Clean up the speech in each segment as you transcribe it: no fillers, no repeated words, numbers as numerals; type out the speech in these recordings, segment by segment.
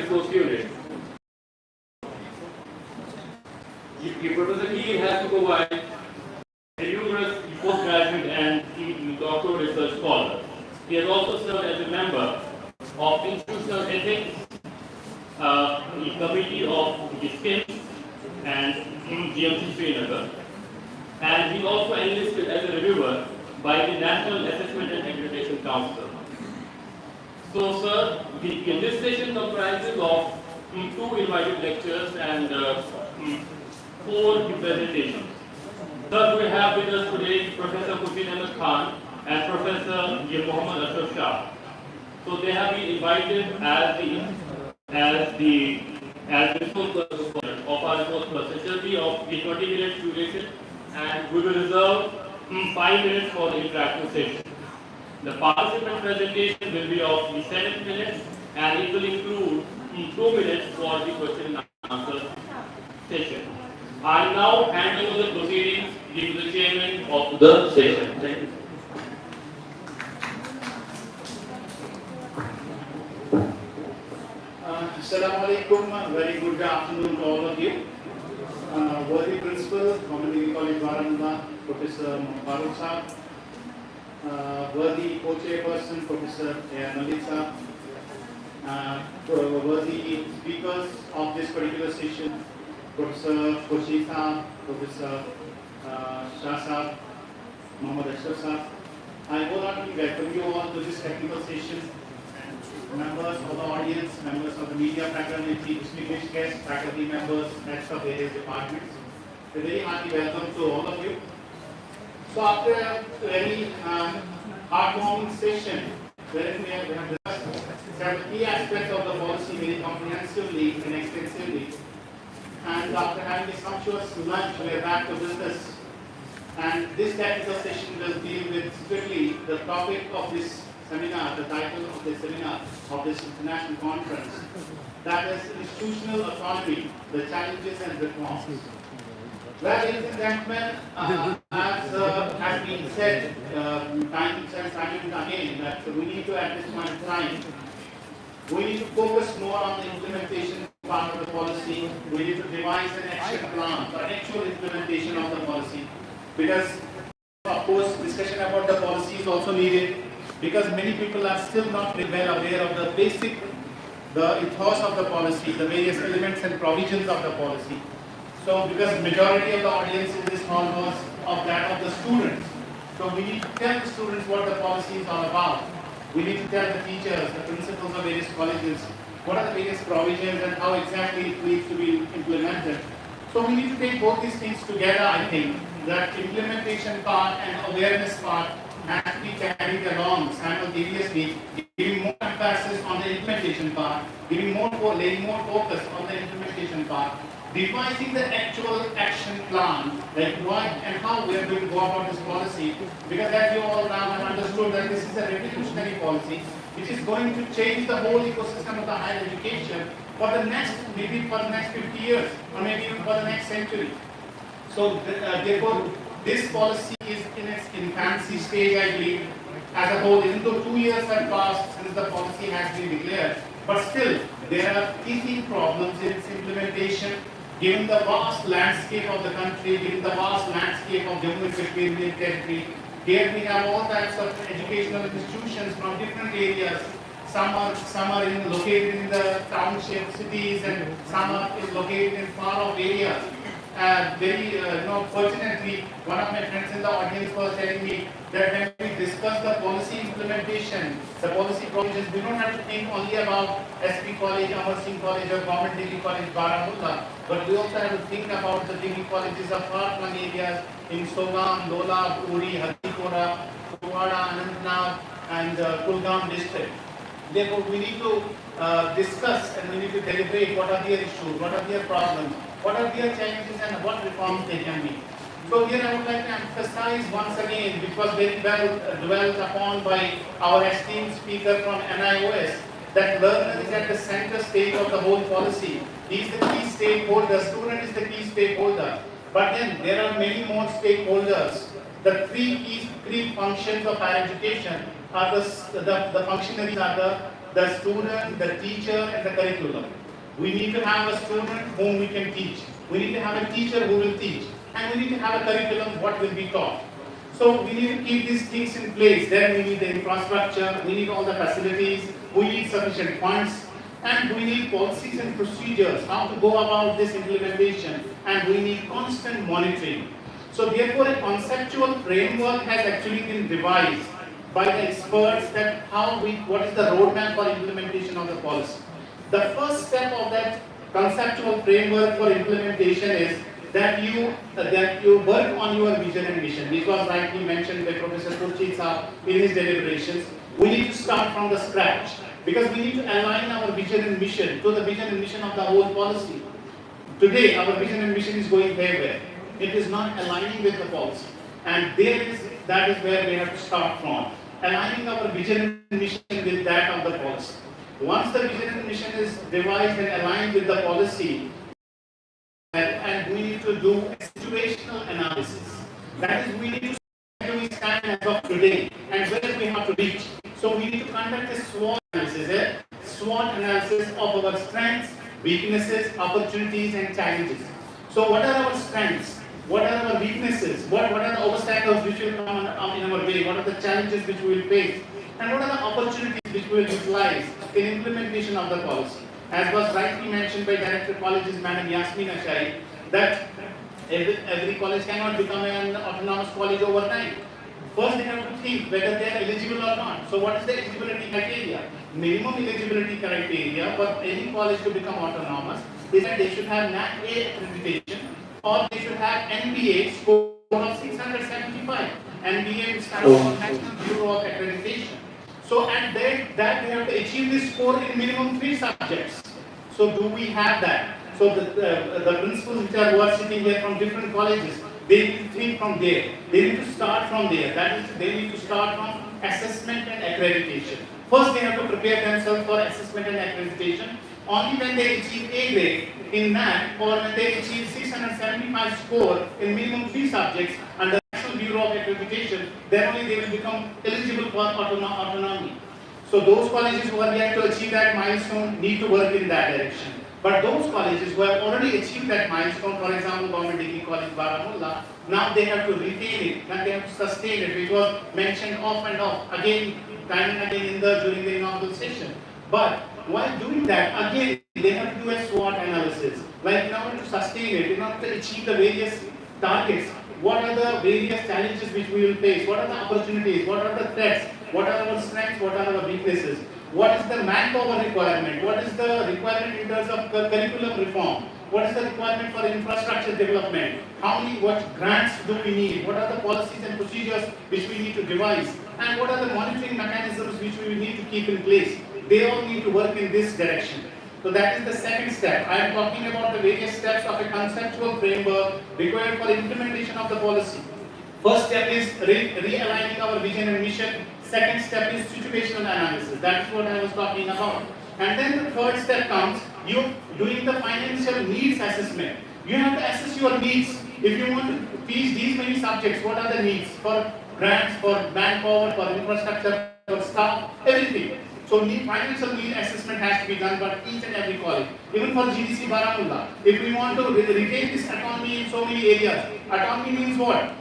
resource unit. Professor Keel has to provide numerous postgraduate and doctoral research scholars. He has also served as a member of Institutional Ethics Committee of the SKIMS and GMC Srinagar. And he also enlisted as a reviewer by the National Assessment and Accreditation Council. So, sir, this session comprises of 2 invited lectures and 4 presentations. Thus, we have with us today Professor Hussain Ahmed Khan and Professor Muhammad Ashraf Shah. So they have been invited as the resource person of our resource person. It will be of the 20 minutes duration, and we will reserve 5 minutes for the interactive session. The participant presentation will be of the 7 minutes, and it will include 2 minutes for the question and answer session. I now hand over the proceedings to the chairman of the session. Thank you. Assalamu alaikum, very good afternoon to all of you. Worthy Principal, Community College Baramulla, Professor Farooq Saab, worthy Co-Chairperson, Professor Malik Saab, worthy speakers of this particular session, Professor Khurshid Saab, Professor Shah Saab, Muhammad Ashraf Saab. I wholeheartedly welcome you all to this technical session. Members of the audience, members of the media fraternity, distinguished guests, faculty members, heads of various departments. A very hearty welcome to all of you. So after a very heartwarming session, wherein we have discussed several key aspects of the policy very comprehensively and extensively, and after having a sumptuous lunch, we are back to business. And this technical session will deal with strictly the topic of this seminar, the title of the seminar of this international conference, that is institutional autonomy, the challenges and reforms. Well, ladies and gentlemen, as has been said time and again, that we need to at this point in time, we need to focus more on the implementation part of the policy. We need to devise an action plan for actual implementation of the policy, because of course discussion about the policy is also needed, because many people are still not very well aware of the basic, the ethos of the policy, the various elements and provisions of the policy. So because majority of the audience in this hall was of that of the students, so we need to tell the students what the policy is all about. We need to tell the teachers, the principals of various colleges, what are the various provisions and how exactly it needs to be implemented. So we need to take both these things together, I think, that implementation part and awareness part has to be carried along simultaneously, giving more emphasis on the implementation part, laying more focus on the implementation part, devising the actual action plan, like what and how we are going to go about this policy, because as you all now have understood that this is a revolutionary policy which is going to change the whole ecosystem of the higher education for the next, maybe for the next 50 years, or maybe even for the next century. So therefore, this policy is in its infancy stage, I believe, as a whole, even though 2 years have passed since the policy has been declared, but still there are teething problems in its implementation, given the vast landscape of the country, given the vast landscape of Jammu and Kashmir territory. Here we have all types of educational institutions from different areas. Some are located in the township cities, and some are located in far off areas. Fortunately, one of my friends in the audience was telling me that when we discuss the policy implementation, the policy provisions, we don't have to think only about SP College, Amar Singh College, or Government Degree College, Baramulla, but we also have to think about the degree colleges of far-flung areas in Sogam, Lola, Uri, Hadipura, Kuwada, Anantnag, and Kulgam district. Therefore, we need to discuss and we need to deliberate what are their issues, what are their problems, what are their challenges, and what reforms they can make. So here I would like to emphasize once again, which was very well dwelt upon by our esteemed speaker from NIOS, that learner is at the center stage of the whole policy. He is the key stakeholder, student is the key stakeholder. But then there are many more stakeholders. The three functions of higher education are the functionaries are the student, the teacher, and the curriculum. We need to have a student whom we can teach. We need to have a teacher who will teach. And we need to have a curriculum what will be taught. So we need to keep these things in place. Then we need the infrastructure, we need all the facilities, we need sufficient funds, and we need policies and procedures, how to go about this implementation, and we need constant monitoring. So therefore a conceptual framework has actually been devised by the experts that what is the roadmap for implementation of the policy. The first step of that conceptual framework for implementation is that you work on your vision and mission. This was rightly mentioned by Professor Kurchit Saab in his deliberations. We need to start from the scratch because we need to align our vision and mission to the vision and mission of the whole policy. Today, our vision and mission is going haywire. It is not aligning with the policy, and that is where we have to start from. Aligning our vision and mission with that of the policy. Once the vision and mission is devised and aligned with the policy, and we need to do a situational analysis. That is, we need to see where we stand as of today and where we have to reach. So we need to conduct a SWOT analysis of our strengths, weaknesses, opportunities, and challenges. So what are our strengths? What are our weaknesses? What are the obstacles which will come in our way? What are the challenges which we will face? And what are the opportunities which we will utilize in implementation of the policy? As was rightly mentioned by Director of Colleges, Madam Yasmin Ashai, that every college cannot become an autonomous college overnight. First, they have to think whether they are eligible or not. So, what is the eligibility criteria? Minimum eligibility criteria for any college to become autonomous is that they should have NAC-A accreditation or they should have NBA score of 675. NBA stands for National Bureau of Accreditation. So at that we have to achieve this score in minimum 3 subjects. So do we have that? So the principals which are sitting here from different colleges, they need to think from there. They need to start from there. That is, they need to start from assessment and accreditation. First they have to prepare themselves for assessment and accreditation. Only when they achieve A grade in NAC or when they achieve 675 score in minimum 3 subjects under National Bureau of Accreditation, then only they will become eligible for autonomy. So those colleges who are yet to achieve that milestone need to work in that direction. But those colleges who have already achieved that milestone, for example, Government Degree College Baramulla, now they have to retain it, now they have to sustain it, which was mentioned off and off, again, time and again during the inaugural session. But while doing that, again, they have to do a SWOT analysis. Like in order to sustain it, in order to achieve the various targets, what are the various challenges which we will face? What are the opportunities? What are the threats? What are our strengths? What are our weaknesses? What is the manpower requirement? What is the requirement in terms of curriculum reform? What is the requirement for infrastructure development? What grants do we need? What are the policies and procedures which we need to devise? And what are the monitoring mechanisms which we need to keep in place? They all need to work in this direction. So that is the second step. I am talking about the various steps of a conceptual framework required for implementation of the policy. First step is realigning our vision and mission. Second step is situational analysis. That is what I was talking about. And then the third step comes, you doing the financial needs assessment. You have to assess your needs. If you want to teach these many subjects, what are the needs for grants, for manpower, for infrastructure, for staff, everything. So financial need assessment has to be done by each and every college. Even for GDC Baramulla, if we want to retain this autonomy in so many areas, autonomy means what?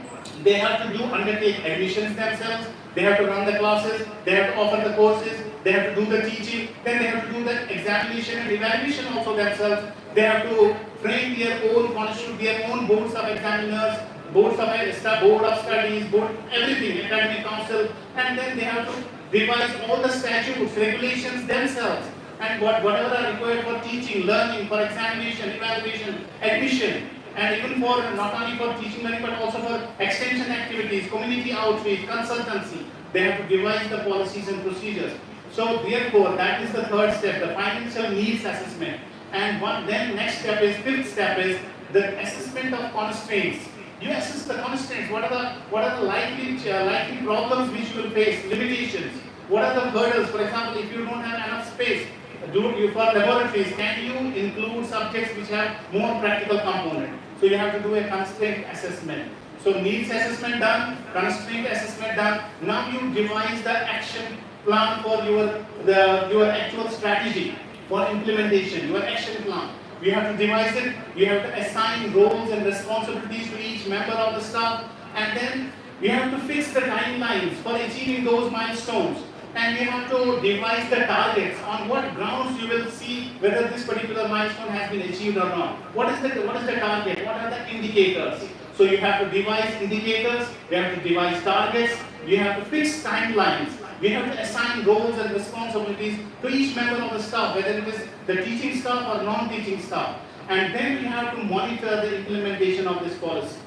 They have to undertake admissions themselves, they have to run the classes, they have to offer the courses, they have to do the teaching, then they have to do the examination and evaluation also themselves. They have to frame their own, constitute their own boards of examiners, board of studies, everything, academic council, and then they have to revise all the statutes, regulations themselves, and whatever are required for teaching, learning, for examination, evaluation, admission, and even for not only for teaching learning but also for extension activities, community outreach, consultancy. They have to devise the policies and procedures. So therefore, that is the third step, the financial needs assessment. And then next step is, fifth step is the assessment of constraints. You assess the constraints. What are the likely problems which you will face? Limitations. What are the hurdles? For example, if you don't have enough space, for laboratories, can you include subjects which have more practical component? So you have to do a constraint assessment. So needs assessment done, constraint assessment done. Now you devise the action plan for your actual strategy for implementation, your action plan. We have to devise it, we have to assign roles and responsibilities to each member of the staff, and then we have to fix the timelines for achieving those milestones. And we have to devise the targets on what grounds you will see whether this particular milestone has been achieved or not. What is the target? What are the indicators? So you have to devise indicators, you have to devise targets, you have to fix timelines, we have to assign roles and responsibilities to each member of the staff, whether it is the teaching staff or non-teaching staff. And then we have to monitor the implementation of this policy.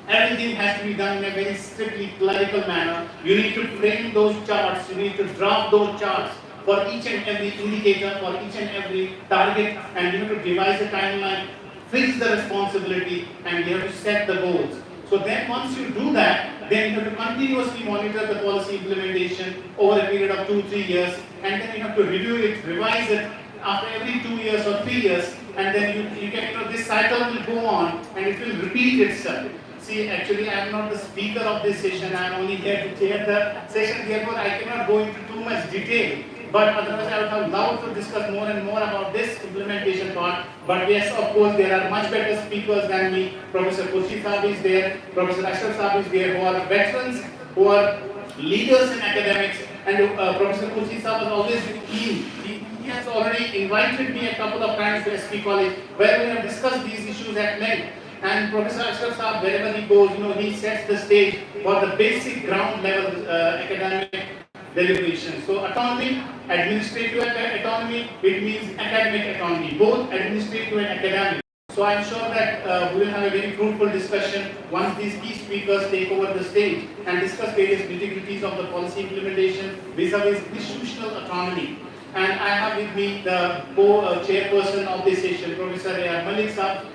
Everything has to be done in a very strictly clerical manner. You need to frame those charts, you need to draft those charts for each and every indicator, for each and every target, and you have to devise a timeline, fix the responsibility, and you have to set the goals. So then once you do that, then you have to continuously monitor the policy implementation over a period of 2-3 years, and then you have to review it, revise it after every 2 years or 3 years, and then you can, this cycle will go on and it will repeat itself. See, actually, I am not the speaker of this session. I am only here to chair the session. Therefore, I cannot go into too much detail. But otherwise, I would have loved to discuss more and more about this implementation part. But yes, of course, there are much better speakers than me. Professor Khurshid Saab is there. Professor Ashraf Saab is there, who are veterans, who are leaders in academics. And Professor Khurshid Saab has always been keen. He has already invited me a couple of times to SP College, where we have discussed these issues at length. And Professor Ashraf Saab, wherever he goes, he sets the stage for the basic ground level academic deliberation. So autonomy, administrative autonomy, it means academic autonomy, both administrative and academic. So I'm sure that we will have a very fruitful discussion once these key speakers take over the stage and discuss various nitty-gritties of the policy implementation vis-a-vis institutional autonomy. And I have with me the co-chairperson of this session, Professor Malik Saab.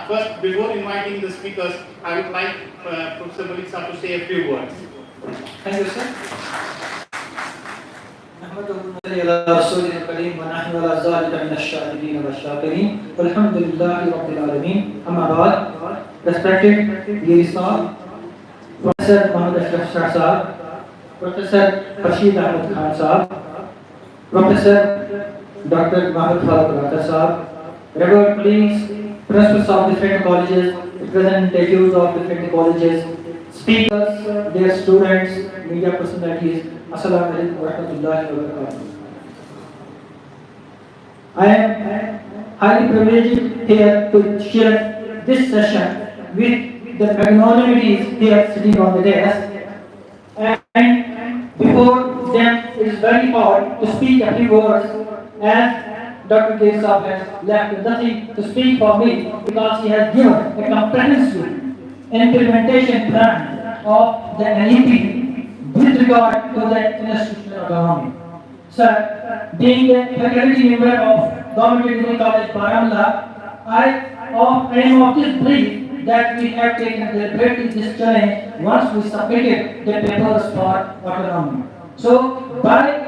First, before inviting the speakers, I would like Professor Malik Saab to say a few words. Thank you, sir. Respected GDC Saab, Professor Muhammad Ashraf Saab, Professor Rashid Ahmed Khan Saab, Professor Dr. Mahmoud Farooq Saab, revered colleagues, principals of different colleges, representatives of different colleges, speakers, their students, media personalities, Assalamu alaikum wa rahmatullahi wa barakatuh. I am highly privileged here to share this session with the magnanimities here sitting on the desk, and before them it is very hard to speak a few words, as Dr. GDC Saab has left nothing to speak for me because he has given a comprehensive implementation plan of the NEP with regard to the institutional autonomy. Sir, being a faculty member of Government GDC College Baramulla, I am of this belief that we have taken deliberately this challenge once we submitted the papers for autonomy. So, by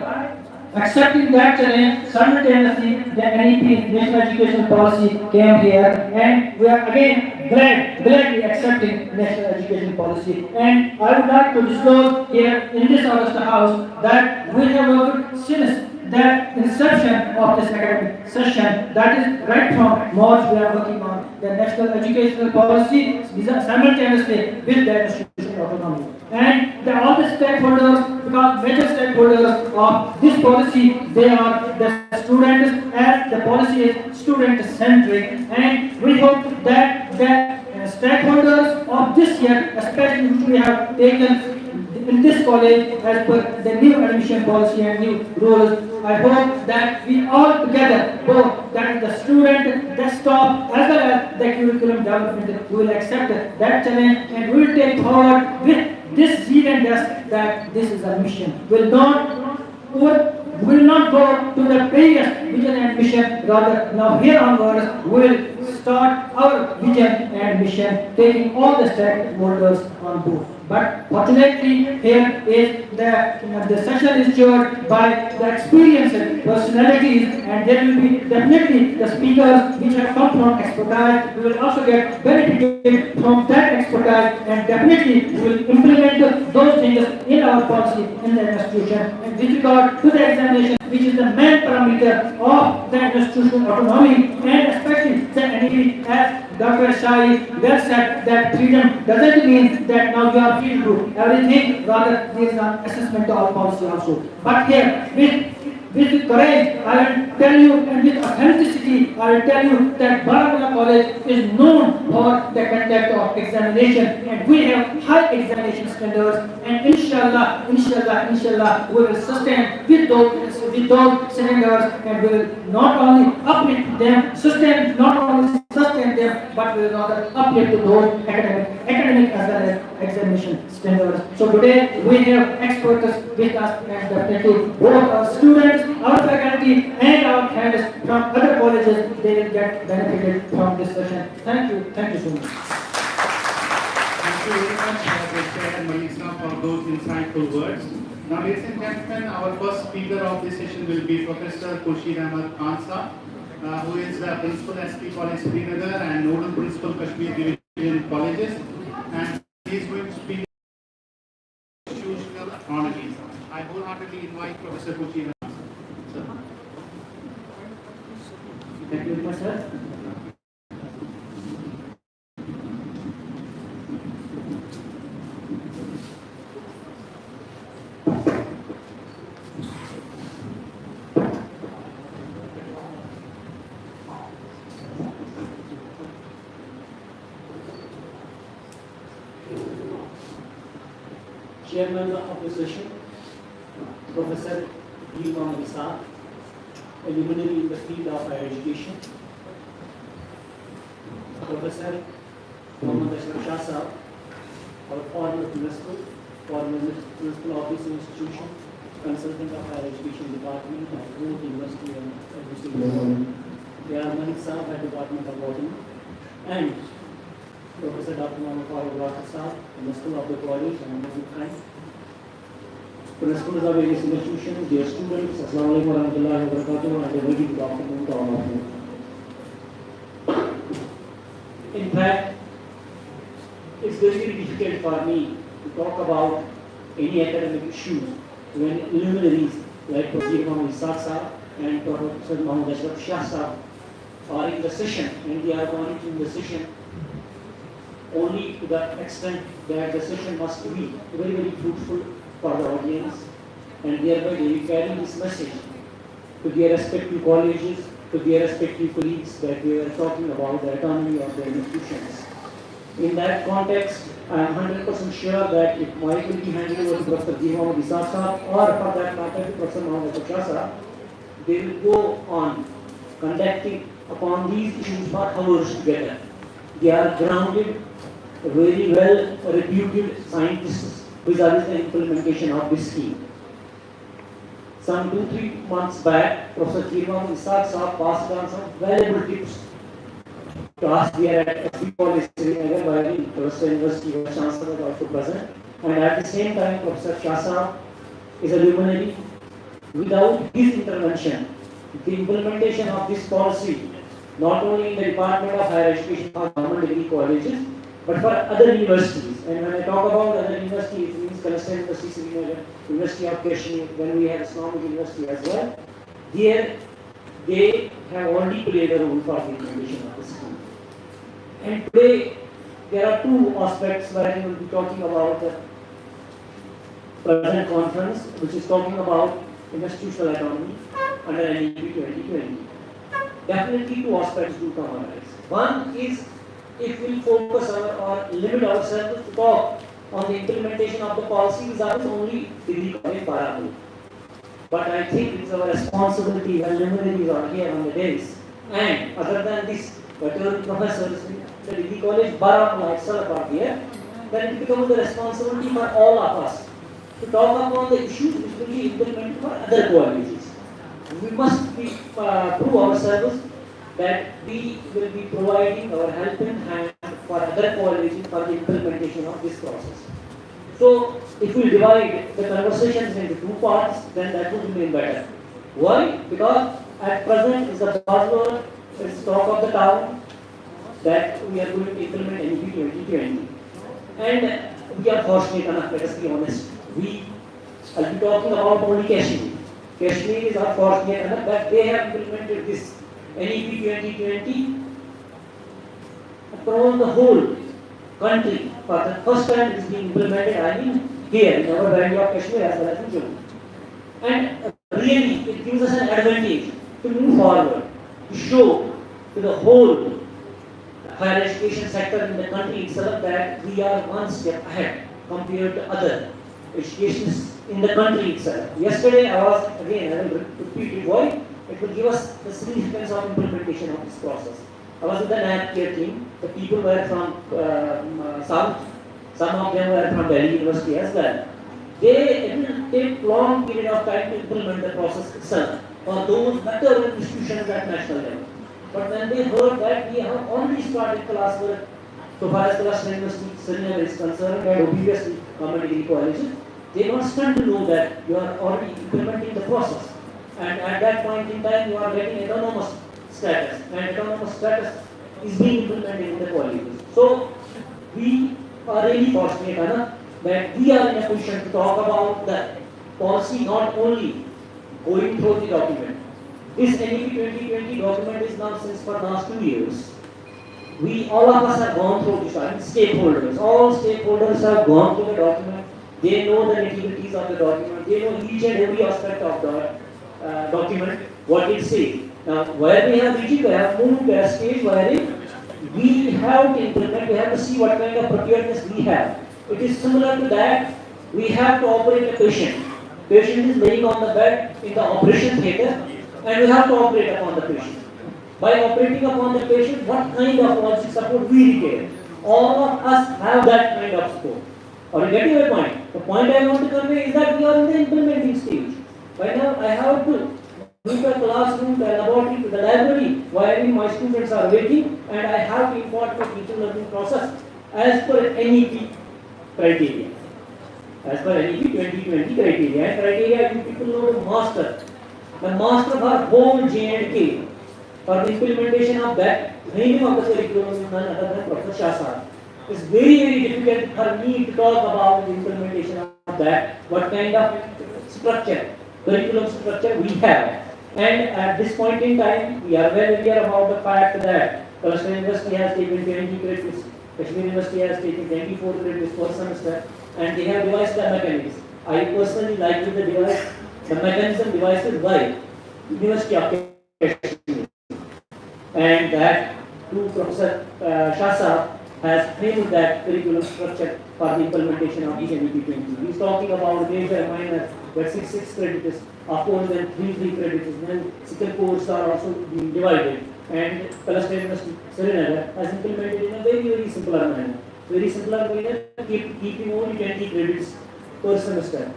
accepting that challenge, simultaneously the NEP, National Education Policy, came here, and we are again gladly accepting National Education Policy. And I would like to disclose here in this Augusta House that we have worked since the inception of this academic session, that is right from March, we are working on the National Educational Policy simultaneously with the institutional autonomy. And all the stakeholders, because major stakeholders of this policy, they are the students, as the policy is student-centric. And we hope that the stakeholders of this year, especially which we have taken in this college as per the new admission policy and new rules, I hope that we all together, both that is the student, the staff, as well as the curriculum development, will accept that challenge and will take forward with this zeal and zest that this is a mission. Will not go to the previous vision and mission. Rather, now here onwards, we will start our vision and mission, taking all the stakeholders on board. But fortunately, here is the session is chaired by the experienced personalities, and there will be definitely the speakers which have come from expertise. We will also get benefited from that expertise, and definitely we will implement those things in our policy in the institution. And with regard to the examination, which is the main parameter of the institutional autonomy, and especially the entity, as Dr. Shai well said, that freedom doesn't mean that now you are free to do everything, rather there is an assessment of policy also. But here, with courage, I will tell you, and with authenticity, I will tell you that Baramulla College is known for the conduct of examination, and we have high examination standards, and inshallah, we will sustain with those standards, and we will not only uplift them, not only sustain them, but we will rather uplift to those academic as well as examination standards. So today we have experts with us, and definitely both our students, our faculty, and our friends from other colleges, they will get benefited from this session. Thank you so much. Thank you very much, Chair and Malisa, for those insightful words. Now, ladies and gentlemen, our first speaker of this session will be Professor Khurshid Ahmad Khan Sahab, who is the Principal SP College Srinagar and Nodal Principal Kashmir Division Colleges, and he is going to speak institutional autonomy. I wholeheartedly invite Professor Khurshid Ahmad. Sir. Thank you very much, sir. Chairman of the session, Professor Mohammed Isaac, a luminary in the field of higher education. Professor Mohammed Shah Sahab, our former principal, former principal of this institution, consultant of higher education department at both university and university. There are Malik Sahab at Department of Autonomy, and Professor Dr. Mohammed Farooq Sahab, principal of the college, and my good friend. Principals of various institutions, dear students, Assalamu alaikum warahmatullahi wabarakatuh, and a very good afternoon to all of you. In fact, it's very difficult for me to talk about any academic issues when luminaries like Professor Mohammed Isaac Sahab and Professor Mohammed Shah Sahab are in the session, and they are monitoring the session only to the extent that the session must be very, very fruitful for the audience, and thereby they will carry this message to their respective colleges, to their respective colleagues, that we are talking about the autonomy of their institutions. In that context, I am 100% sure that if my will be handed over to Professor Mohammed Isaac Sahab, or for that matter to Professor Mohammed Shah Sahab, they will go on conducting upon these issues for hours together. They are grounded, very well reputed scientists vis-à-vis the implementation of this scheme. Some 2-3 months back, Professor Mohammed Isaac Sahab passed on some valuable tips to us here at SP College Srinagar by the Professor University Vice Chancellor was also present. And at the same time, Professor Shah Sahab is a luminary. Without his intervention, the implementation of this policy, not only in the Department of Higher Education or government degree colleges, but for other universities. And when I talk about other universities, it means Kalasta University, Srinagar, University of Kashmir, when we have Islamic University as well. Here, they have already played a role for the implementation of the scheme. And today, there are two aspects where we will be talking about the present conference, which is talking about institutional autonomy under NEP 2020. Definitely two aspects do come arise. One is if we focus or limit ourselves to talk on the implementation of the policy, that is only degree college Baramulla. But I think it's our responsibility when luminaries are here on the days, and other than this, whatever professors, the degree college Baramulla itself are here, then it becomes the responsibility for all of us to talk upon the issues which will be implemented for other colleges. We must prove ourselves that we will be providing our helping hand for other colleges for the implementation of this process. So if we divide the conversations into two parts, then that would remain better. Why? Because at present is the buzzword, it's talk of the town that we are going to implement NEP 2020. And we are fortunate enough, let us be honest. I'll be talking about only Kashmir. Kashmir is fortunate enough that they have implemented this NEP 2020 across the whole country. For the first time it is being implemented, I mean, here in our valley of Kashmir as well as in Jammu. And really, it gives us an advantage to move forward, to show to the whole higher education sector in the country itself that we are one step ahead compared to other educations in the country itself. Yesterday, I will repeat it why, it will give us the significance of implementation of this process. I was with the NAP care team. The people were from South. Some of them were from Delhi University as well. It will take long period of time to implement the process itself for those better institutions at national level. But when they heard that we have already started classwork, so far as Cluster University Srinagar is concerned, and obviously Government Degree Colleges, they were stunned to know that you are already implementing the process. And at that point in time, you are getting autonomous status, and autonomous status is being implemented in the colleges. So we are really fortunate enough that we are in a position to talk about the policy, not only going through the document. This NEP 2020 document is now since for last 2 years. All of us have gone through this, I mean stakeholders. All stakeholders have gone through the document. They know the nitty-gritties of the document. They know each and every aspect of the document, what it says. Now, where we have reached, we have moved to a stage where we have to implement, we have to see what kind of preparedness we have. It is similar to that, we have to operate a patient. Patient is laying on the bed in the operation theatre, and we have to operate upon the patient. By operating upon the patient, what kind of policy support we require? All of us have that kind of support. Are you getting my point? The point I want to convey is that we are in the implementing stage. Right now, I have to go to a classroom, to a laboratory, to the library, where my students are waiting, and I have to impart my teaching learning process as per NEP criteria. As per NEP 2020 criteria. And criteria, you people know the master. The master of our whole J&K for the implementation of that minimum of the curriculum is none other than Professor Shah Sahab. It's very difficult for me to talk about the implementation of that, what kind of structure, curriculum structure we have. And at this point in time, we are well aware about the fact that Cluster University has taken 20 credits, Kashmir University has taken 24 credits per semester, and they have devised the mechanism. I personally like the device, the mechanism devised by University of Kashmir. And that through Professor Shah Sahab has framed that curriculum structure for the implementation of each NEP 20. He is talking about major, minor, but 6 credits, of course, then 3 credits, then skill courses are also being divided. And Cluster University Srinagar has implemented in a very simpler manner. Very simpler manner, keeping only 20 credits per semester.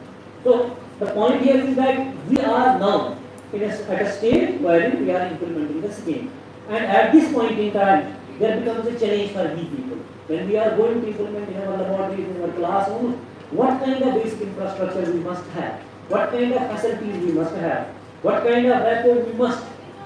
So the point here is that we are now at a stage where we are implementing the scheme. And at this point in time, there becomes a challenge for we people. When we are going to implement in our laboratories, in our classrooms, what kind of basic infrastructure we must have, what kind of facilities we must have, what kind of rapport we must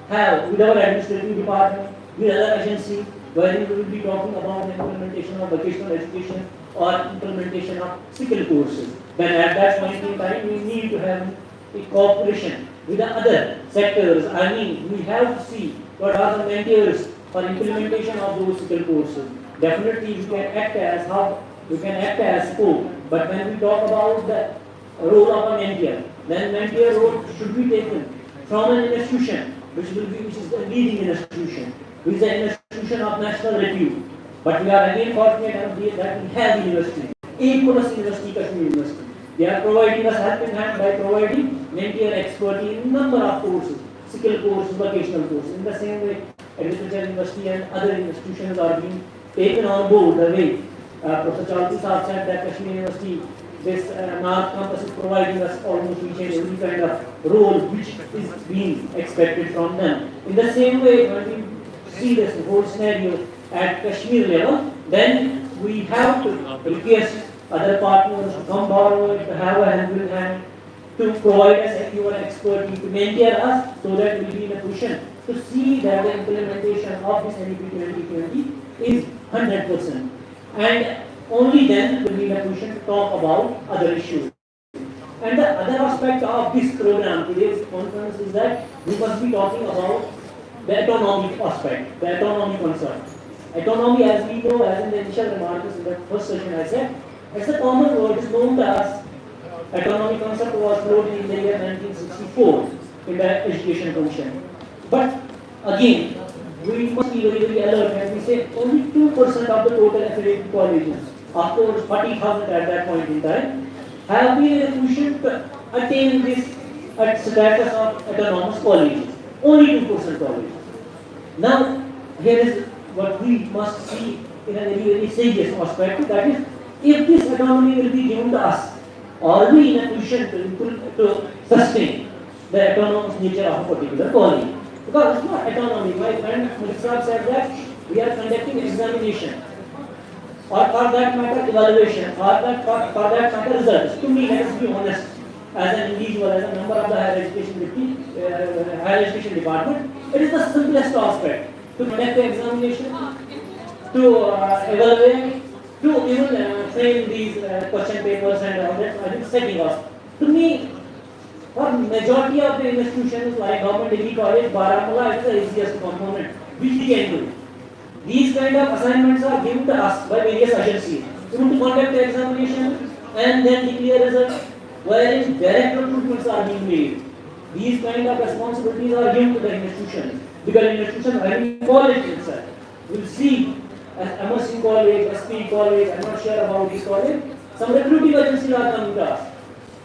have with our administrative department, with other agencies, where we will be talking about the implementation of vocational education or implementation of skill courses. Then at that point in time, we need to have a cooperation with the other sectors. I mean, we have to see what are the mentors for implementation of those skill courses. Definitely, we can act as hub, we can act as scope. But when we talk about the role of a mentor, then mentor role should be taken from an institution, which is the leading institution, which is an institution of national repute. But we are again fortunate that we have university, A+ University, Kashmir University. They are providing us help in hand by providing mentor expertise in number of courses, skill courses, vocational courses. In the same way, Agriculture University and other institutions are being taken on board the way Professor Chalti Saab said that Kashmir University, this North campus is providing us almost each and every kind of role which is being expected from them. In the same way, when we see this whole scenario at Kashmir level, then we have to request other partners to come forward, to have a helping hand, to provide us your expertise, to mentor us so that we will be in a position to see that the implementation of this NEP 2020 is 100%. And only then will we be in a position to talk about other issues. And the other aspect of this program, today's conference, is that we must be talking about the autonomy aspect, the autonomy concept. Autonomy, as we know, as in the initial remarks in the first session I said, it's a common word, it's known as autonomy concept was floated in the year 1964 in the Education Commission. But again, we must be very, very alert when we say only 2% of the total affiliated colleges, of course 40,000 at that point in time, have been in a position to attain this status of autonomous colleges. Only 2% colleges. Now, here is what we must see in a very, very serious aspect, that is, if this autonomy will be given to us, are we in a position to sustain the autonomous nature of a particular college? Because it's not autonomy. My friend Mursab said that we are conducting examination, or for that matter evaluation, or for that matter results. To me, let us be honest, as an individual, as a member of the higher education department, it is the simplest aspect to conduct the examination, to evaluate, to even frame these question papers and all that. I think setting off. To me, for majority of the institutions like Government Degree College, Baramulla is the easiest component which we can do. These kind of assignments are given to us by various agencies. We want to conduct the examination and then declare results, wherein direct recruitments are being made. These kind of responsibilities are given to the institution, because institution, every college itself will see MSc college, SP college, I'm not sure about this college. Some recruiting agencies are coming to us.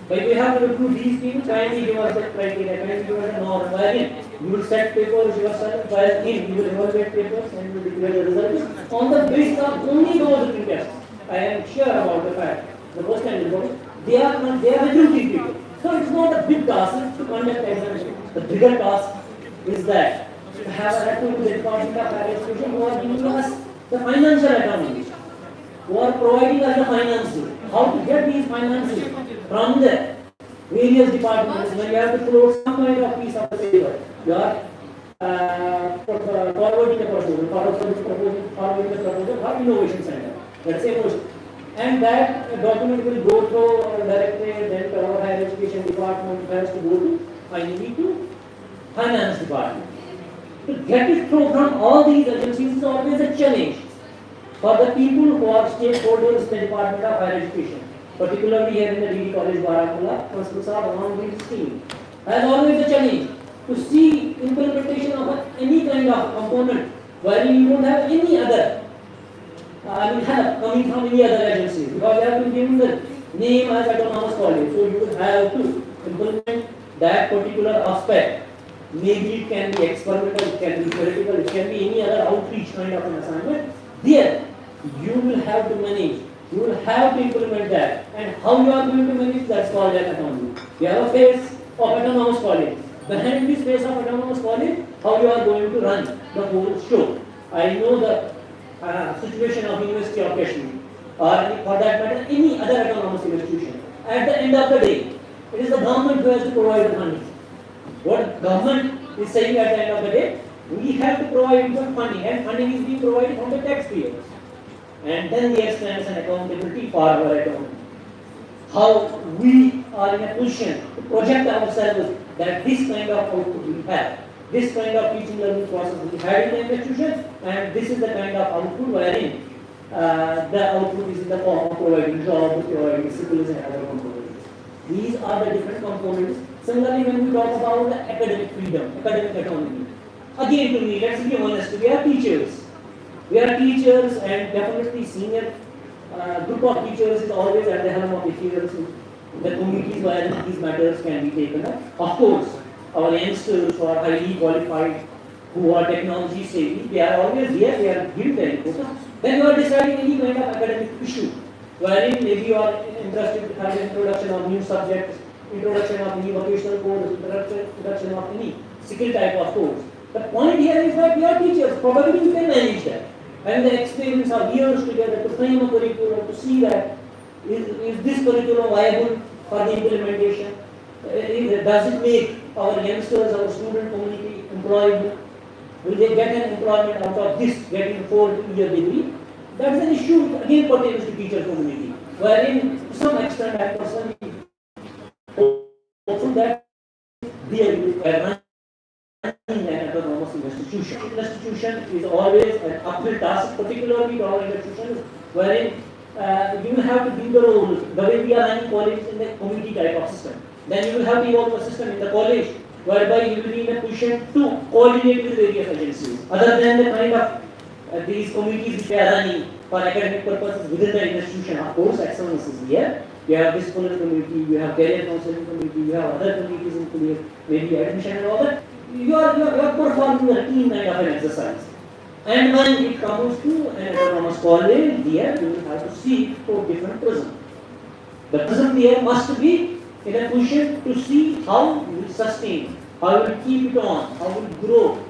But we have to recruit these people, kindly give us the criteria, kindly give us the norm. Wherein you will set papers yourself, wherein you will evaluate papers and you will declare the results. On the basis of only those written tests, I am sure about the fact, the first time you go, they are recruiting people. So it's not a big task to conduct examination. The bigger task is that to have a record to the Department of Higher Education who are giving us the financial autonomy, who are providing us the finances, how to get these finances from the various departments. When you have to float some kind of piece of paper, you are forwarding the proposal, forwarding the proposal for innovation center. That's a motion. And that document will go through our directorate, then to our higher education department, has to go to finally to finance department. To get it through from all these agencies is always a challenge for the people who are stakeholders in the Department of Higher Education, particularly here in the GDC College Baramulla, Principal Sir along with his team. As always a challenge to see implementation of any kind of component wherein you don't have any other help coming from any other agency, because they have been given the name as autonomous college, so you will have to implement that particular aspect. Maybe it can be experimental, it can be theoretical, it can be any other outreach kind of an assignment. There, you will have to manage, you will have to implement that. And how you are going to manage, that's called an autonomy. You have a phase of autonomous college. Behind this phase of autonomous college, how you are going to run the whole show. I know the situation of University of Kashmir, or for that matter, any other autonomous institution. At the end of the day, it is the government who has to provide the money. What government is saying at the end of the day, we have to provide some funding, and funding is being provided from the taxpayers. And then there stands an accountability for our autonomy. How we are in a position to project ourselves that this kind of output we have, this kind of teaching learning process we had in the institution, and this is the kind of output wherein the output is in the form of providing jobs, providing skills and other components. These are the different components. Similarly, when we talk about the academic freedom, academic autonomy, again to me, let's be honest, we are teachers. We are teachers, and definitely senior group of teachers is always at the helm of affairs in the communities where these matters can be taken up. Of course, our youngsters who are highly qualified, who are technology savvy, they are always here, they are giving the input. Then you are deciding any kind of academic issue, wherein maybe you are interested in the introduction of new subjects, introduction of any vocational course, introduction of any skill type of course. The point here is that we are teachers, probably we can manage that. And the experience of years together to frame a curriculum, to see that Is this curriculum viable for the implementation? Does it make our youngsters, our student community employable? Will they get an employment out of this, getting 4-year degree? That is an issue again pertains to teacher community, wherein to some extent I personally also that they are running an autonomous institution. Institution is always an uphill task, particularly to our institutions, wherein you will have to build the roles, the way we are running college in the community type of system. Then you will have to evolve a system in the college, whereby you will be in a position to coordinate with various agencies. Other than the kind of these committees which are running for academic purposes within the institution, of course, excellence is here. You have disciplinary committee, you have career counseling committee, you have other committees in place, maybe admission and all that. You are performing a routine kind of an exercise. And when it comes to an autonomous college, there you will have to see for different prism. The prism there must be in a position to see how we will sustain, how we will keep it on, how we will grow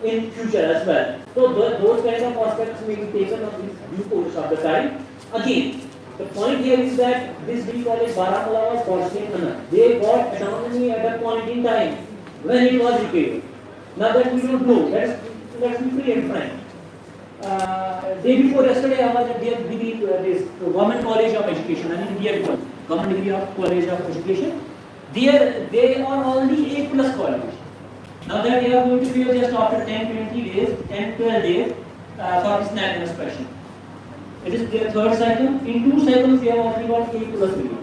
in future as well. So those kind of aspects may be taken on this due course of the time. Again, the point here is that this degree college Baramulla was positive enough. They got autonomy at a point in time when it was repealed. Now that we don't know, let's be free and frank. Day before yesterday, I was at their degree, this Government College of Education, I mean DED one, Government Degree of College of Education. They are already A+ college. Now that they are going to fail just after 10-20 days, 10-12 days for this national inspection. It is their third cycle. In 2 cycles, they have already got A+ degree.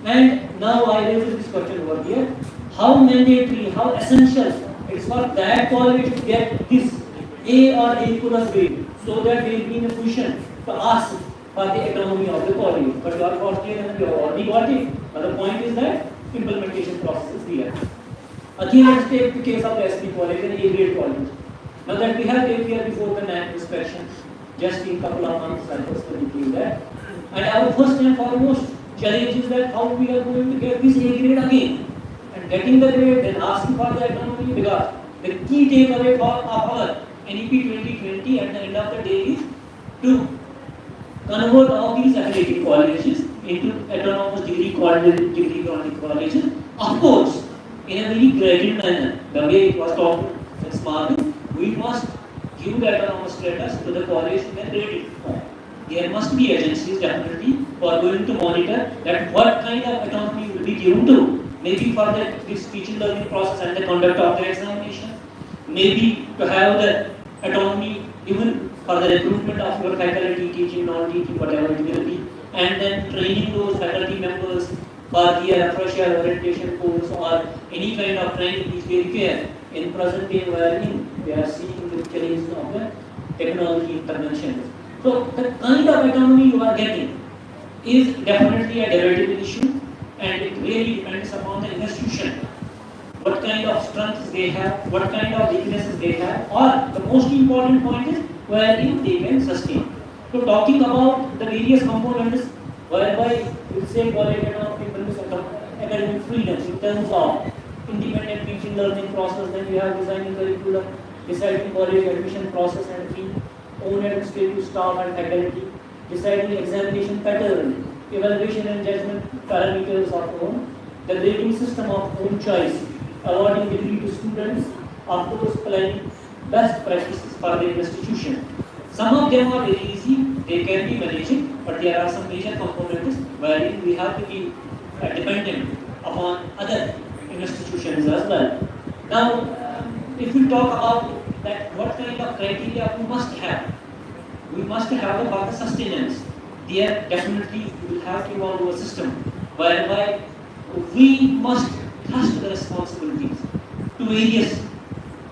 And now I raise this question over here. How mandatory, how essential it is for that college to get this A or A+ grade so that they will be in a position to ask for the autonomy of the college. But you are fortunate and you have already got it. But the point is that implementation process is there. Again, let's take the case of SP college and A-grade college. Now that we have came here before the NAC inspection, just in couple of months, I personally feel that. And our first and foremost challenge is that how we are going to get this A-grade again. And getting the grade, then asking for the autonomy, because the key takeaway of our NEP 2020 at the end of the day is to convert all these accredited colleges into autonomous degree colleges. Of course, in a very graded manner, the way it was talked since morning, we must give the autonomous status to the college in a graded form. There must be agencies definitely who are going to monitor that what kind of autonomy will be given to, maybe for this teaching learning process and the conduct of the examination, maybe to have the autonomy even for the recruitment of your faculty, teaching, non-teaching, whatever it will be, and then training those faculty members for their refresher orientation course or any kind of training which they require in present day wherein they are seeing the challenges of the technology intervention. So the kind of autonomy you are getting is definitely a debatable issue, and it really depends upon the institution. What kind of strengths they have, what kind of weaknesses they have, or the most important point is wherein they can sustain. So talking about the various components whereby we say college autonomy brings academic freedom in terms of independent teaching learning process, then you have designing curriculum, deciding college admission process and fee, own administrative staff and faculty, deciding examination pattern, evaluation and judgment parameters of own, the grading system of own choice, awarding degree to students, of course planning best practices for the institution. Some of them are very easy, they can be managed, but there are some major components wherein we have to be dependent upon other institutions as well. Now, if we talk about that, what kind of criteria we must have? We must have the further sustenance. There definitely we will have to evolve a system whereby we must trust the responsibilities to various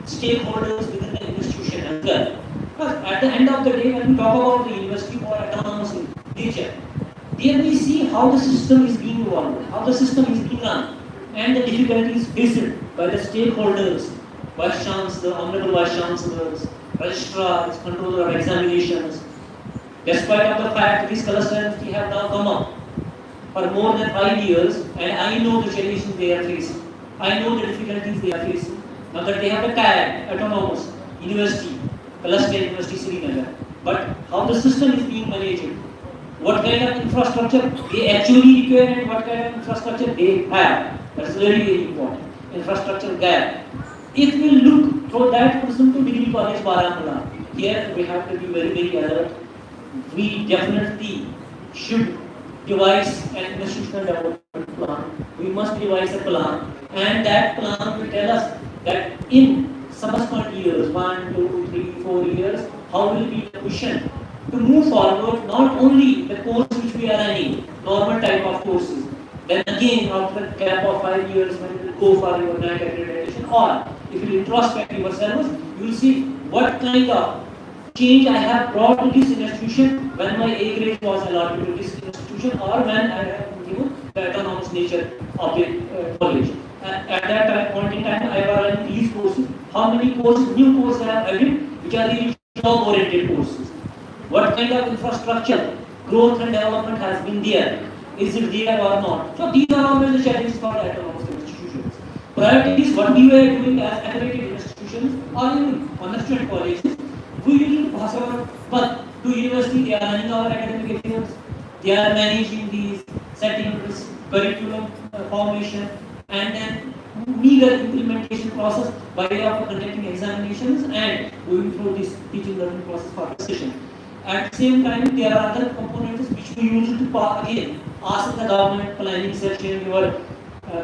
stakeholders within the institution as well. But at the end of the day, when we talk about the university for autonomous nature, there we see how the system is being evolved, how the system is being run, and the difficulties faced by the stakeholders, vice chancellor, honorable vice chancellors, registrars, controller of examinations. Despite of the fact this cluster entity have now come up for more than 5 years, and I know the challenges they are facing. I know the difficulties they are facing. Now that they have a tag, autonomous university, cluster university Srinagar, but how the system is being managed, what kind of infrastructure they actually require and what kind of infrastructure they have. That is very, very important. Infrastructure gap. If we look through that prism to Degree College Baramulla, here we have to be very, very alert. We definitely should devise an institutional development plan. We must devise a plan, and that plan will tell us that in subsequent years, 1, 2, 3, 4 years, how will be the vision to move forward, not only the course which we are running, normal type of courses, then again after a gap of 5 years when you will go for your NAC accreditation, or if you introspect yourselves, you will see what kind of change I have brought to this institution when my A grade was allotted to this institution, or when I have given the autonomous nature of the college. At that point in time, I was running these courses. How many courses, new courses I have added, which are really job-oriented courses? What kind of infrastructure, growth and development has been there? Is it there or not? So these are always the challenges for the autonomous institutions. Priorities, what we were doing as accredited institutions or even undergraduate colleges, we usually pass our but to university, they are running our academic affairs, they are managing these settings, curriculum formation, and then meager implementation process by way of conducting examinations and going through this teaching learning process for precision. At the same time, there are other components which we use to again ask the government planning section, your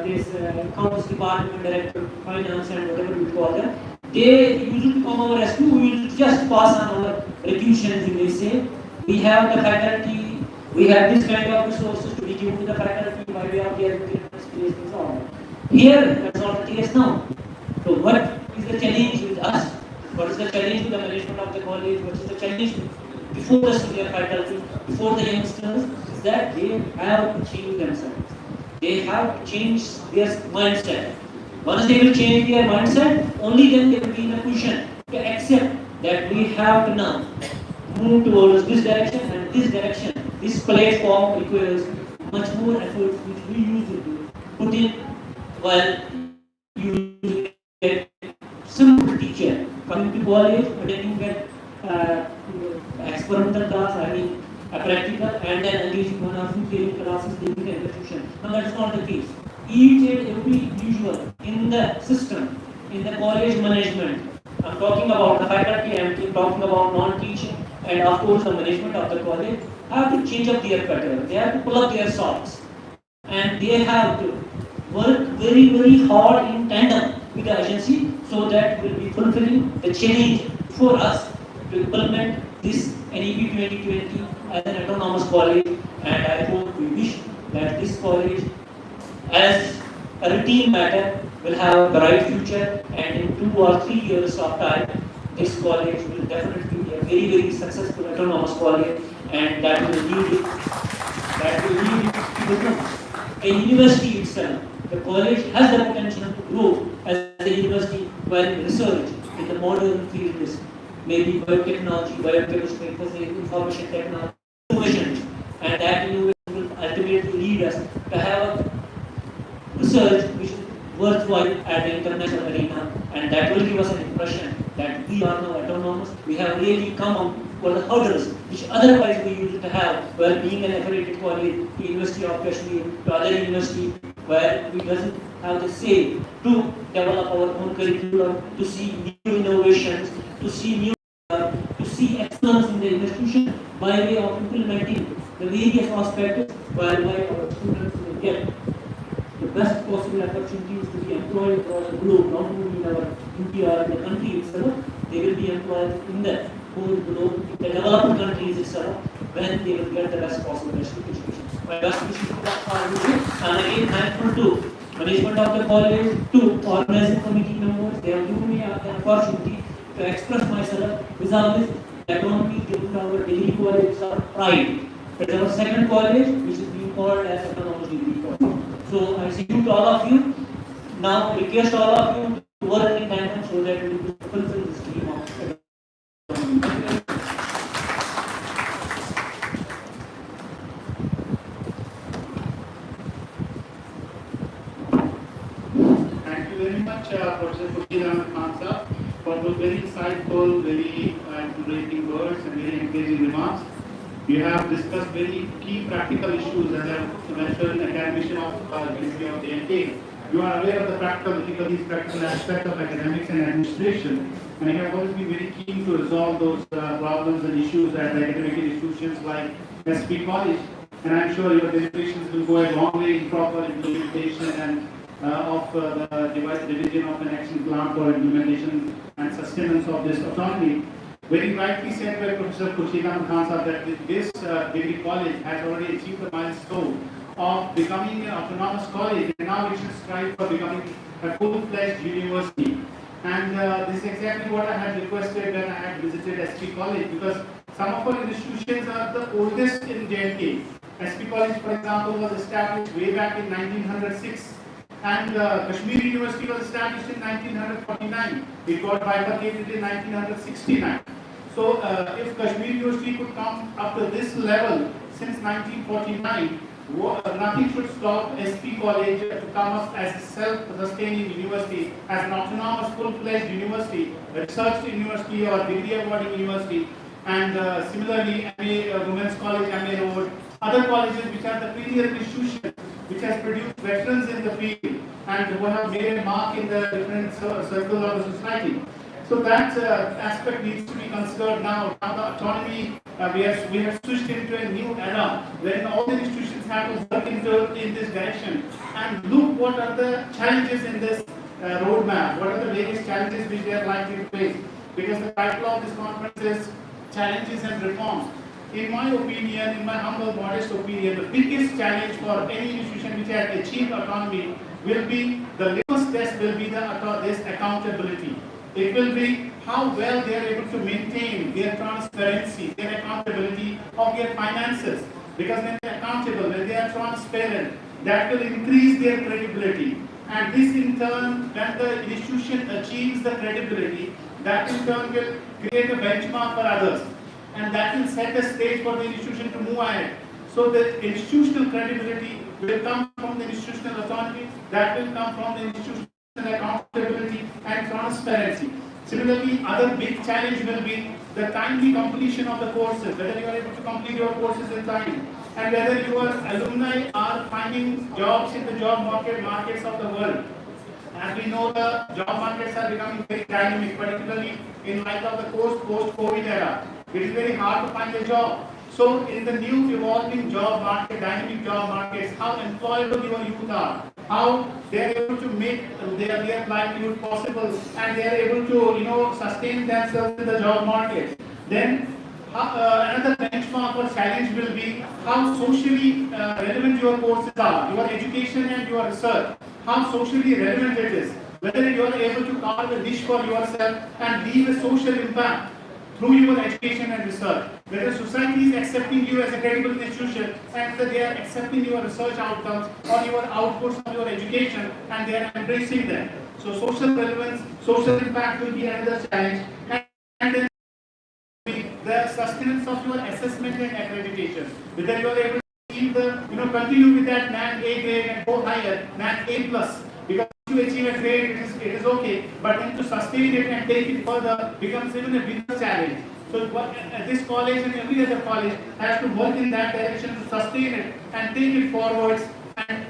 this accounts department director, finance and whatever we call them. They usually come our rescue. We will just pass on our requisitions. They say we have the faculty, we have this kind of resources to be given to the faculty by way of their experience and so on. Here, that's not the case now. So, what is the challenge with us? What is the challenge with the management of the college? What is the challenge before the senior faculty, before the youngsters? Is that they have to change themselves. They have to change their mindset. Once they will change their mindset, only then they will be in a position to accept that we have to now move towards this direction, and this direction, this platform requires much more effort which we usually put in while you get simple teacher coming to college, attending that experimental class, having a practical, and then engaging one or two theory classes during the institution. Now that is not the case. Each and every individual in the system, in the college management, I'm talking about the faculty, I'm talking about non-teaching, and of course the management of the college, have to change up their pattern. They have to pull up their socks, and they have to work very, very hard in tandem with the agency, so that will be fulfilling the challenge for us to implement this NEP 2020 as an autonomous college. And I hope we wish that this college, as a routine matter, will have a bright future, and in 2 or 3 years of time, this college will definitely be a very, very successful autonomous college, and that will lead to become a university itself. The college has the potential to grow as a university when research in the modern fields, maybe biotechnology, biochemistry, information technology, innovation, and that innovation will ultimately lead us to have research which is worthwhile at the international arena, and that will give us an impression that we are now autonomous. We have really come over the hurdles which otherwise we used to have while being an affiliated college to University of Kashmir, to other university where we doesn't have the say to develop our own curriculum, to see new innovations, to see new to see excellence in the institution by way of implementing the various aspects whereby our students will get the best possible opportunities to be employed across the globe, not only in our India or in the country itself, they will be employed in the whole globe, the developed countries itself, when they will get the best possible education. My best wishes are with you, and again thankful to management of the college, to organizing committee members. They have given me an opportunity to express myself vis-a-vis the autonomy given to our degree college. It's our pride. It is our second college which is being called as autonomous degree college. So I salute all of you. Now request all of you to work in tandem so that we will fulfill this dream of autonomy. Thank you very much, Professor Kushinaran Khan sir, for those very insightful, very encouraging words and very engaging remarks. We have discussed very key practical issues, as I mentioned, academician of University of JNK. You are aware of the practical difficulties, practical aspect of academics and administration, and I have always been very keen to resolve those problems and issues at academic institutions like SP College. And I'm sure your deliberations will go a long way in proper implementation and of the division of an action plan for implementation and sustenance of this autonomy. Very rightly said by Professor Khurshid Khan Sahab that this degree college has already achieved the milestone of becoming an autonomous college, and now we should strive for becoming a full-fledged university. And this is exactly what I had requested when I had visited SP College, because some of our institutions are the oldest in JNK. SP College, for example, was established way back in 1906. And Kashmir University was established in 1949. It got bifurcated in 1969. So if Kashmir University could come up to this level since 1949, nothing should stop SP College to come up as a self-sustaining university, as an autonomous, full-fledged university, a research university or degree awarding university, and similarly MA Women's College, MA Road, other colleges which are the premier institutions which has produced veterans in the field and who have made a mark in the different circles of the society. So that aspect needs to be considered now. Now the autonomy, we have switched into a new era wherein all the institutions have to work in this direction and look what are the challenges in this roadmap, what are the various challenges which they are likely to face. Because the title of this conference is Challenges and Reforms. In my opinion, in my humble, modest opinion, the biggest challenge for any institution which has achieved autonomy will be, the litmus test will be this accountability. It will be how well they are able to maintain their transparency, their accountability of their finances. Because when they are accountable, when they are transparent, that will increase their credibility. And this in turn, when the institution achieves the credibility, that in turn will create a benchmark for others. And that will set the stage for the institution to move ahead. So the institutional credibility will come from the institutional autonomy, that will come from the institutional accountability and transparency. Similarly, other big challenge will be the timely completion of the courses, whether you are able to complete your courses in time, and whether your alumni are finding jobs in the job markets of the world. As we know, the job markets are becoming very dynamic, particularly in light of the post-COVID era. It is very hard to find a job. So in the new evolving job market, dynamic job markets, how employable your youth are, how they are able to make their livelihood possible, and they are able to sustain themselves in the job market. Then another benchmark or challenge will be how socially relevant your courses are, your education and your research, how socially relevant it is, whether you are able to carve a niche for yourself and leave a social impact through your education and research, whether society is accepting you as a credible institution and whether they are accepting your research outcomes or your outputs of your education and they are embracing them. So social relevance, social impact will be another challenge. And then the sustenance of your assessment and accreditation, whether you are able to achieve continue with that NAC A grade and go higher, NAC A plus, because to achieve a grade it is okay, but then to sustain it and take it further becomes even a bigger challenge. So this college and every other college has to work in that direction to sustain it and take it forwards, and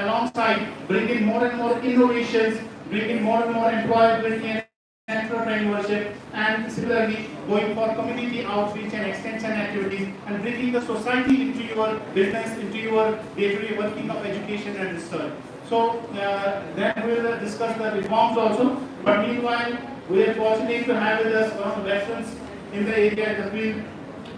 alongside bring in more and more innovations, bring in more and more employability and entrepreneurship, and similarly going for community outreach and extension activities and bringing the society into your business, into your day-to-day working of education and research. So then we will discuss the reforms also. But meanwhile, we are fortunate to have with us one of the veterans in the area in the field,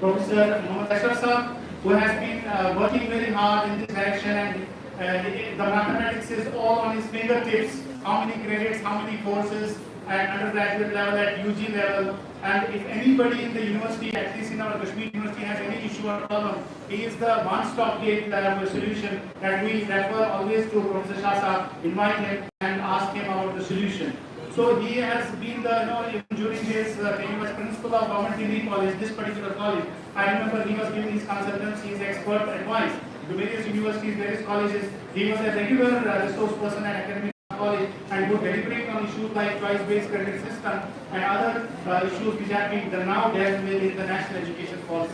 Professor Mohammad Ashraf Sahab, who has been working very hard in this direction, and the mathematics is all on his fingertips. How many credits, how many courses at undergraduate level, at UG level, and if anybody in the university, at least in our Kashmir University, has any issue or problem, he is the one-stop gate solution that we refer always to Professor Shah Sahab, invite him and ask him about the solution. So he has been during his tenure as principal of Government Degree College, this particular college, I remember he was giving his consultancy, his expert advice to various universities, various colleges. He was a regular resource person at academic college and would deliberate on issues like choice-based credit system and other issues which have been now dealt with in the national education policy.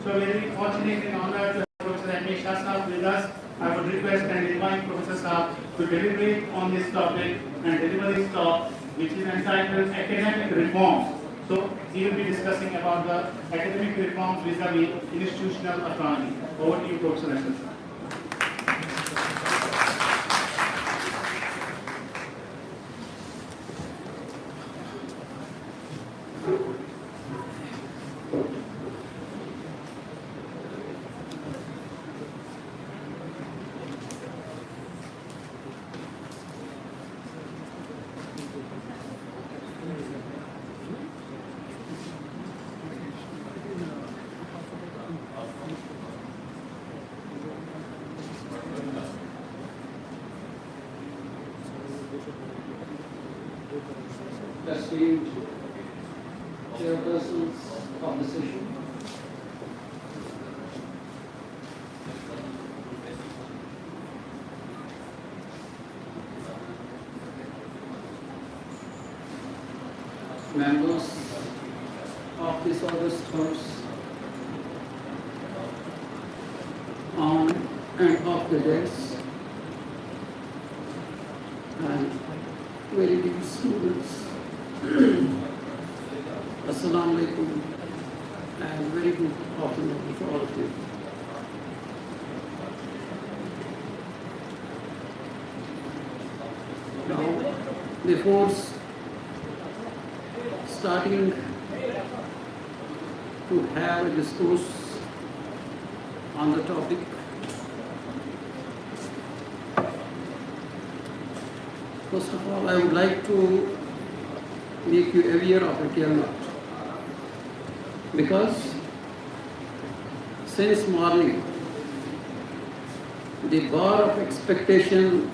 So very fortunate and honored to have Professor M.A. Shah Sahab with us. I would request and invite Professor Sahab to deliberate on this topic and deliver his talk, which is entitled Academic Reforms. So he will be discussing about the academic reforms vis-a-vis institutional autonomy. Over to you, Professor M.A. Shah. Esteemed chairpersons of the session, members of this august house, on and off the desk, and very dear students. Assalamu alaikum and very good afternoon to all of you. Now, before starting to have a discourse on the topic, first of all, I would like to make you aware of a caveat, because since morning the bar of expectation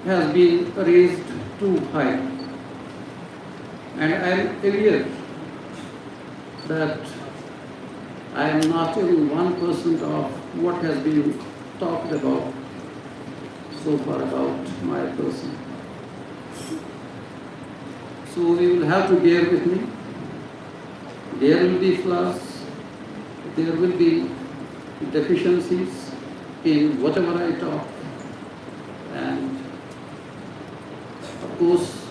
has been raised too high, and I am aware that I am not even 1% of what has been talked about so far about my person. So you will have to bear with me. There will be flaws, there will be deficiencies in whatever I talk, and of course,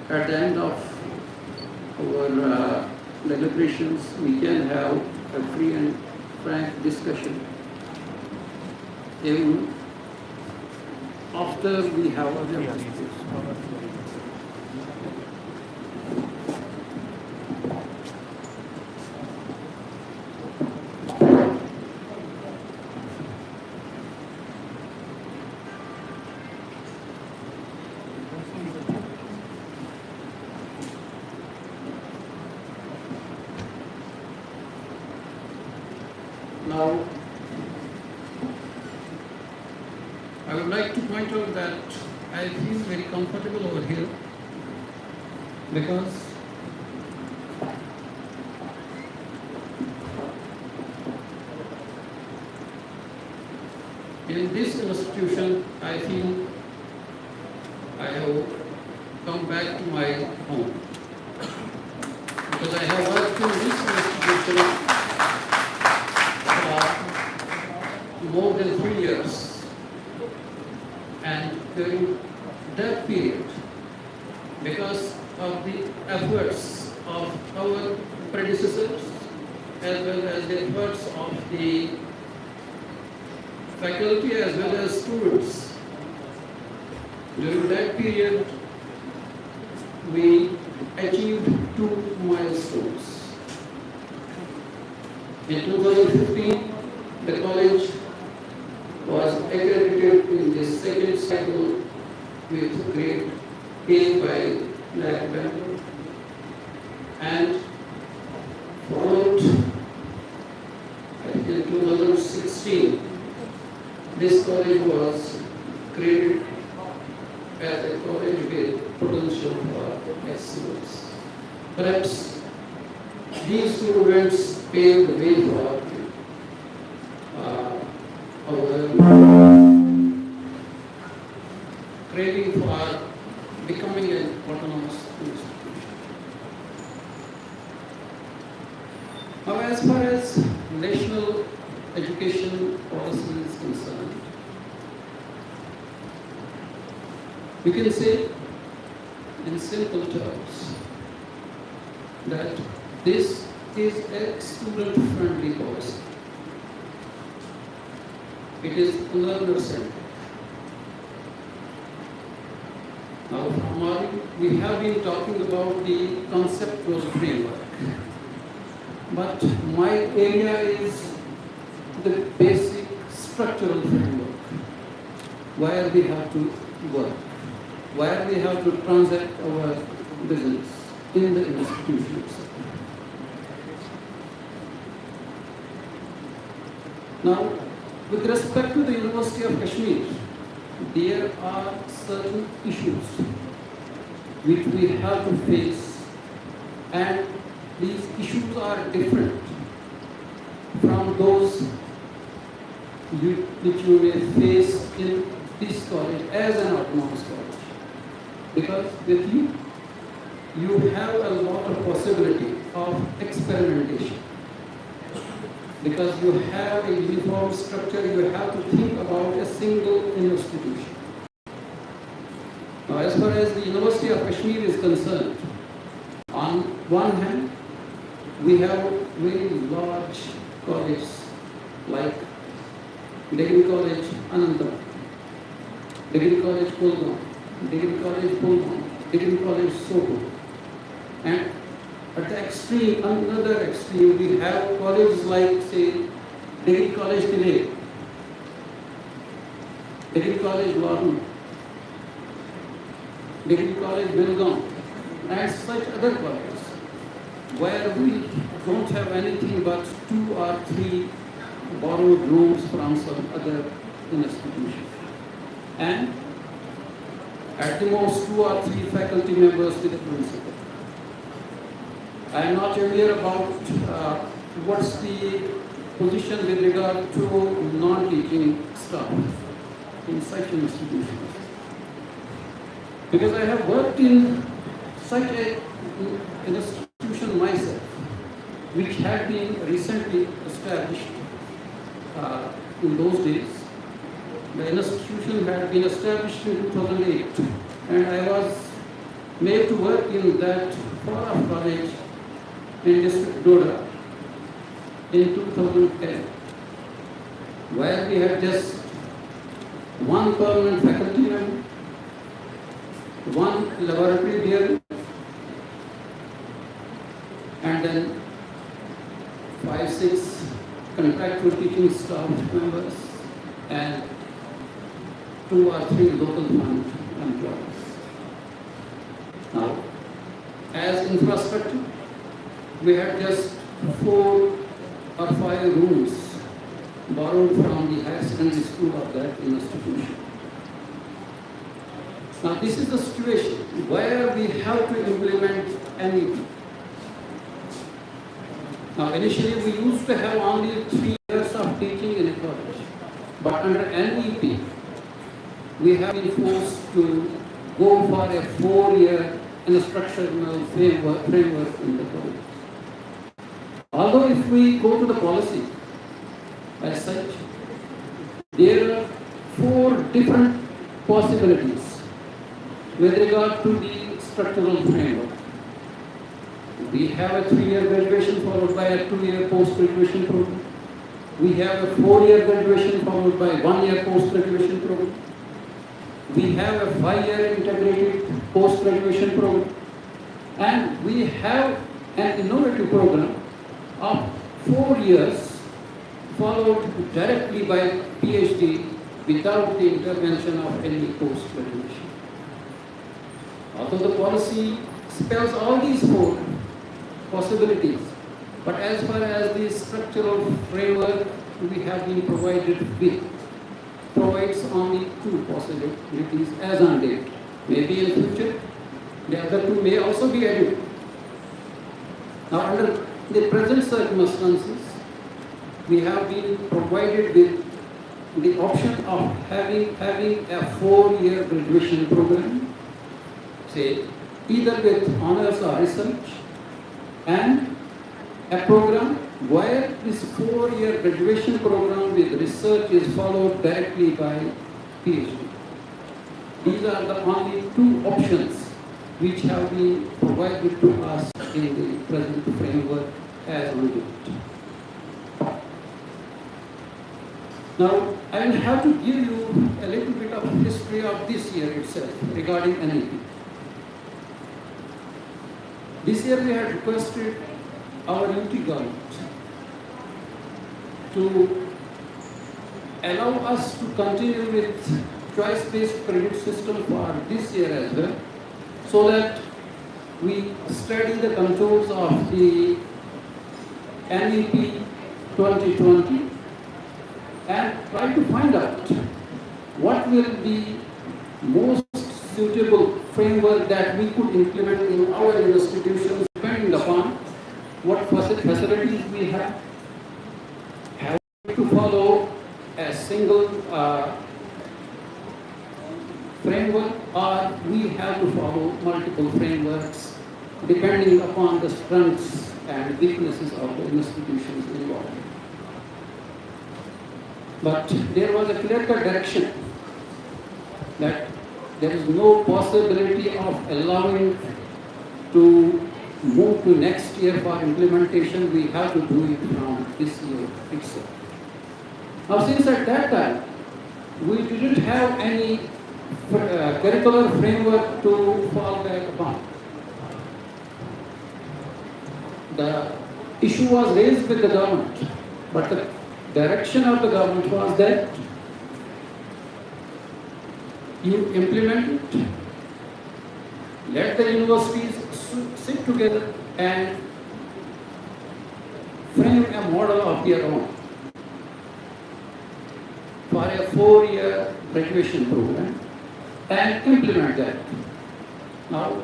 at the end of our deliberations, we can have a free and frank discussion. Even after we have our deliberations. Now, I would like to point out that I feel very comfortable over here because in this institution I feel I have come back to my home, because I have worked in this institution more than 3 years, and during that period, because of the efforts of our predecessors as well as the efforts of the faculty as well as students, during that period we achieved 2 milestones. In 2015, the college was accredited in the second cycle with grade A by NAC Bangalore, and followed in 2016, this college was graded as a college with potential for excellence. Perhaps these two events paved the way for craving for becoming an autonomous institution. Now, as national education policy is concerned, we can say in simple terms that this is a student-friendly policy. It is learner-centered. Now, from our, we have been talking about the conceptual framework, but my area is the basic structural framework, where we have to work, where we have to transact our business in the institution itself. Now, with respect to the University of Kashmir, there are certain issues which we have to face, and these issues are different from those which you may face in this college as an autonomous college. Because with you, you have a lot of possibility of experimentation. Because you have a uniform structure, you have to think about a single institution. Now, as far as the University of Kashmir is concerned, on one hand, we have very large colleges like Degree College Anantapur, Degree College Kulgam, Degree College Pulwama, Degree College Sopo, and at the extreme, another extreme, we have colleges like, say, Degree College Delhi, Degree College Warren, Degree College Belgaum, and such other colleges, where we don't have anything but 2 or 3 borrowed rooms from some other institution. And at the most 2 or 3 faculty members with the principal. I am not aware about what's the position with regard to non-teaching staff in such institutions. Because I have worked in such an institution myself, which had been recently established in those days. The institution had been established in 2008, and I was made to work in that far-off college in district Doda in 2010, where we had just 1 permanent faculty member, 1 laboratory bearer, and then 5-6 contractual teaching staff members, and 2 or 3 local fund employees. Now, as infrastructure, we had just 4 or 5 rooms borrowed from the higher secondary school of that institution. Now, this is the situation where we have to implement NEP. Now, initially we used to have only 3 years of teaching in a college, but under NEP, we have been forced to go for a 4-year instructional framework in the college. Although if we go to the policy as such, there are 4 different possibilities with regard to the structural framework. We have a 3-year graduation followed by a 2-year post-graduation program. We have a 4-year graduation followed by 1-year post-graduation program. We have a 5-year integrated post-graduation program. And we have an innovative program of 4 years followed directly by PhD without the intervention of any post-graduation. Although the policy spells all these 4 possibilities, but as far as the structural framework we have been provided with, provides only 2 possibilities as on date. Maybe in future, the other 2 may also be added. Now, under the present circumstances, we have been provided with the option of having a 4-year graduation program, say, either with honors or research, and a program where this 4-year graduation program with research is followed directly by PhD. These are the only two options which have been provided to us in the present framework as on date. Now, I will have to give you a little bit of history of this year itself regarding NEP. This year we had requested our UT government to allow us to continue with choice-based credit system for this year as well, so that we study the contours of the NEP 2020 and try to find out what will be most suitable framework that we could implement in our institutions depending upon what facilities we have to follow a single framework, or we have to follow multiple frameworks depending upon the strengths and weaknesses of the institutions involved. But there was a clear-cut direction that there is no possibility of allowing to move to next year for implementation. We have to do it from this year itself. Now, since at that time we didn't have any curricular framework to fall back upon, the issue was raised with the government, but the direction of the government was that you implement it, let the universities sit together and frame a model of their own for a 4-year graduation program and implement that. Now,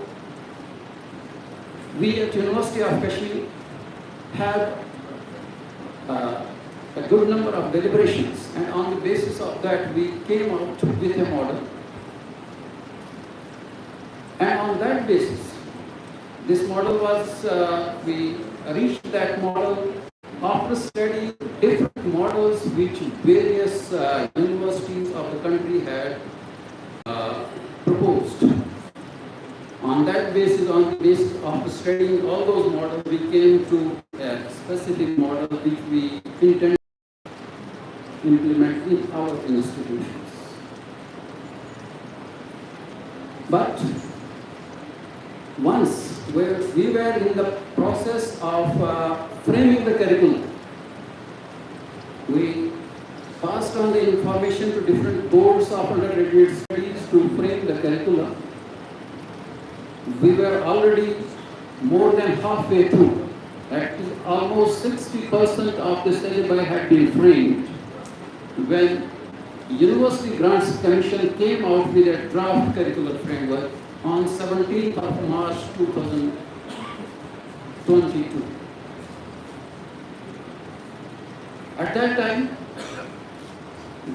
we at University of Kashmir have a good number of deliberations, and on the basis of that we came out with a model. And on that basis, this model was, we reached that model after studying different models which various universities of the country had proposed. On that basis, on the basis of studying all those models, we came to a specific model which we intend to implement in our institutions. But once we were in the process of framing the curriculum, we passed on the information to different boards of undergraduate studies to frame the curriculum. We were already more than halfway through. That is, almost 60% of the syllabi had been framed when University Grants Commission came out with a draft curricular framework on 17th of March 2022. At that time,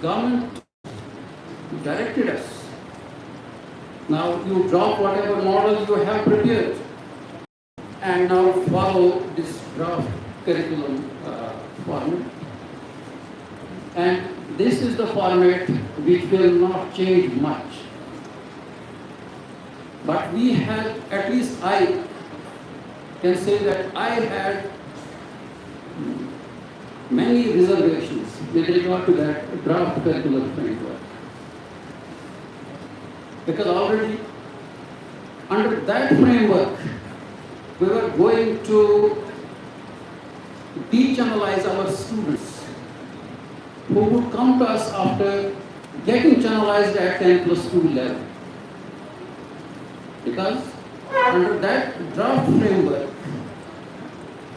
government directed us, now you drop whatever model you have prepared and now follow this draft curriculum format. And this is the format which will not change much. But we had, at least I can say that I had many reservations with regard to that draft curricular framework. Because already under that framework, we were going to de-channelize our students who would come to us after getting channelized at 10+2 level. Because under that draft framework,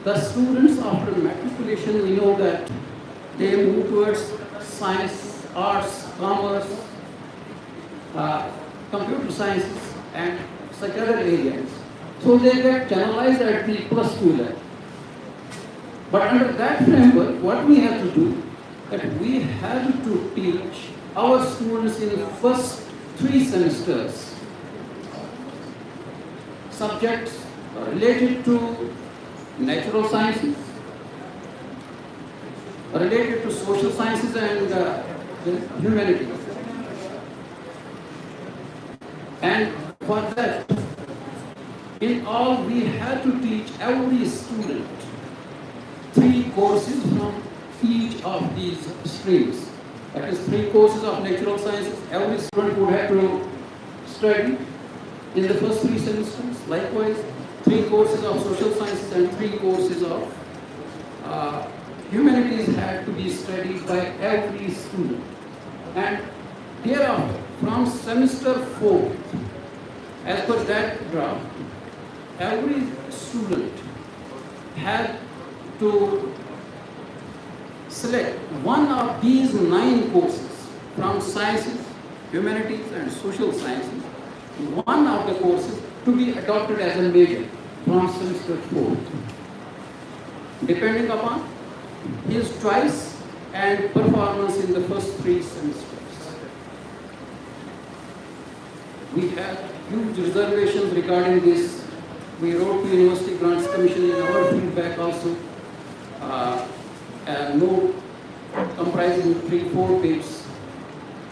the students after matriculation, we know that they move towards science, arts, commerce, computer sciences, and such other areas. So they get channelized at the +2 level. But under that framework, what we have to do, that we have to teach our students in the first 3 semesters subjects related to natural sciences, related to social sciences and the humanities. And for that, in all, we had to teach every student 3 courses from each of these streams. That is 3 courses of natural sciences. Every student would have to study in the first 3 semesters. Likewise, 3 courses of social sciences and 3 courses of humanities had to be studied by every student. And thereafter, from semester 4, as per that draft, every student had to select one of these 9 courses from sciences, humanities and social sciences, one of the courses to be adopted as a major from semester 4, depending upon his choice and performance in the first 3 semesters. We had huge reservations regarding this. We wrote to University Grants Commission in our feedback also, a note comprising 3-4 pages.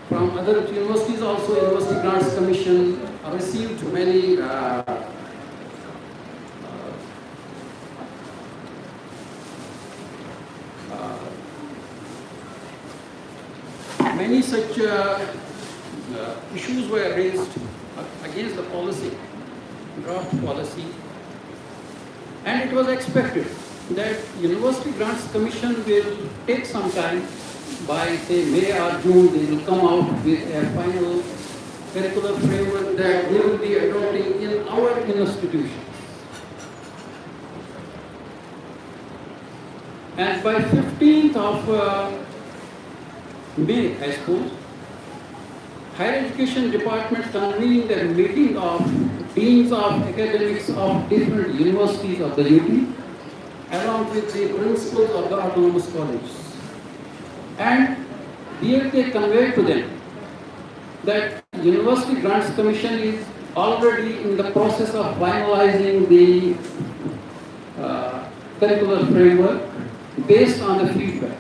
From other universities also, University Grants Commission received many many such issues were raised against the policy, draft policy, and it was expected that University Grants Commission will take some time, by say May or June, they will come out with a final curricular framework that we will be adopting in our institutions. And by 15th of May, I suppose, Higher Education Department convened a meeting of deans of academics of different universities of the UT, along with the principals of the autonomous colleges. And here they conveyed to them that University Grants Commission is already in the process of finalizing the curricular framework based on the feedback.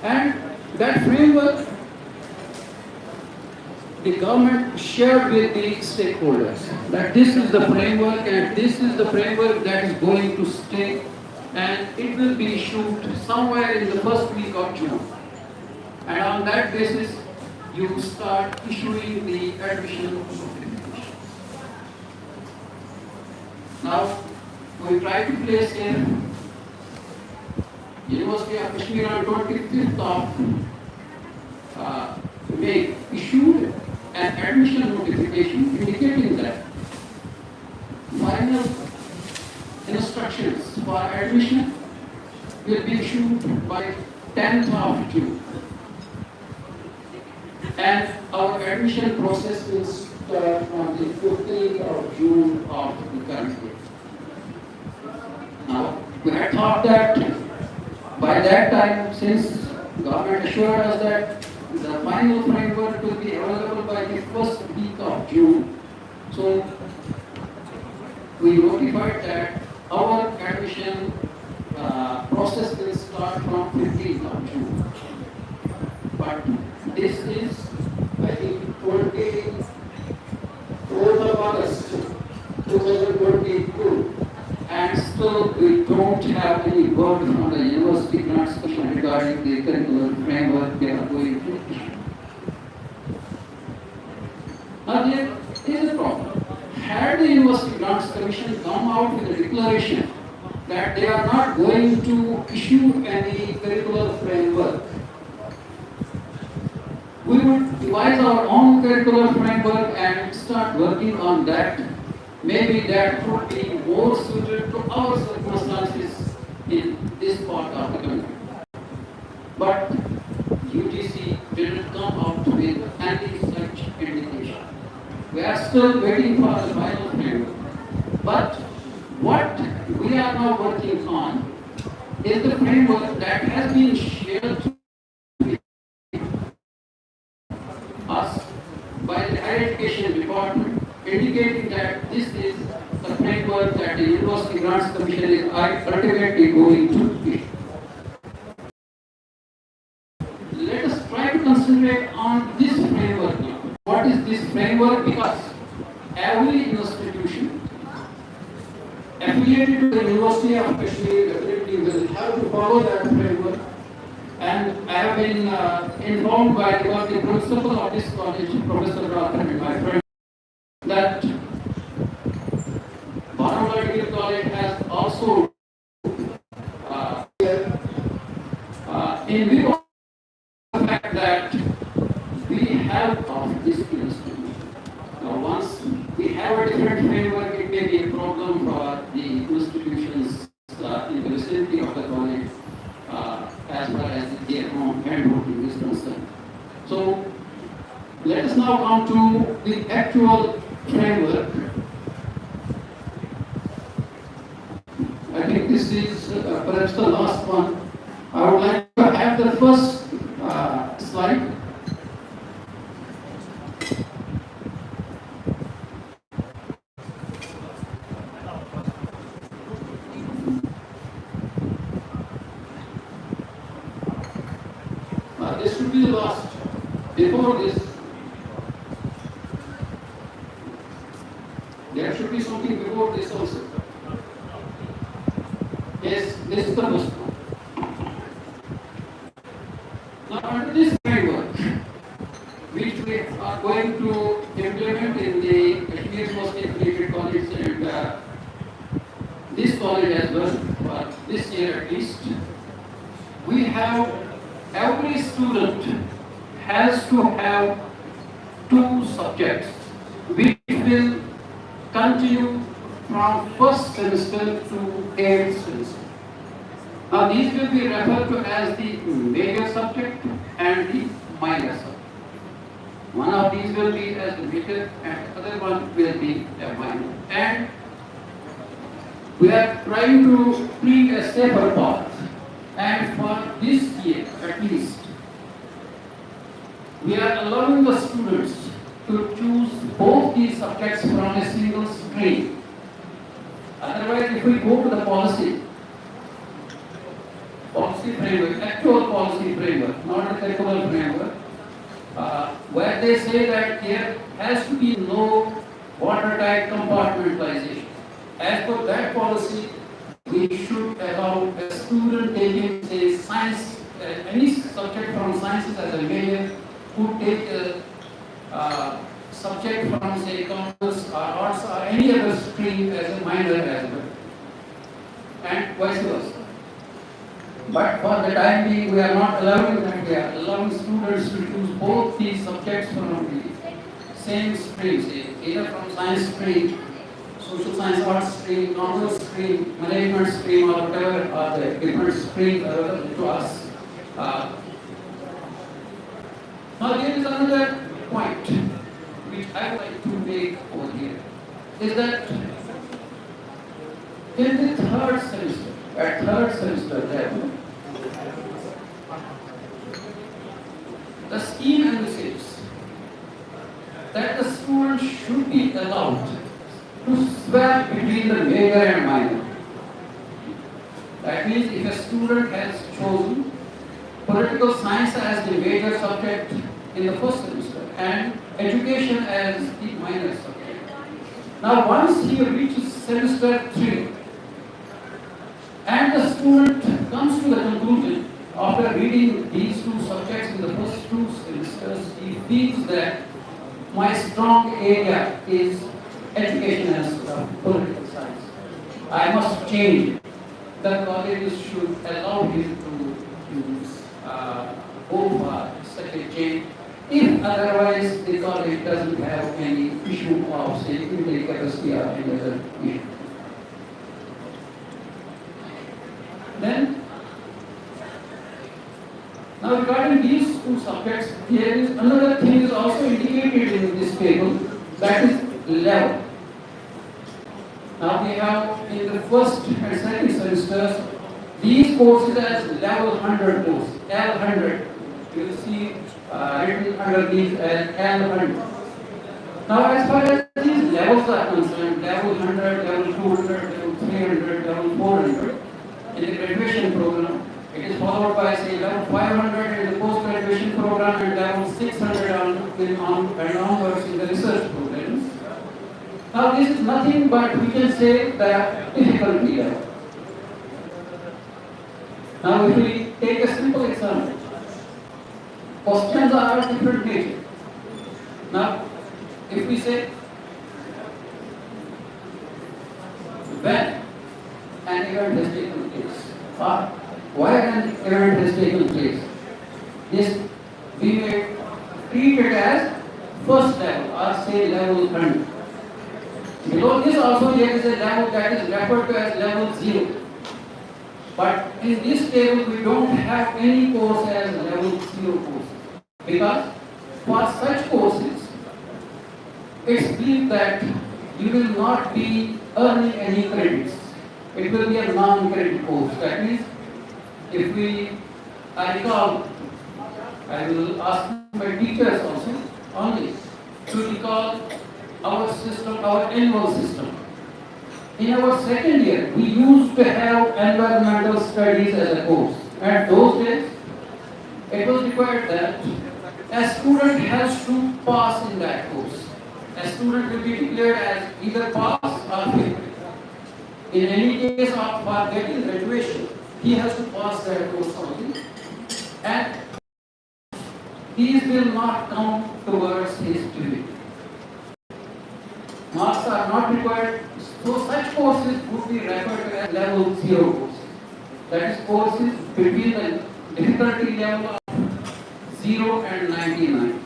And that framework the government shared with the stakeholders, that this is the framework and this is the framework that is going to stay, and it will be issued somewhere in the first week of June. And on that basis, you start issuing the admission notification. Now, we try to place here University of Kashmir on 25th of May issued an admission notification indicating that final instructions for admission will be issued by 10th of June. And our admission process will start on the 15th of June of the current year. Now, we had thought that by that time, since government assured us that the final framework will be available by the first week of June, so we notified that our admission process will start from 15th of June. But this is, I think, 24th of August 2022, and still we don't have any word from the University Grants Commission regarding the curricular framework they are going to issue. Now there is a problem. Had the University Grants Commission come out with a declaration that they are not going to issue any curricular framework, we would devise our own curricular framework and start working on that. Maybe that would be more suited to our circumstances in this part of the country. But UGC didn't come out with any such indication. We are still waiting for the final framework. But what we are now working on is the framework that has been shared to us by the Higher Education Department, indicating that this is the framework that the University Grants Commission is ultimately going to issue. concentrate on this framework now. What is this framework? Because every institution affiliated to the University of Kashmir definitely will have to follow that framework. And I have been informed by the principal of this college, Professor Autonomy, my friend, that Baramulla Degree College has also in view of the fact that we have of this institution. Now, once we have a different framework, it may be a problem for the institutions in the vicinity of the college as far as their own handbook is concerned. So, let us now come to the actual framework. I think this is perhaps the last one. I would like to have the first slide. This should be the last. Before this, there should be something before this also. Yes, this is the first one. Now, under this framework, which we are going to implement in the Kashmir Muslim Affiliated College and this college as well, for this year at least, we have every student has to have 2 subjects which will continue from first semester to 8th semester. Now these will be referred to as the major subject and the minor subject. One of these will be as the major and the other one will be a minor. And we are trying to bring a safer path. And for this year at least, we are allowing the students to choose both these subjects from a single stream. Otherwise, if we go to the policy framework, actual policy framework, not a curricular framework, where they say that there has to be no watertight compartmentalization. As per that policy, we should allow a student taking, say, science, any subject from sciences as a major, who take a subject from, say, commerce or arts or any other stream as a minor as well, and vice versa. But for the time being, we are not allowing that. We are allowing students to choose both these subjects from the same stream, say, either from science stream, social science arts stream, commerce stream, management stream, or whatever are the different streams available to us. Now there is another point which I would like to make over here, is that in the third semester, at third semester level, the scheme envisages that the student should be allowed to swap between the major and minor. That means if a student has chosen political science as the major subject in the first semester and education as the minor subject. Now once he reaches semester 3 and the student comes to the conclusion after reading these 2 subjects in the first 2 semesters, he feels that my strong area is education as political science. I must change. The colleges should allow him to go for such a change. If otherwise the college doesn't have any issue of, say, intake capacity or any other issue. Then, now regarding these 2 subjects, here is another thing is also indicated in this table, that is level. Now we have in the first and second semesters these courses as level 100 course, L100. You will see written under these as L100. Now as far as these levels are concerned, level 100, level 200, level 300, level 400, in the graduation program, it is followed by, say, level 500 in the post-graduation program and level nothing but we can say the difficulty level. Now, if we take a simple example, questions are of different nature. Now, if we say when an event has taken place or why an event has taken place, this we may treat it as first level or say level 100. Below this also there is a level that is referred to as level 0. But in this table we don't have any course as level 0 course. Because for such courses, it's believed that you will not be earning any credits. It will be a non-credit course. That means, if I recall, I will ask my teachers also only to recall our system, our annual system. In our second year, we used to have environmental studies as a course. At those days, it was required that a student has to pass in that course. A student will be declared as either pass or fail. In any case of for getting graduation, he has to pass that course only. And these will not count towards his degree. Marks are not required, so such courses would be referred to as level 0 courses. That is courses between the difficulty level of 0 and 99.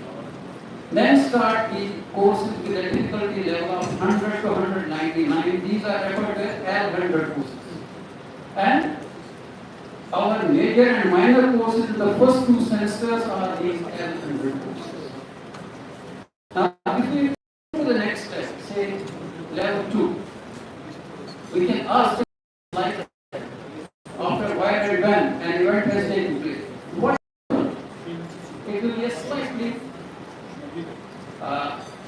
Then start the courses with a difficulty level of 100 to 199. These are referred to as L100 courses. And our major and minor courses in the first 2 semesters are these L100 courses. Now, if we go to the next step, say level 2, we can ask like after why and when an event has taken place. What it will be a slightly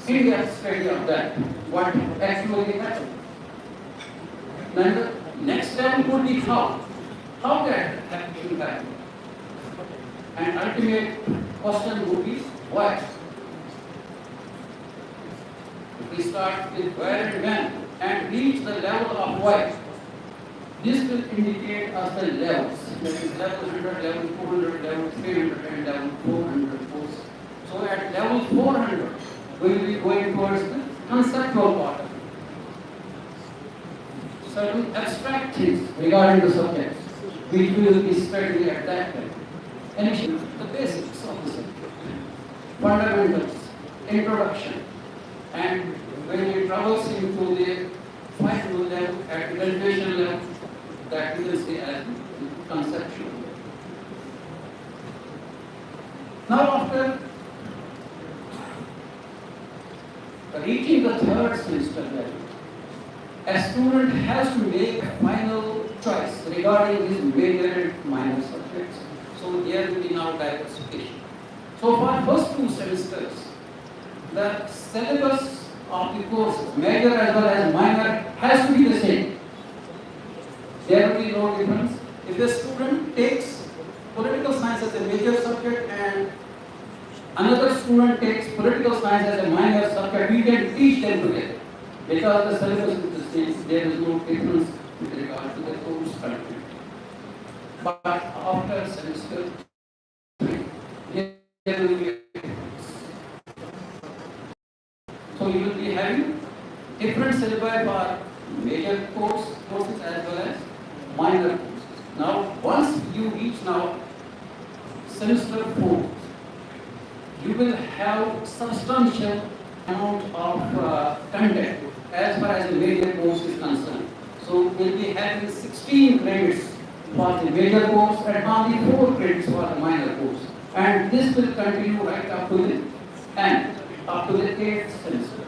in-depth study of that, what actually happened. Then the next level would be how that actually happened. And ultimate question would be why. If we start with where and when and reach the level of why, this will indicate us the levels. That is level 100, level 400, level 300 and level 400 course. So at level 400, we will be going towards the conceptual part of it. Certain abstract things regarding the subjects, which we will be studying at that time. Initially, the basics of the subject, fundamentals, introduction, and when you traverse into the final level, at the graduation level, that we will see as conceptual. Now after reaching the 3rd semester level, a student has to make a final choice regarding his major and minor subjects. So there will be now diversification. So for first 2 semesters, the syllabus of the courses, major as well as minor, has to be the same. There will be no difference. If the student takes political science as a major subject and another student takes political science as a minor subject, we can teach them together. Because the syllabus is the same, there is no difference with regard to the course content. But after semester 3, there will be a difference. So you will be having different syllabi for major courses as well as minor courses. Now, once you reach now semester 4, you will have substantial amount of content as far as the major course is concerned. So we'll be having 16 credits for the major course and only 4 credits for the minor course. And this will continue right up to the end, up to the 8th semester.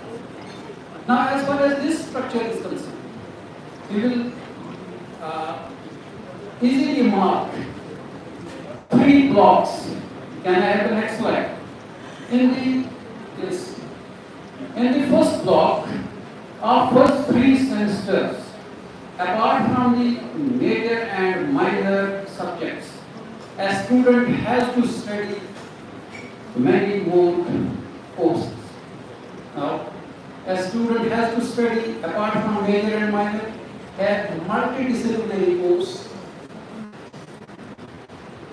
Now, as far as this structure is concerned, we will easily mark 3 blocks. Can I have the next slide? In the first block, our first 3 semesters, apart from the major and minor subjects, a student has to study many more courses. Now, a student has to study, apart from major and minor, have multidisciplinary course,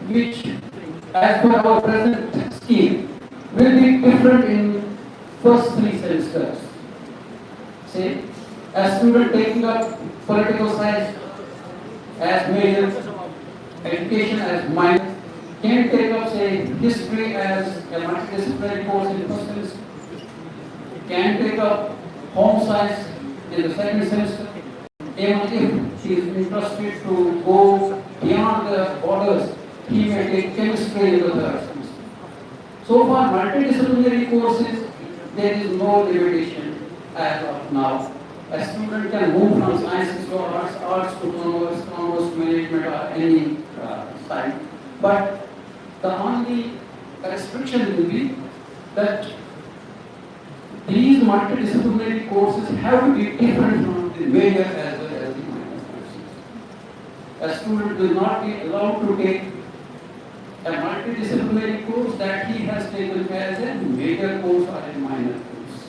which, as per our present scheme, will be different in first 3 semesters. Say, a student taking up political science as major, education as minor, can take up, say, history as a multidisciplinary course in first semester, can take up home science in the second semester, even if he is interested to go beyond the borders, he may take chemistry in the third semester. So for multidisciplinary courses, there is no limitation as of now. A student can move from sciences to arts, arts to commerce, commerce to management or any side. But the only restriction will be that these multidisciplinary courses have to be different from the major as well as the minor courses. A student will not be allowed to take a multidisciplinary course that he has taken as a major course or a minor course.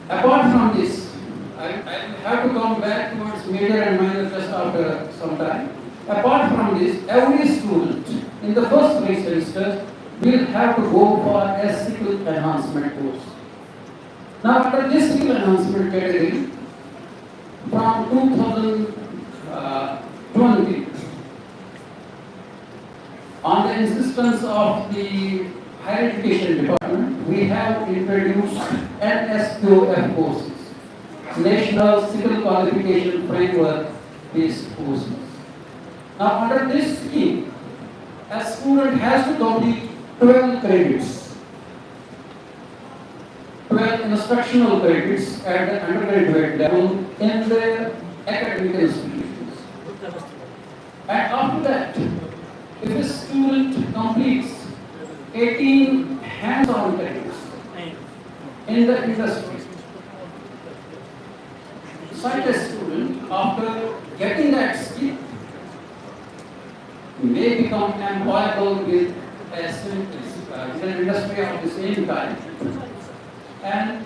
Apart from this, I have to come back towards major and minor just after some time. Apart from this, every student in the first 3 semesters will have to go for a skill enhancement course. Now, under this skill enhancement category, from 2020, on the insistence of the Higher Education Department, we have introduced NSQF courses, National Skill Qualification Framework based courses. Now, under this scheme, a student has to complete 12 credits, 12 instructional credits at the undergraduate level in the academic institutions. And after that, if a student completes 18 hands-on credits in the industry, such a student, after getting that skill, may become employable with an industry of the same kind. And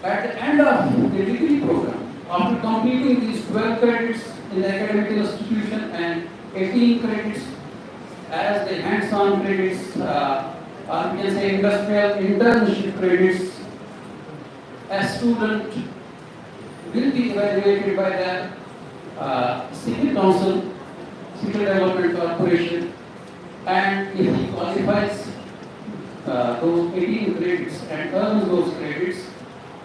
at the end of the degree program, after completing these 12 credits in the academic institution and 18 credits as the hands-on credits, or we can say industrial internship credits, a student will be evaluated by the Civil Council, Civil Development Corporation, and if he qualifies those 18 credits and earns those credits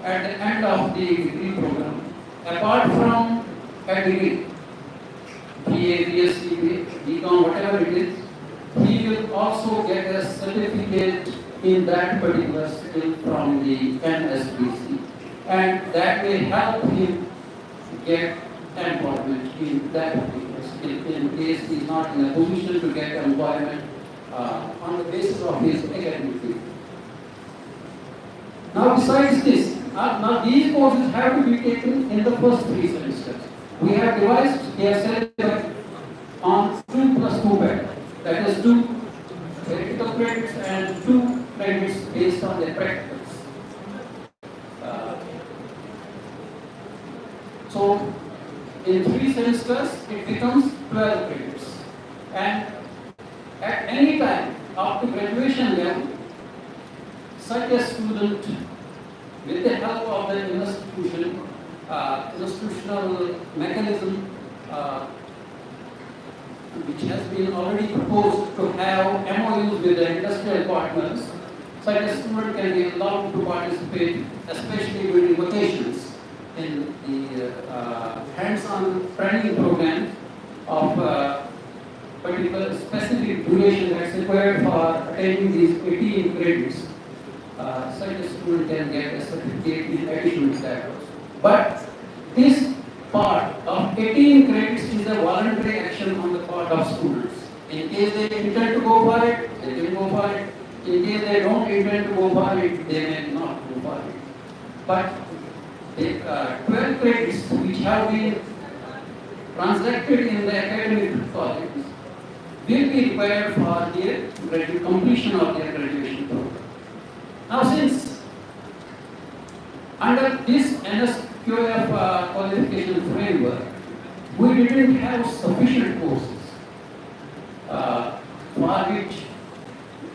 at the end of the degree program, apart from a degree, BA, BSc, BCom, whatever it is, he will also get a certificate in that particular skill from the NSBC, and that will help him get employment in that particular skill in case he is not in a position to get employment on the basis of his academic field. Now, besides this, now these courses have to be taken in the first 3 semesters. We have devised their syllabus on 2 plus 2 pattern. That is 2 theoretical credits and 2 credits based on their practicals. So, in 3 semesters, it becomes 12 credits. And at any time after graduation level, such a student, with the help of the institution, institutional mechanism, which has been already proposed to have MOUs with the industrial partners, such a student can be allowed to participate, especially during vacations, in the hands-on training program of particular specific duration that's required for attaining these 18 credits. Such a student can get a certificate in addition to that also. But this part of 18 credits is a voluntary action on the part of students. In case they intend to go for it, they can go for it. In case they don't intend to go for it, they may not go for it. But the 12 credits which have been transacted in the academic colleges will be required for their completion of their graduation program. Now, since Under this NSQF qualification framework, we didn't have sufficient courses for which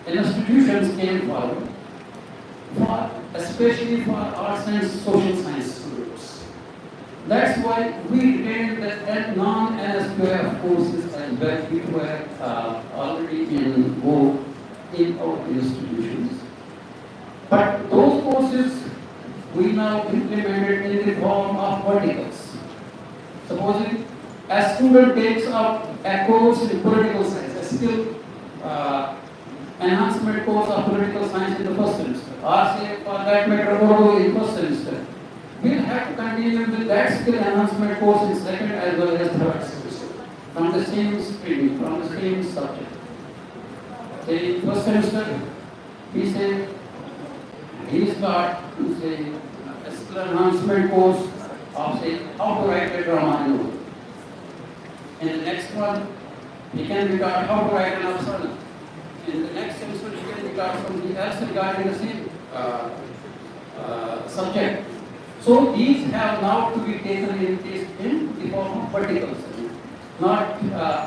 institutions came forward, especially for arts and social science students. That's why we retained the non-NSQF courses as well, which were already in vogue in our institutions. But those courses we now implemented in the form of verticals. Supposing a student takes up a course in political science, a skill enhancement course of political science in the first semester, or say for that matter Urdu in first semester, we'll have to continue with that skill enhancement course in second as well as third semester, from the same stream, from the same subject. Say in first semester, we say he start to say a skill enhancement course of say how to write a drama in Urdu. In the next one, he can be taught how to write an afsana. In the next semester, he can be taught something else regarding the same subject. So these have now to be taken in the form of verticals, not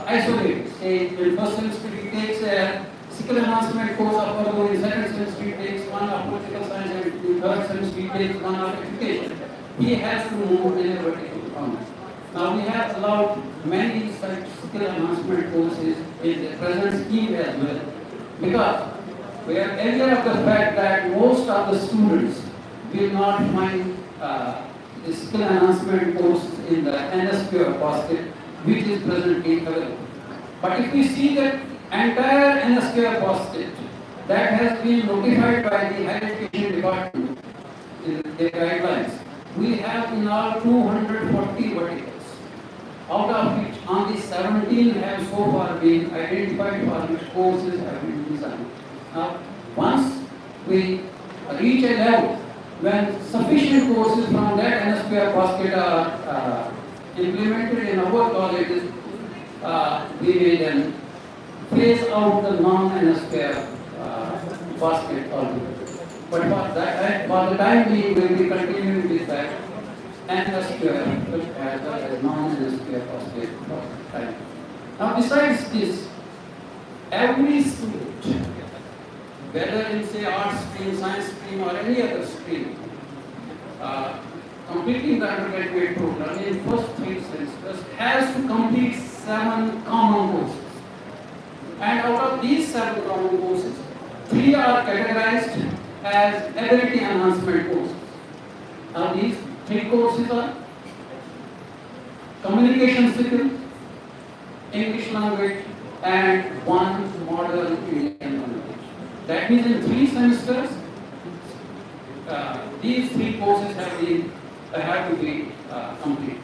isolated. Say in first semester he takes a skill enhancement course of Urdu, in second semester he takes one of political science, and in third semester he takes one of education. He has to move in a vertical format. Now we have allowed many such skill enhancement courses in the present scheme as well, because we are aware of the fact that most of the students will not find the skill enhancement courses in the NSQF basket, which is presently available. But if we see that entire NSQF basket that has been notified by the Higher Education Department in the guidelines, we have in all 240 verticals, out of which only 17 have so far been identified for which courses have been designed. Now, once we reach a level when sufficient courses from that NSQF basket are implemented in our colleges, we will then phase out the non-NSQF basket altogether. But for the time being, we will be continuing with that NSQF as well as non-NSQF basket for the time. Now, besides this, every student, whether in say arts stream, science stream, or any other stream, completing the undergraduate program in first 3 semesters has to complete 7 common courses. And out of these 7 common courses, 3 are categorized as ability enhancement courses. Now these 3 courses are communication skills, English language, and 1 modern Indian language. That means in 3 semesters, these 3 courses have to be complete.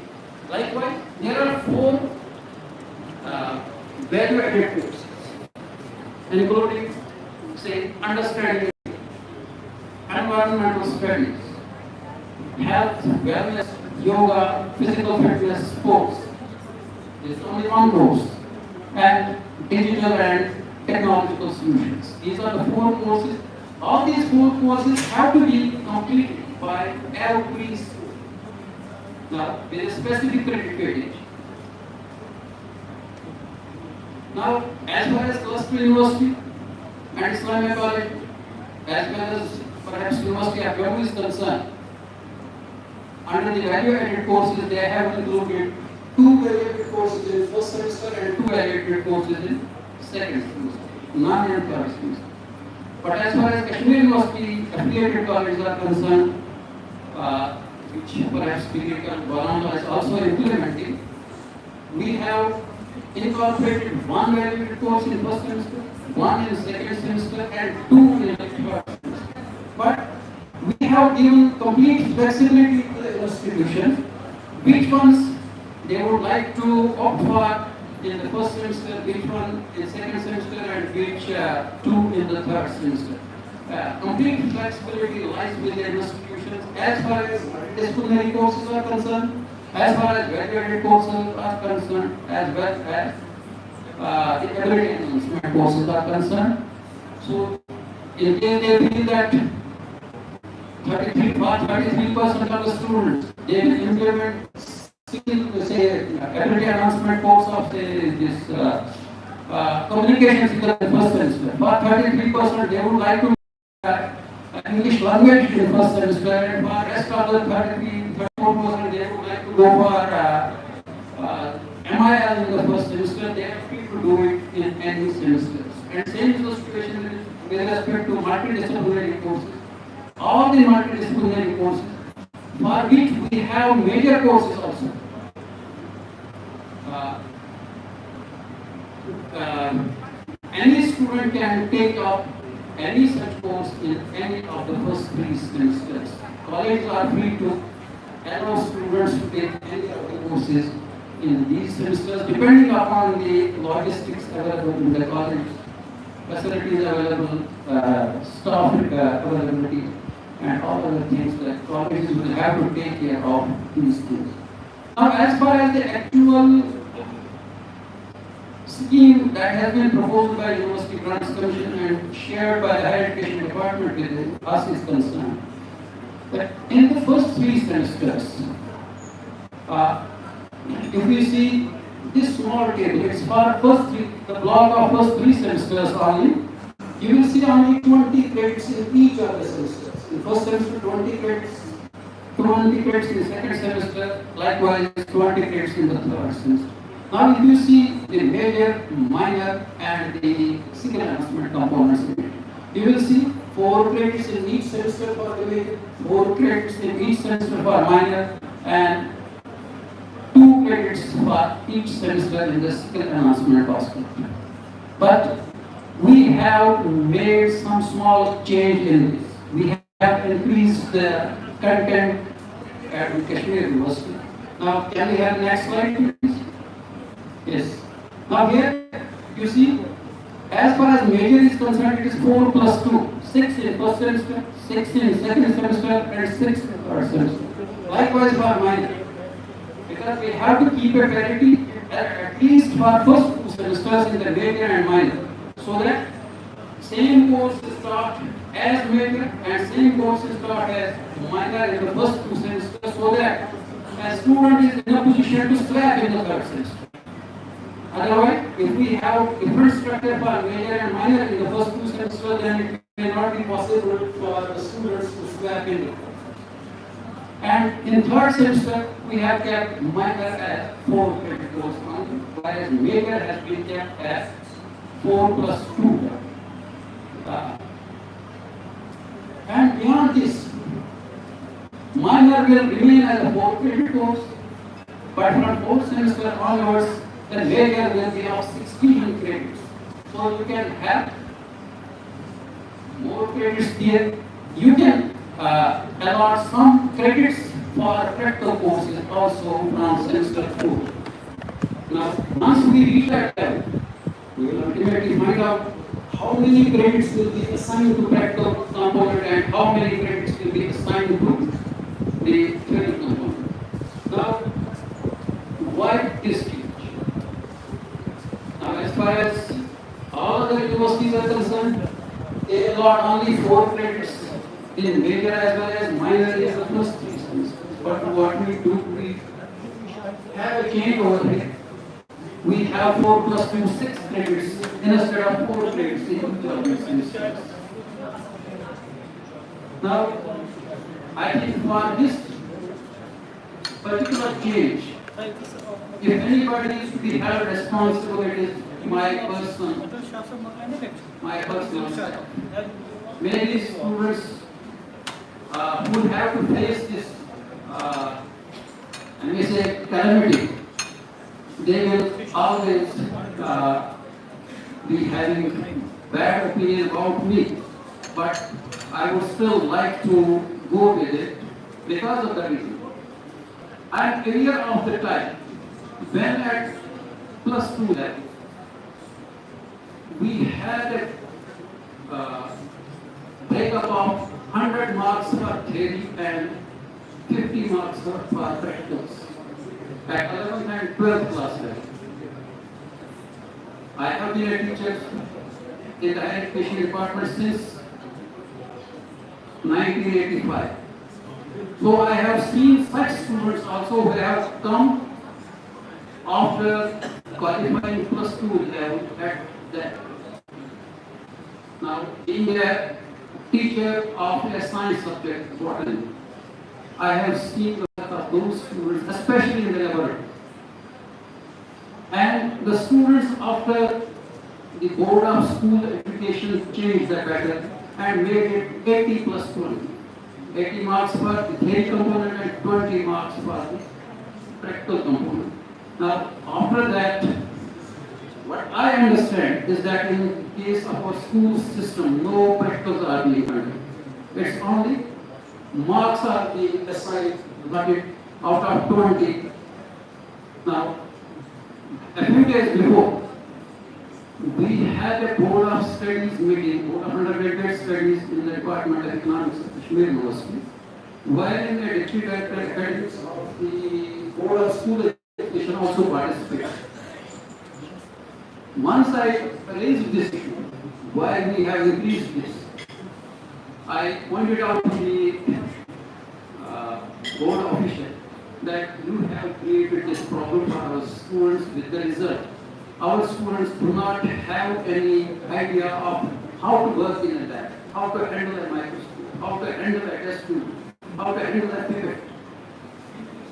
Likewise, there are 4 value-added courses, including, say, understanding, environmental studies, health, wellness, yoga, physical fitness, sports. There is only 1 course, and digital and technological solutions. These are the 4 courses. All these 4 courses have to be completed by every student. Now, with a specific credit weightage. Now, as far as Cluster University and Islamic College, as well as perhaps University of Jammu is concerned, under the value-added courses, they have included 2 value-added courses in first semester and 2 value-added courses in second semester, none in third semester. But as far as Kashmir University affiliated colleges are concerned, which perhaps GDC Baramulla is also implementing, we have incorporated 1 value-added course in first semester, 1 in second semester, and 2 in third semester. But we have given complete flexibility to the institutions, which ones they would like to opt for in the first semester, which one in second semester, and which 2 in the third semester. Complete flexibility lies with the institutions as far as disciplinary courses are concerned, as far as value-added courses are concerned, as well as the ability enhancement courses are concerned. So, in case they feel that 33% of the students, they will implement skill, say, ability enhancement course of say, this communication skill in the first semester. For 33%, they would like to English language in the first semester, and for rest of the 34%, they would like to go for MIL in the first semester. They are free to do it in any semesters. And same is the situation with respect to multidisciplinary courses. All the multidisciplinary courses, for which we have major courses also. Any student can take up any such course in any of the first 3 semesters. Colleges are free to allow students to take any of the courses in these semesters, depending upon the logistics available in the college, facilities available, staff availability, and all other things that colleges will have to take care of these things. Now, as far as the actual scheme that has been proposed by University Grants Commission and shared by the Higher Education Department with us is concerned, that in the first 3 semesters, if we see this small table, it's for the block of first 3 semesters only, you will see only 20 credits in each of the semesters. In first semester, 20 credits, 20 credits in the second semester, likewise 20 credits in the third semester. Now, if you see the major, minor, and the skill enhancement components, you will see 4 credits in each semester for the major, 4 credits in each semester for minor, and 2 credits for each semester in the skill enhancement aspect. But we have made some small change in this. We have increased the content at Kashmir University. Now, can we have the next slide, please? Yes. Now here, you see, as far as major is concerned, it is 4 plus 2. 6 in first semester, 6 in second semester, and 6 in third semester. Likewise for minor. Because we have to keep a parity at least for first 2 semesters in the major and minor. So that same course is taught as major and same course is taught as minor in the first 2 semesters, so that a student is in a position to swap in the third semester. Otherwise, if we have different structure for major and minor in the first 2 semesters, then it may not be possible for the students to swap in. And in third semester, we have kept minor as 4 credit course only, whereas major has been kept as 4 plus 2. And beyond this, minor will remain as a 4 credit course, but from 4th semester onwards, the major will be of 16 credits. So you can have more credits here. You can allot some credits for practical courses also from semester 4. Now, once we reach that level, we will ultimately find out how many credits will be assigned to practical component and how many credits will be assigned to the theory component. Now, why this change? Now, as far as all other universities are concerned, they allot only 4 credits in major as well as minor in the first 3 semesters. But what we do, we have a change over here. We have 4 plus 2, 6 credits instead of 4 credits in each of these semesters. Now, I think for this particular change, if anybody is to be held responsible, it is my personal self. Many students would have to face this, let me say, calamity. They will always be having bad opinion about me, but I would still like to go with it because of the reason. I'm aware of the time when at plus 2 level, we had a breakup of 100 marks for theory and 50 marks for practicals at 11th and 12th class level. I have been a teacher in the higher education department since 1985. So I have seen such students also who have come after qualifying +2 level at that. Now, being a teacher of a science subject, botany, I have seen a lot of those students, especially in the laboratory. And the students after the Board of School Education changed the pattern and made it 80 plus 20. 80 marks for the theory component and 20 marks for the practical component. Now, after that, what I understand is that in the case of our school system, no practicals are being done. It's only marks are being assigned, but out of 20. Now, a few days before, we had a Board of Studies meeting, Board of Undergraduate Studies in the Department of Economics of Kashmir University, wherein the Deputy Director Academics of the Board of School Education also participated. Once I raised this issue, why we have increased this, I pointed out to the board official that you have created this problem for our students with the result. Our students do not have any idea of how to work in a lab, how to handle a microscope, how to handle a test tube, how to handle a pipette,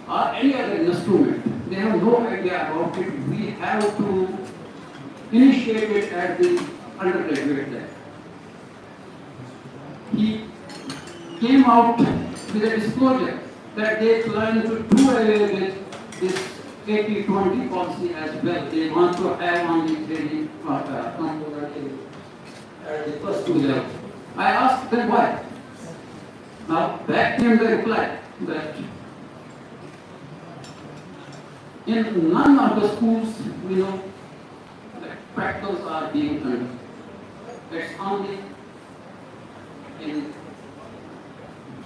or any other instrument. They have no idea about it. We have to initiate it at the undergraduate level. He came out with a disclosure that they plan to do away with this 80-20 policy as well. They want to have only training component at the first 2 level. I asked them why. Now, back came the reply that in none of the schools we know that practicals are being done. It's only in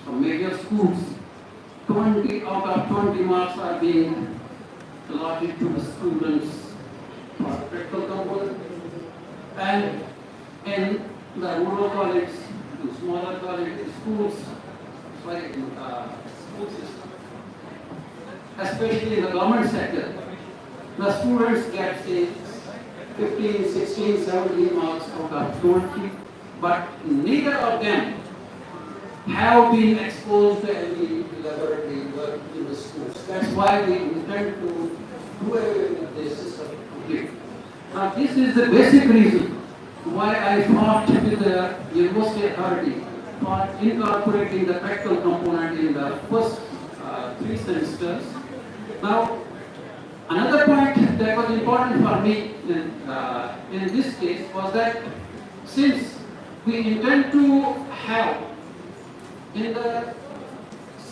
some major schools, 20 out of 20 marks are being allotted to the students for practical component. And in the rural colleges, the smaller colleges, schools, school system, especially in the government sector, the students get say 15, 16, 17 marks out of 20, but neither of them have been exposed to any laboratory work in the schools. That's why we intend to do away with this system completely. Now, this is the basic reason why I fought with the university authority for incorporating the practical component in the first 3 semesters. Now, another point that was important for me in this case was that since we intend to have in the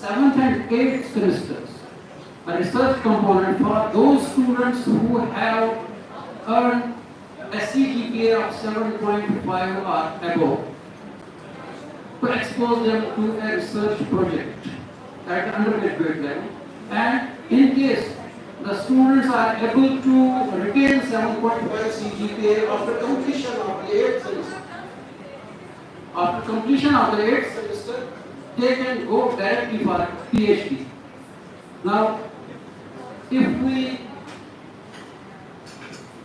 7th and 8th semesters a research component for those students who have earned a CGPA of 7.5 or above, to expose them to a research project at the undergraduate level, and in case the students are able to retain 7.5 CGPA after completion of the 8th semester. After completion of the 8th semester, they can go directly for PhD. Now, if we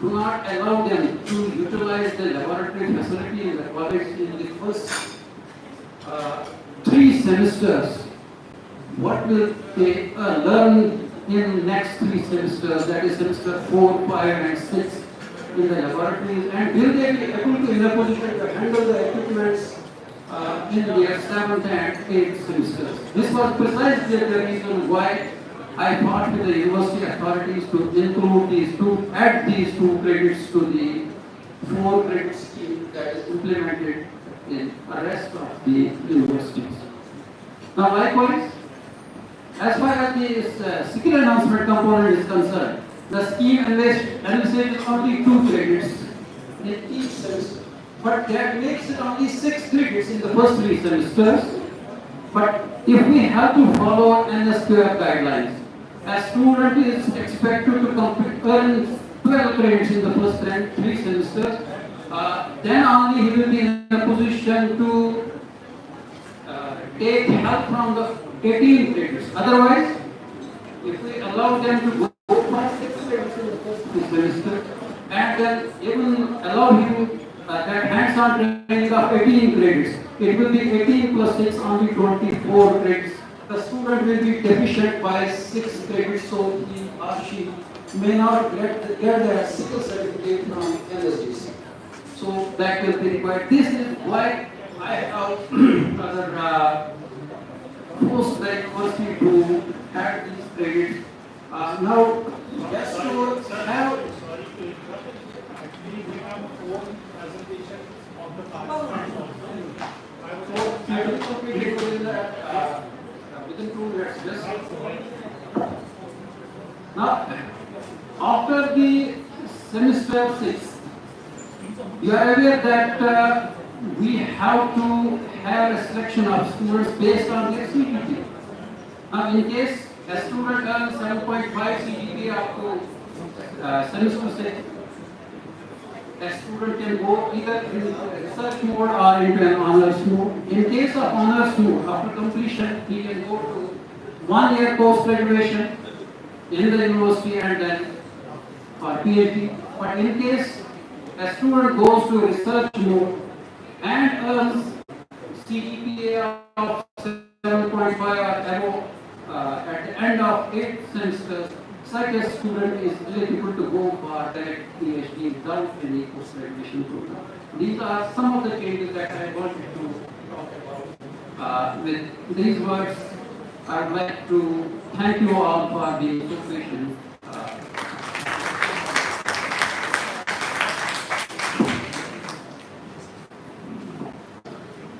do not allow them to utilize the laboratory facility in the college in the first 3 semesters, what will they learn in next 3 semesters, that is semester 4, 5 and 6 in the laboratories, and will they be able to in a position to handle the equipments in their 7th and 8th semesters. This was precisely the reason why I fought with the university authorities to include these two, add these 2 credits to the 4 credit scheme that is implemented in the rest of the universities. Now, likewise, as far as the skill announcement component is concerned, the scheme enlists only 2 credits in each semester, but that makes it only 6 credits in the first 3 semesters. But if we have to follow NSQF guidelines, a student is expected to earn 12 credits in the first 3 semesters, then only he will be in a position to take help from the 18 credits. Otherwise, if we allow them to go for 6 credits in the first semester, and then even allow him that hands-on training of 18 credits, it will be 18 plus 6, only 24 credits. The student will be deficient by 6 credits, so he or she may not get their skill certificate from NSDC. So that will be required. This is why I have other post the university to have these credits. Now, just to have. Sorry to interrupt. Actually, we have a own presentation of the PowerPoint. I will complete it within 2 minutes. Just now, after the semester 6, you are aware that we have to have a selection of students based on their CGPA. Now, in case a student earns 7.5 CGPA up to semester 6, a student can go either in research mode or into an honors mode. In case of honors mode, after completion, he can go to 1 year post graduation in the university and then for PhD. But in case a student goes to research mode and earns CGPA of 7.5 or above at the end of 8 semesters, such a student is eligible to go for direct PhD without any post-graduation program. These are some of the changes that I wanted to talk about. With these words, I would like to thank you all for the participation.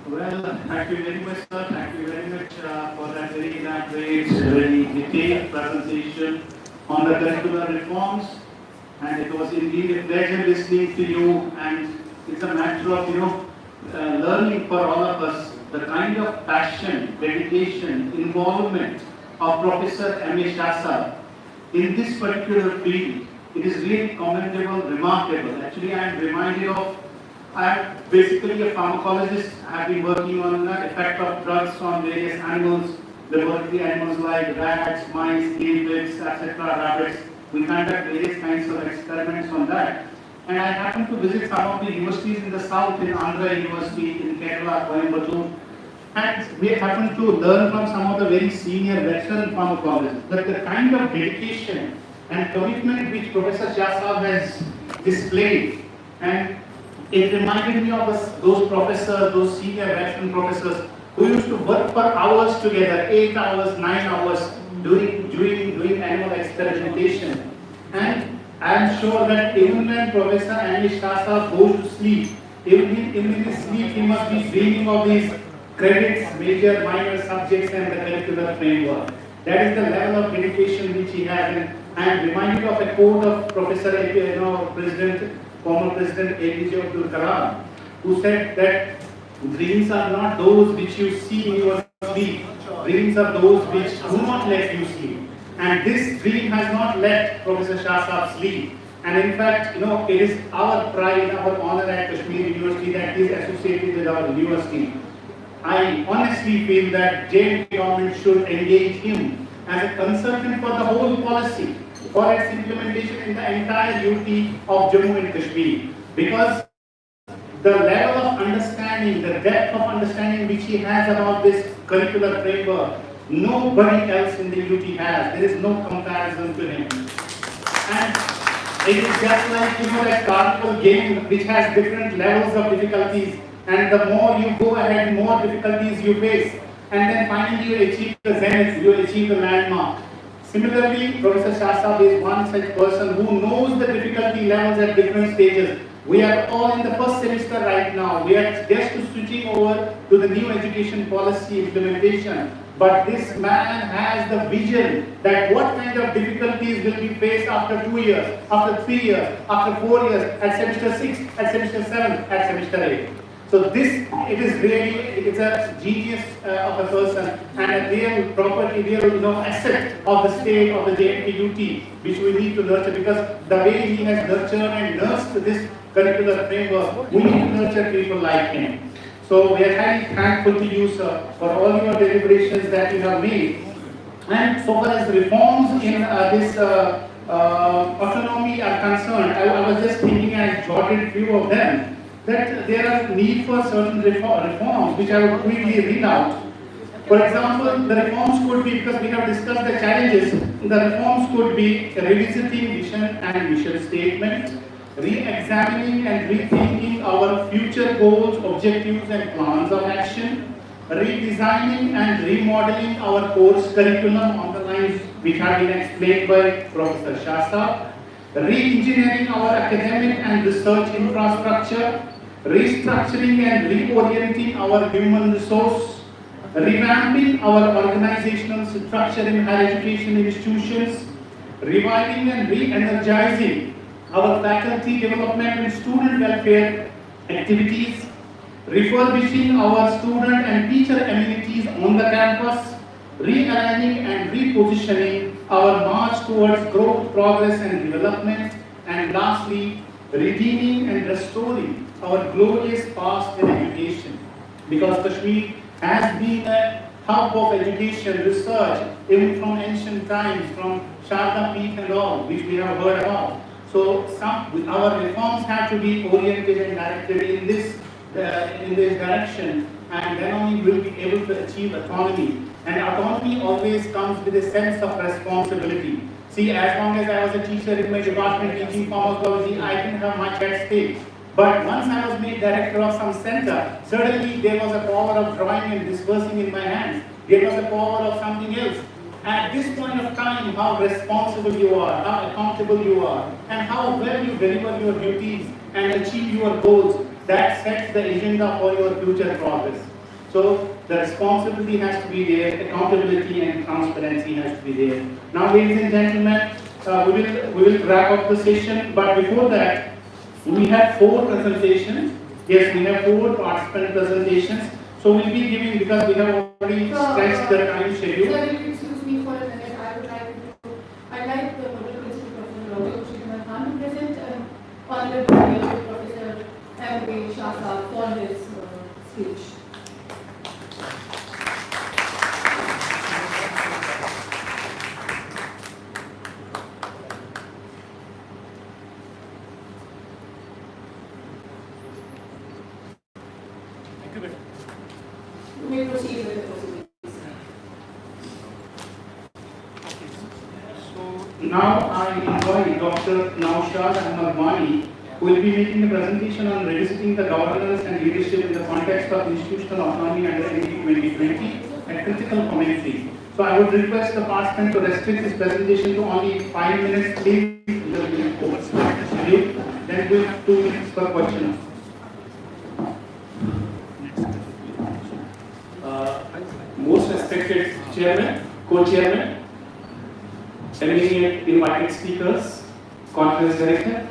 Well, thank you very much, sir. Thank you very much for that very elaborate, very detailed presentation on the curricular reforms. And it was indeed a pleasure listening to you. And it's a matter of, learning for all of us the kind of passion, dedication, involvement of Professor M.A. Shah Sahab in this particular field. It is really commendable, remarkable. Actually, I am reminded of, I am basically a pharmacologist. I have been working on the effect of drugs on various animals, laboratory animals like rats, mice, guinea pigs, etc., rabbits. We conduct various kinds of experiments on that. And I happened to visit some of the universities in the south, in Andhra University, in Kerala, Coimbatore. And we happened to learn from some of the very senior veteran pharmacologists that the kind of dedication and commitment which Professor Shah Sahab has displayed, and it reminded me of those professors, those senior veteran professors who used to work for hours together, 8 hours, 9 hours, doing animal experimentation. And I am sure that even when Professor M.A. Shah Sahab goes to sleep, even in his sleep he must be dreaming of these credits, major, minor subjects and the curricular framework. That is the level of dedication which he has. And I am reminded of a quote of Professor, former President APJ Abdul Kalam, who said that dreams are not those which you see in your sleep. Dreams are those which do not let you sleep. And this dream has not let Professor Shah Sahab sleep. And in fact, it is our pride, our honor at Kashmir University that is associated with our university. I honestly feel that JNK government should engage him as a consultant for the whole policy, for its implementation in the entire UT of Jammu and Kashmir. Because the level of understanding, the depth of understanding which he has about this curricular framework, nobody else in the UT has. There is no comparison to him. And it is just like, that carnival game which has different levels of difficulties. And the more you go ahead, more difficulties you face. And then finally you achieve the zenith, you achieve the landmark. Similarly, Professor Shah Sahab is one such person who knows the difficulty levels at different stages. We are all in the first semester right now. We are just switching over to the new education policy implementation. But this man has the vision that what kind of difficulties will be faced after 2 years, after 3 years, after 4 years, at semester 6, at semester 7, at semester 8. So it's a genius of a person and a real property, real asset of the state of the JNK which we need to nurture, because the way he has nurtured and nursed this curricular framework, we need to nurture people like him. So we are highly thankful to you, sir, for all your deliberations that you have made. And so far as reforms in this autonomy are concerned, I was just thinking, and I jotted few of them, that there are need for certain reforms which I would quickly read out. For example, the reforms could be, because we have discussed the challenges, the reforms could be revisiting vision and mission statement, re-examining and rethinking our future goals, objectives and plans of action, redesigning and remodeling our course curriculum on the lines which have been explained by Professor Shasa, re-engineering our academic and research infrastructure, restructuring and reorienting our human resource, revamping our organizational structure in higher education institutions, reviving and re-energizing our faculty development and student welfare activities, refurbishing our student and teacher amenities on the campus, realigning and repositioning our march towards growth, progress and development, and lastly, redeeming and restoring our glorious past in education. Because Kashmir has been a hub of education, research, even from ancient times, from Sharda Peeth and all, which we have heard about. So our reforms have to be oriented and directed in this direction, and then only will be able to achieve autonomy. And autonomy always comes with a sense of responsibility. See, as long as I was a teacher in my department teaching pharmacology, I didn't have much at stake. But once I was made director of some center, suddenly there was a power of drawing and dispersing in my hands. There was a power of something else. At this point of time, how responsible you are, how accountable you are, and how well you deliver your duties and achieve your goals, that sets the agenda for your future progress. So the responsibility has to be there, accountability and transparency has to be there. Now, ladies and gentlemen, we will wrap up the session, but before that, we have 4 presentations. Yes, we have 4 participant presentations. So we'll be giving, because we have already stretched the time schedule. Sir, if you excuse me for a minute, I'd like the Honorable Principal Professor Dr. Khan to present Honorable Professor M.A. Shasa for his speech. You may proceed with the proceedings. So now I invite Dr. Naushad Ahmad, who will be making the presentation on revisiting the governance and leadership in the context of institutional autonomy under NDP 2020 and critical commentary. So I would request the participant to restrict his presentation to only 5 minutes, please. Then we'll have 2 minutes per question. Most respected chairman, co-chairman, eminent invited speakers, conference director,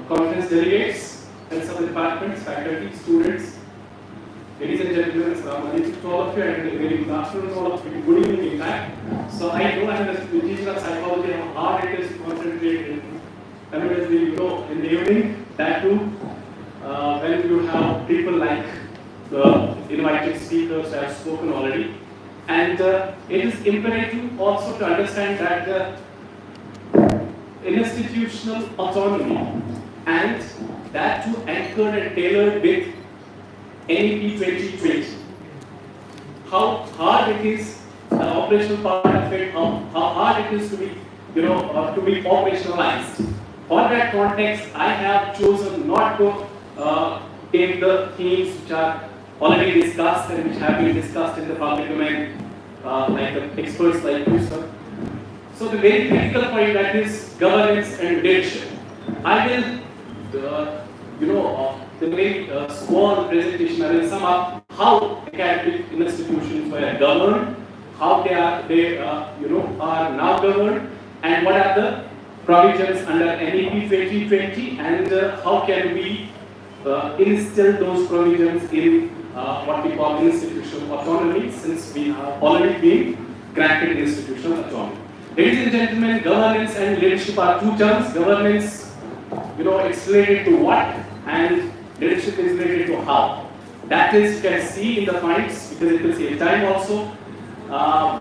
conference delegates, heads of the departments, faculty, students, ladies and gentlemen, assalamu alaikum to all of you, and a very good afternoon to all of you. Good evening in fact. So I know I'm a teacher of psychology, how hard it is to concentrate in in the evening, that too when you have people like the invited speakers have spoken already. And it is imperative also to understand that institutional autonomy, and that too anchored and tailored with NEP 2020. How hard it is, the operational part of it, how hard it is to be, to be operationalized. For that context, I have chosen not to take the themes which are already discussed and which have been discussed in the public domain, like the experts like you, sir. So the very critical point, that is governance and leadership. I will, the very small presentation, I will sum up how academic institutions were governed, how they are now governed, and what are the provisions under NEP 2020, and how can we instill those provisions in what we call institutional autonomy, since we have already been granted institutional autonomy. Ladies and gentlemen, governance and leadership are 2 terms. Governance, it's related to what, and Leadership is related to how. That is, you can see in the points, because it will save time also.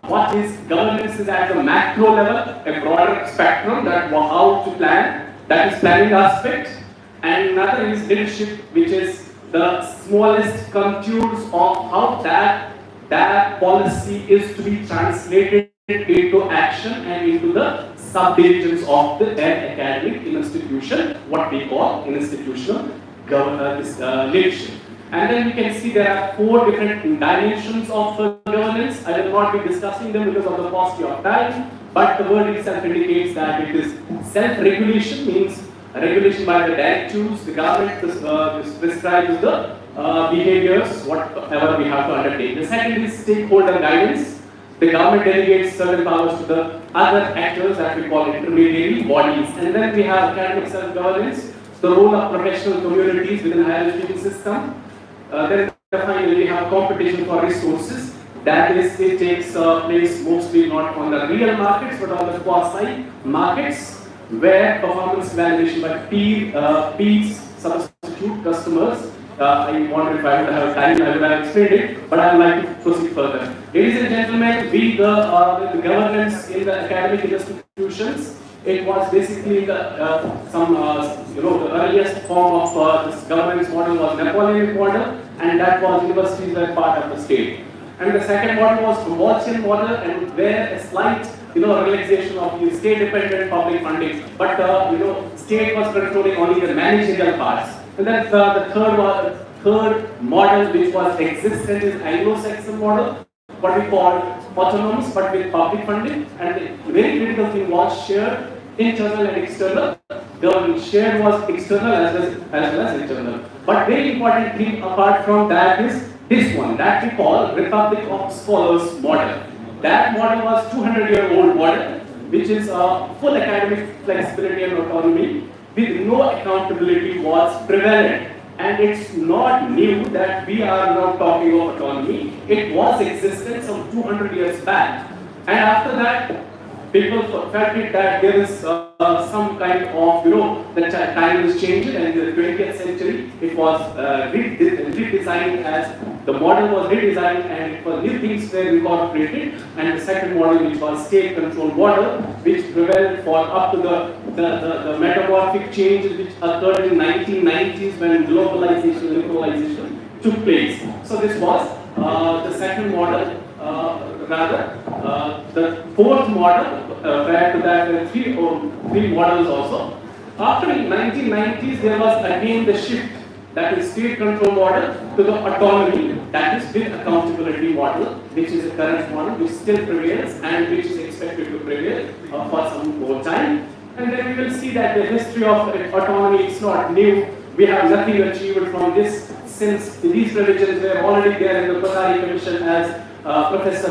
What is governance is at the macro level, a broader spectrum that how to plan, that is planning aspect. And another is leadership, which is the smallest contours of how that policy is to be translated into action and into the subdivisions of the academic institution, what we call institutional leadership. And then you can see there are 4 different dimensions of governance. I will not be discussing them because of the paucity of time, but the word itself indicates that it is self-regulation, means regulation by the directives, the government prescribes the behaviors, whatever we have to undertake. The second is stakeholder guidance. The government delegates certain powers to the other actors that we call intermediary bodies. And then we have academic self-governance, the role of professional communities within higher education system. Then finally we have competition for resources. That is, it takes place mostly not on the real markets but on the quasi markets, where performance evaluation by peers substitute customers. I wonder if I would have time, I would have explained it, but I would like to proceed further. Ladies and gentlemen, the governance in the academic institutions, it was basically the earliest form of this governance model was Napoleonic model, and that was universities were part of the state. And the second model was Walchian model, and where a slight relaxation of the state-dependent public funding, but state was controlling only the managerial parts. And then the third model which was existent is Anglo-Saxon model, what we call autonomous but with public funding, and the very critical thing was shared internal and external governance. Shared was external as well as internal. But very important thing apart from that is this one that we call Republic of Scholars model. That model was 200-year-old model, which is full academic flexibility and autonomy with no accountability was prevalent. And it's not new that we are now talking of autonomy. It was existent some 200 years back. And after that, people felt it that there is some kind of, the time is changing, and in the 20th century it was redesigned as, the model was redesigned and it was new things were incorporated, and the second model, which was state control model, which prevailed for up to the metamorphic changes which occurred in 1990s when globalization, liberalization took place. So this was the second model. The fourth model, prior to that there were three models also. After the 1990s, there was again the shift, that is state control model, to the autonomy, that is with accountability model, which is the current model, which still prevails and which is expected to prevail for some more time. And then we will see that the history of autonomy is not new. We have nothing achieved from this, since these provisions were already there in the Patari Commission, as Professor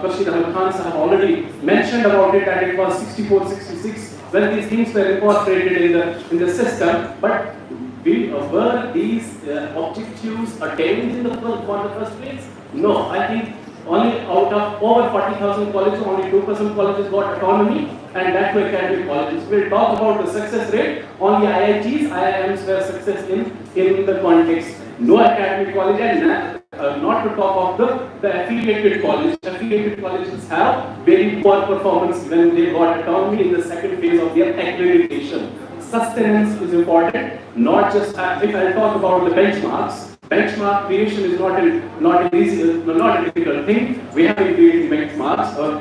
Khurshid Ahmed Khan sahab already mentioned about it, that it was 64-66 when these things were incorporated in the system. But were these objectives attained in for the first place? No, I think only out of over 40,000 colleges, only 2% colleges got autonomy, and that were academic colleges. We'll talk about the success rate. Only IITs, IIMs were success in the context. No academic college, and not to talk of the affiliated colleges. Affiliated colleges have very poor performance when they got autonomy in the second phase of their accreditation. Sustenance is important, not just, if I talk about the benchmarks. Benchmark creation is not a difficult thing. We have been creating benchmarks. Our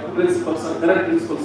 current principal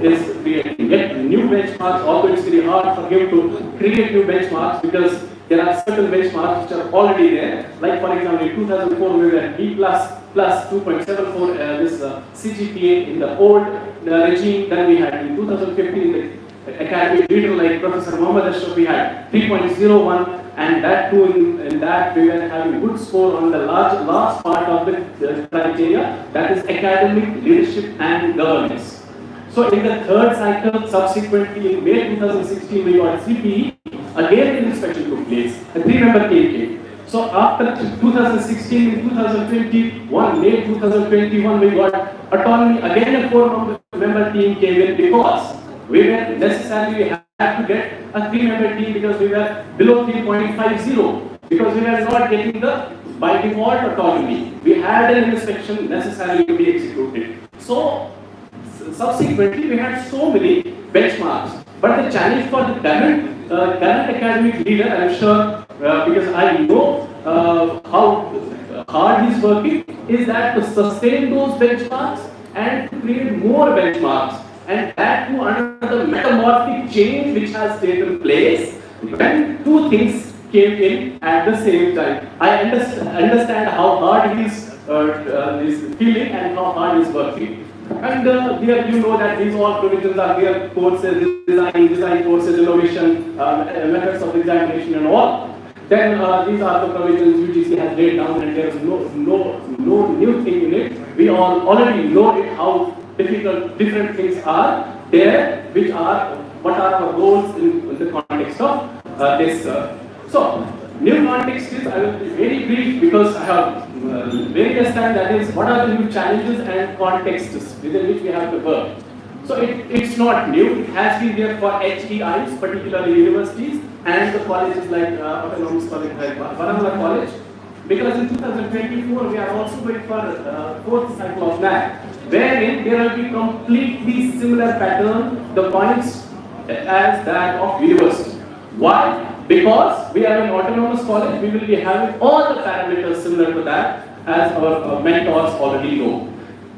is creating yet new benchmarks, although it's very hard for him to create new benchmarks because there are certain benchmarks which are already there. Like for example, in 2004 we were at B+, plus 2.74 this CGPA in the old regime. Then we had in 2015 the academic leader like Professor Muhammad Ashraf, we had 3.01, and that too in that we were having good score on the last part of the criteria, that is academic leadership and governance. So in the third cycle, subsequently in May 2016 we got CPE. Again, an inspection took place. A 3-member team came. So after 2016, in 2021, May 2021, we got autonomy. Again, a 4-member team came in because we had to get a 3-member team because we were below 3.50. because we were not getting the by default autonomy. We had an inspection necessarily to be executed. So subsequently, we had so many benchmarks. But the challenge for the current academic leader, I'm sure, because I know how hard he's working, is that to sustain those benchmarks and to create more benchmarks. And that too under the metamorphic change which has taken place when two things came in at the same time. I understand how hard he's feeling and how hard he's working. And here you know that these all provisions are there, courses, design courses, innovation, methods of examination and all. Then these are the provisions UGC has laid down, and there is no new thing in it. We all already know it, how different things are there, which are what are our roles in the context of this. So, new context is, I will be very brief because I have various time, that is, what are the new challenges and contexts within which we have to work. So, it's not new, it has been there for HEIs, particularly universities, and the colleges like Autonomous College, like Baramulla College, because in 2024 we are also going for fourth cycle of NAC, wherein there will be completely similar pattern, the points as that of university. Why? Because we are an autonomous college, we will be having all the parameters similar to that, as our mentors already know.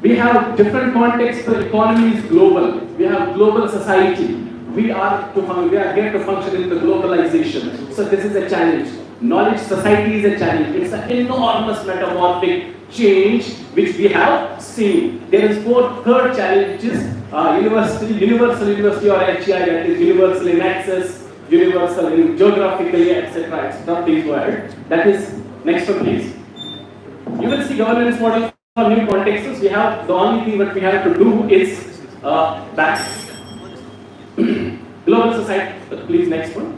We have different contexts, the economy is global, we have global society, we are here to function in the globalization. So this is a challenge. Knowledge society is a challenge. It's an enormous metamorphic change which we have seen. There is third challenge, which is universal university or HEI, that is universal in access, universal in geographically, etc. etc. Please go ahead. That is next one, please. You will see governance model for new contexts. We have the only thing that we have to do is back global society. Please next one.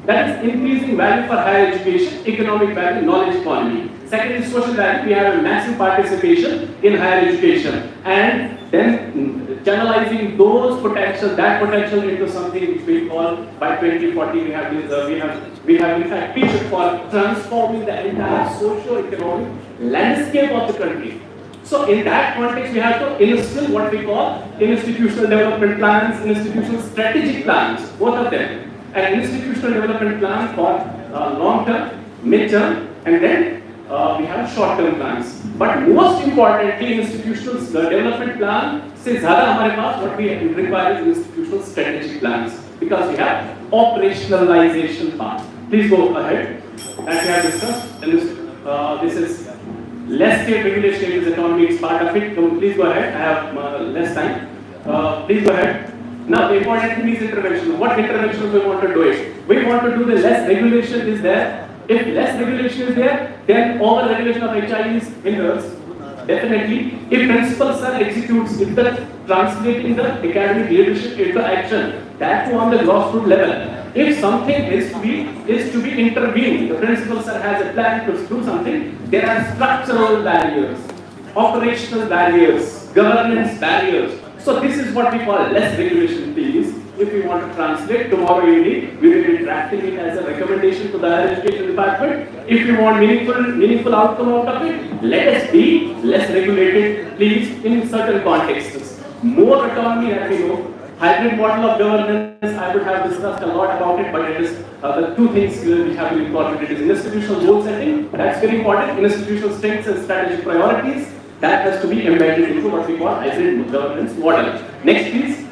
That is increasing value for higher education, economic value, knowledge economy. Second is social value. We have a massive participation in higher education, and then channelizing that potential into something which we call by 2040 we have in fact pitched for transforming the entire socio-economic landscape of the country. So in that context, we have to instill what we call institutional development plans, institutional strategic plans, both of them. An institutional development plan for long-term, mid-term, and then we have short-term plans. But most importantly, institutional development plan से ज़्यादा हमारे पास what we require is institutional strategic plans, because we have operationalization part. Please go ahead. As we have discussed, and this is less state regulation is autonomy, it's part of it. So please go ahead. I have less time. Please go ahead. Now the important thing is intervention. What intervention we want to do it? We want to do the less regulation is there. If less regulation is there, then over regulation of HIs hinders. Definitely, if principal sir executes, if the translating the academic leadership into action, that too on the grassroots level. If something is to be intervened, the principal sir has a plan to do something, there are structural barriers, operational barriers, governance barriers. So this is what we call less regulation, please. If we want to translate, tomorrow evening, we will be drafting it as a recommendation to the higher education department. If you want meaningful outcome out of it, let us be less regulated, please, in certain contexts. More autonomy, as we know. Hybrid model of governance, I would have discussed a lot about it, but it is the two things which have been incorporated is institutional goal setting, that's very important, institutional strengths and strategic priorities, that has to be embedded into what we call hybrid governance model. Next, please.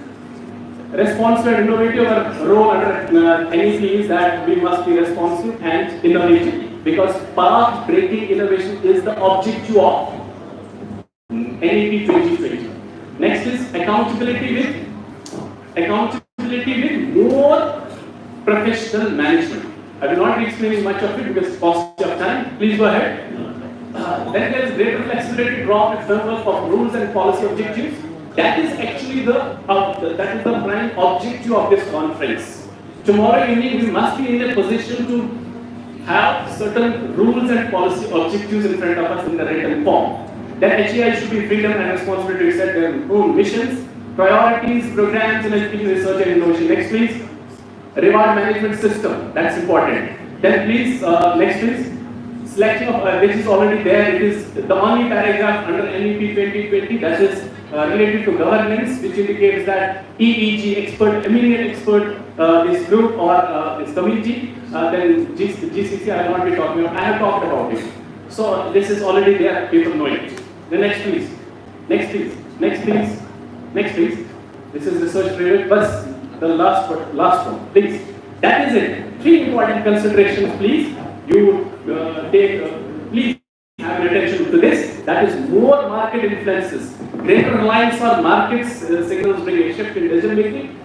Responsive and innovative role under NEP is that we must be responsive and innovative, because path-breaking innovation is the objective of NEP 2020. Next is accountability with more professional management. I will not be explaining much of it because it's cost of time. Please go ahead. Then there is greater flexibility drawn in framework of rules and policy objectives. That is actually the prime objective of this conference. Tomorrow evening we must be in a position to have certain rules and policy objectives in front of us in the written form. Then HEI should be freedom and responsibility to set their own missions, priorities, programs in education, research and innovation. Next please. Reward management system, that's important. Then please, next please. Selection of, which is already there, it is the only paragraph under NEP 2020 that is related to governance, which indicates that EEG expert, eminent expert, this group or this committee, then GCC I will not be talking about, I have talked about it. So this is already there, people know it. The next please, next please, next please, next please. This is research period, but the last one, please. That is it. 3 important considerations, please. You please have attention to this. That is more market influences. Greater reliance on markets signals bring a shift in decision making.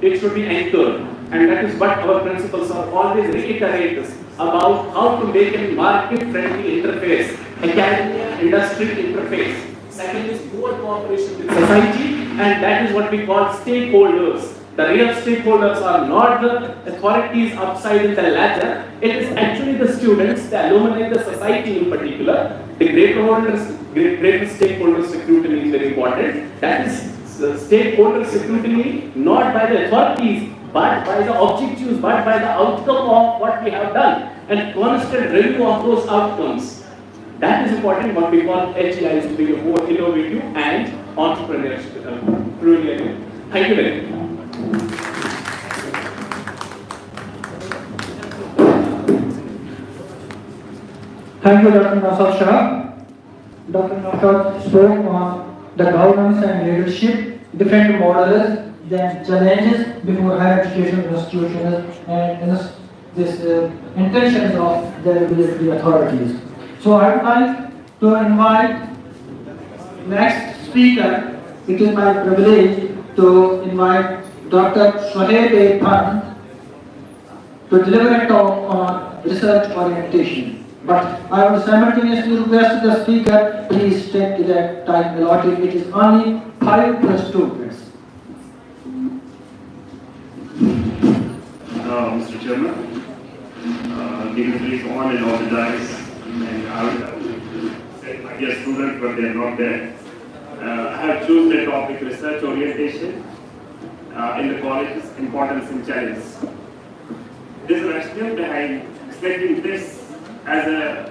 It should be anchored, and that is what our principles are always reiterate us about how to make a market-friendly interface, academia, industry interface. Second is more cooperation with society, and that is what we call stakeholders. The real stakeholders are not the authorities outside in the ladder. It is actually the students, the alumni, the society in particular. The greater stakeholder scrutiny is very important. That is stakeholder scrutiny not by the authorities, but by the objectives, but by the outcome of what we have done, and constant review of those outcomes. That is important. What we call HEI to be more innovative and entrepreneurial. Thank you very much. Thank you, Dr. Nausad Shah. Dr. Nausad spoke on the governance and leadership, different models, then challenges before higher education institutions, and this intentions of the regulatory authorities. So I would like to invite next speaker. It is my privilege to invite Dr. Shoaib Khan to deliver a talk on research orientation. But I would simultaneously request the speaker, please stick to the time allotted. It is only 5 + 2 minutes. Mr. Chairman, dignitaries on and off the dais, and I would say my dear students, but they are not there. I have chosen the topic research orientation in the college's importance and challenges. There is a rationale behind selecting this as a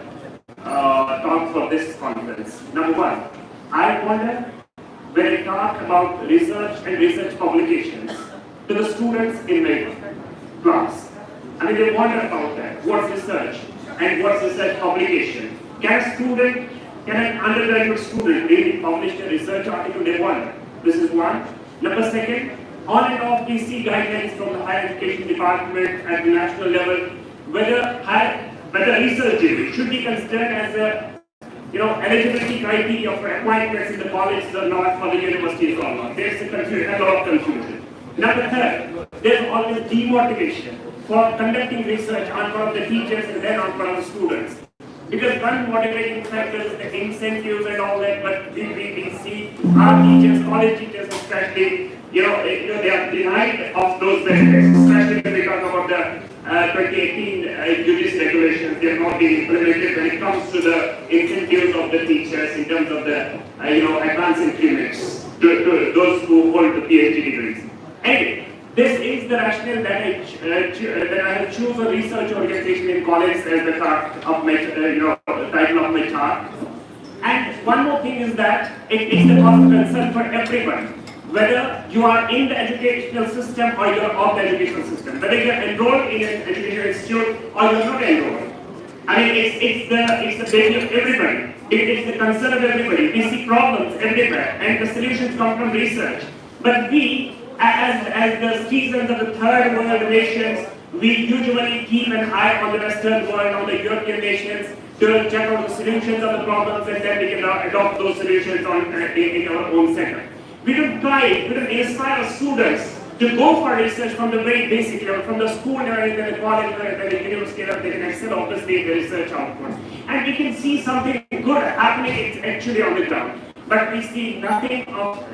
talk for this conference. Number one, I wonder when I talk about research and research publications to the students in my class. I mean, they wonder about that. What's research and what's research publication? Can an undergraduate student really publish a research article? They wonder. This is one. Number second, on and off we see guidelines from the higher education department at the national level whether research should be considered as a eligibility criteria for appointments in the colleges or not, for the universities or not. There's a lot of confusion. Number third, there's always demotivation for conducting research on part of the teachers and then on part of the students. Because one motivating factor is the incentives and all that, but we see our teachers, college teachers especially, they are denied of those benefits, especially when we talk about the 2018 GDC regulations. They have not been implemented when it comes to the incentives of the teachers in terms of the advanced increments to those who hold the PhD degrees. Anyway, this is the rationale that I have chosen research organization in college as the title of my talk. And one more thing is that it is the cause of concern for everyone, whether you are in the educational system or you are off the educational system, whether you are enrolled in an educational institute or you are not enrolled. I mean, it's the baby of everybody. It is the concern of everybody. We see problems everywhere, and the solutions come from research. But we, as the citizens of the third world nations, we usually keep an eye on the Western world, on the European nations, to check out the solutions of the problems, and then we can adopt those solutions in our own center. We don't inspire students to go for research from the very basic level, from the school level, then the college level, then the university level. They can excel obviously in the research outputs. And we can see something good happening, it's actually on the ground. But we see nothing of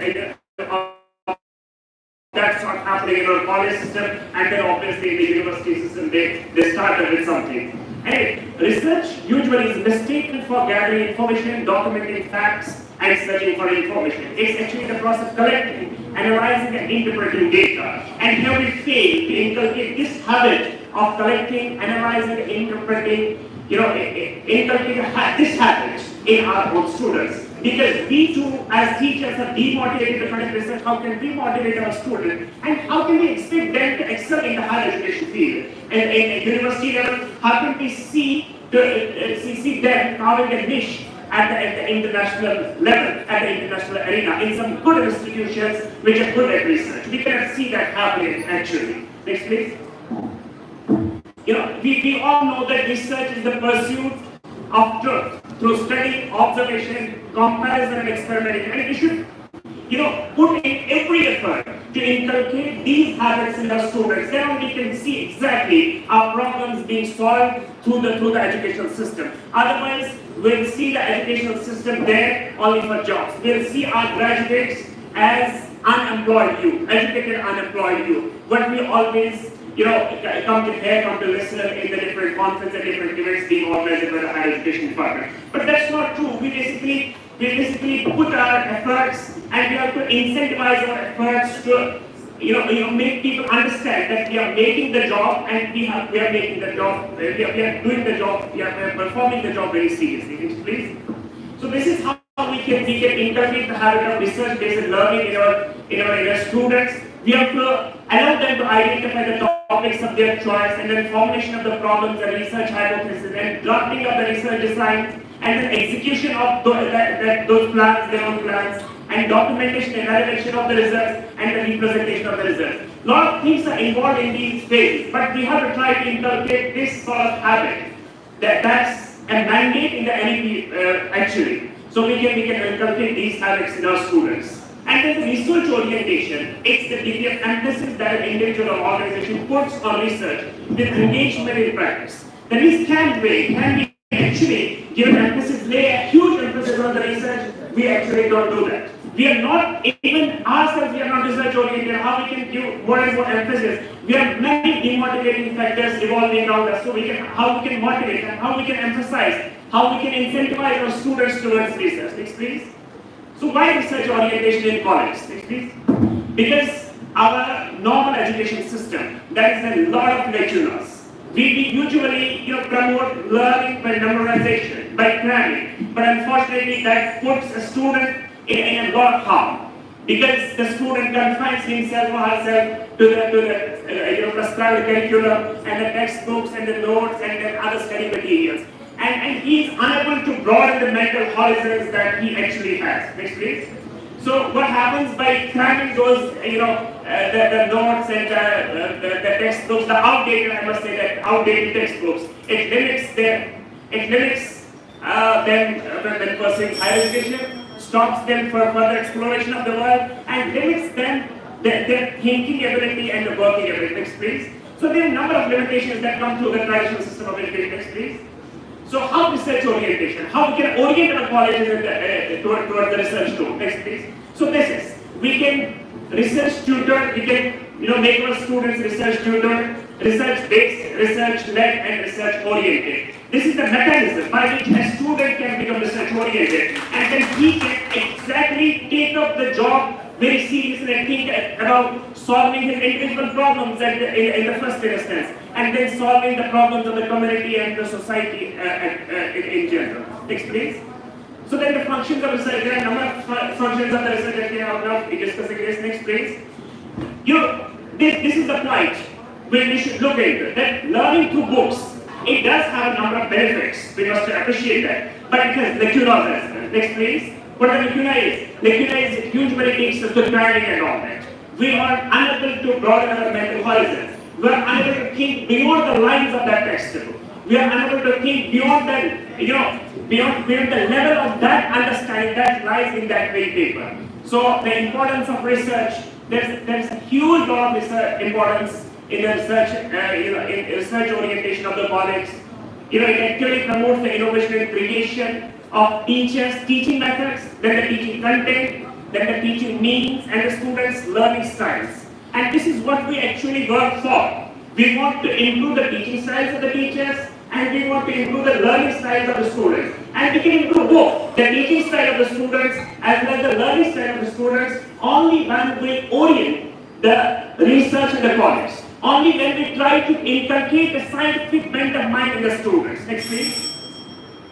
that's not happening in our college system, and then obviously in the university system, they started with something. And research usually is mistaken for gathering information, documenting facts, and searching for information. It's actually the process of collecting, analyzing, and interpreting data. And here we fail to inculcate this habit of collecting, analyzing, interpreting, inculcating this habit in our own students. Because we too, as teachers, are demotivated to conduct research. How can we motivate our students? And how can we expect them to excel in the higher education field? And in university level, how can we see them carving a niche at the international level, at the international arena, in some good institutions which are good at research? We cannot see that happening actually. Next, please. We all know that research is the pursuit of truth through study, observation, comparison, and experimentation. And we should, put in every effort to inculcate these habits in our students. Then we can see exactly our problems being solved through the educational system. Otherwise, we'll see the educational system there only for jobs. We'll see our graduates as unemployed youth, educated unemployed youth. What we always come to listen in the different conferences and different events being organized by the higher education department. But that's not true. We basically put our efforts and we have to incentivize our efforts to make people understand that we are making the job and we are making the job, we are doing the job, we are performing the job very seriously. Next, please. So this is how we can inculcate the habit of research-based learning in our students. We have to allow them to identify the topics of their choice and then formulation of the problems and research hypotheses and drafting of the research designs and then execution of those plans, their own plans, and documentation and evaluation of the results and the representation of the results. A lot of things are involved in these phases, but we have to try to inculcate this sort of habit. That's a mandate in the NEP actually. So we can inculcate these habits in our students. And then the research orientation, it's the degree of emphasis that an individual or organization puts on research with engagement in practice. The risk can be actually given emphasis, lay a huge emphasis on the research. We actually don't do that. We are not, even ourselves, we are not research oriented. How we can give more and more emphasis? We have many demotivating factors evolving around us. So how we can motivate and how we can emphasize, how we can incentivize our students towards research. Next, please. So why research orientation in college? Next, please. Because our normal education system, there is a lot of lecturers. We usually promote learning by memorization, by cramming, but unfortunately that puts a student in a lot of harm. Because the student confines himself or herself to the prescribed curriculum and the textbooks and the notes and the other study materials. And he is unable to broaden the mental horizons that he actually has. Next, please. So what happens by cramming those, the notes and the textbooks, the outdated, I must say that outdated textbooks, it limits them when pursuing higher education, stops them for further exploration of the world, and limits them their thinking ability and the working ability. Next, please. So there are a number of limitations that come through the traditional system of education. Next, please. So how research orientation? How we can orient our colleges towards the research too? Next, please. So this is, we can research tutor, we can make our students research tutor, research-based, research-led, and research-oriented. This is the mechanism by which a student can become research-oriented, and then he can exactly take up the job very seriously and think about solving his individual problems in the first instance, and then solving the problems of the community and the society in general. Next, please. So then the functions of research, there are a number of functions of the research that we have now discussing this. Next, please. This is the point where we should look into that learning through books. It does have a number of benefits. We must appreciate that. But it has lacuna as well. Next, please. What the lacuna is? Lacuna is huge when it takes us to planning and all that. We are unable to broaden our mental horizons. We are unable to think beyond the lines of that textbook. We are unable to think beyond that, beyond the level of that understanding that lies in that very paper. So the importance of research, there's a huge lot of research importance in the research, in research orientation of the college. It actually promotes the innovation and creation of teachers, teaching methods, then the teaching content, then the teaching means, and the students' learning styles. And this is what we actually work for. We want to improve the teaching styles of the teachers, and we want to improve the learning styles of the students. And we can improve both the teaching style of the students as well as the learning style of the students only when we orient the research in the college. only when we try to inculcate a scientific bent of mind in the students. Next please.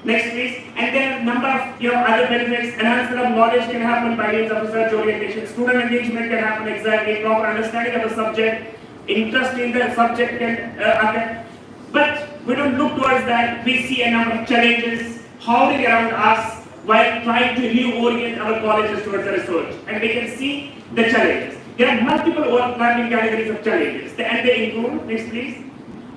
Next please. And then a number of other benefits. Enhancement of knowledge can happen by means of research orientation. Student engagement can happen exactly. Proper understanding of the subject. Interest in the subject can occur. But we don't look towards that. We see a number of challenges hovering around us while trying to reorient our colleges towards the research. And we can see the challenges. There are multiple overlapping categories of challenges. And they include, next please,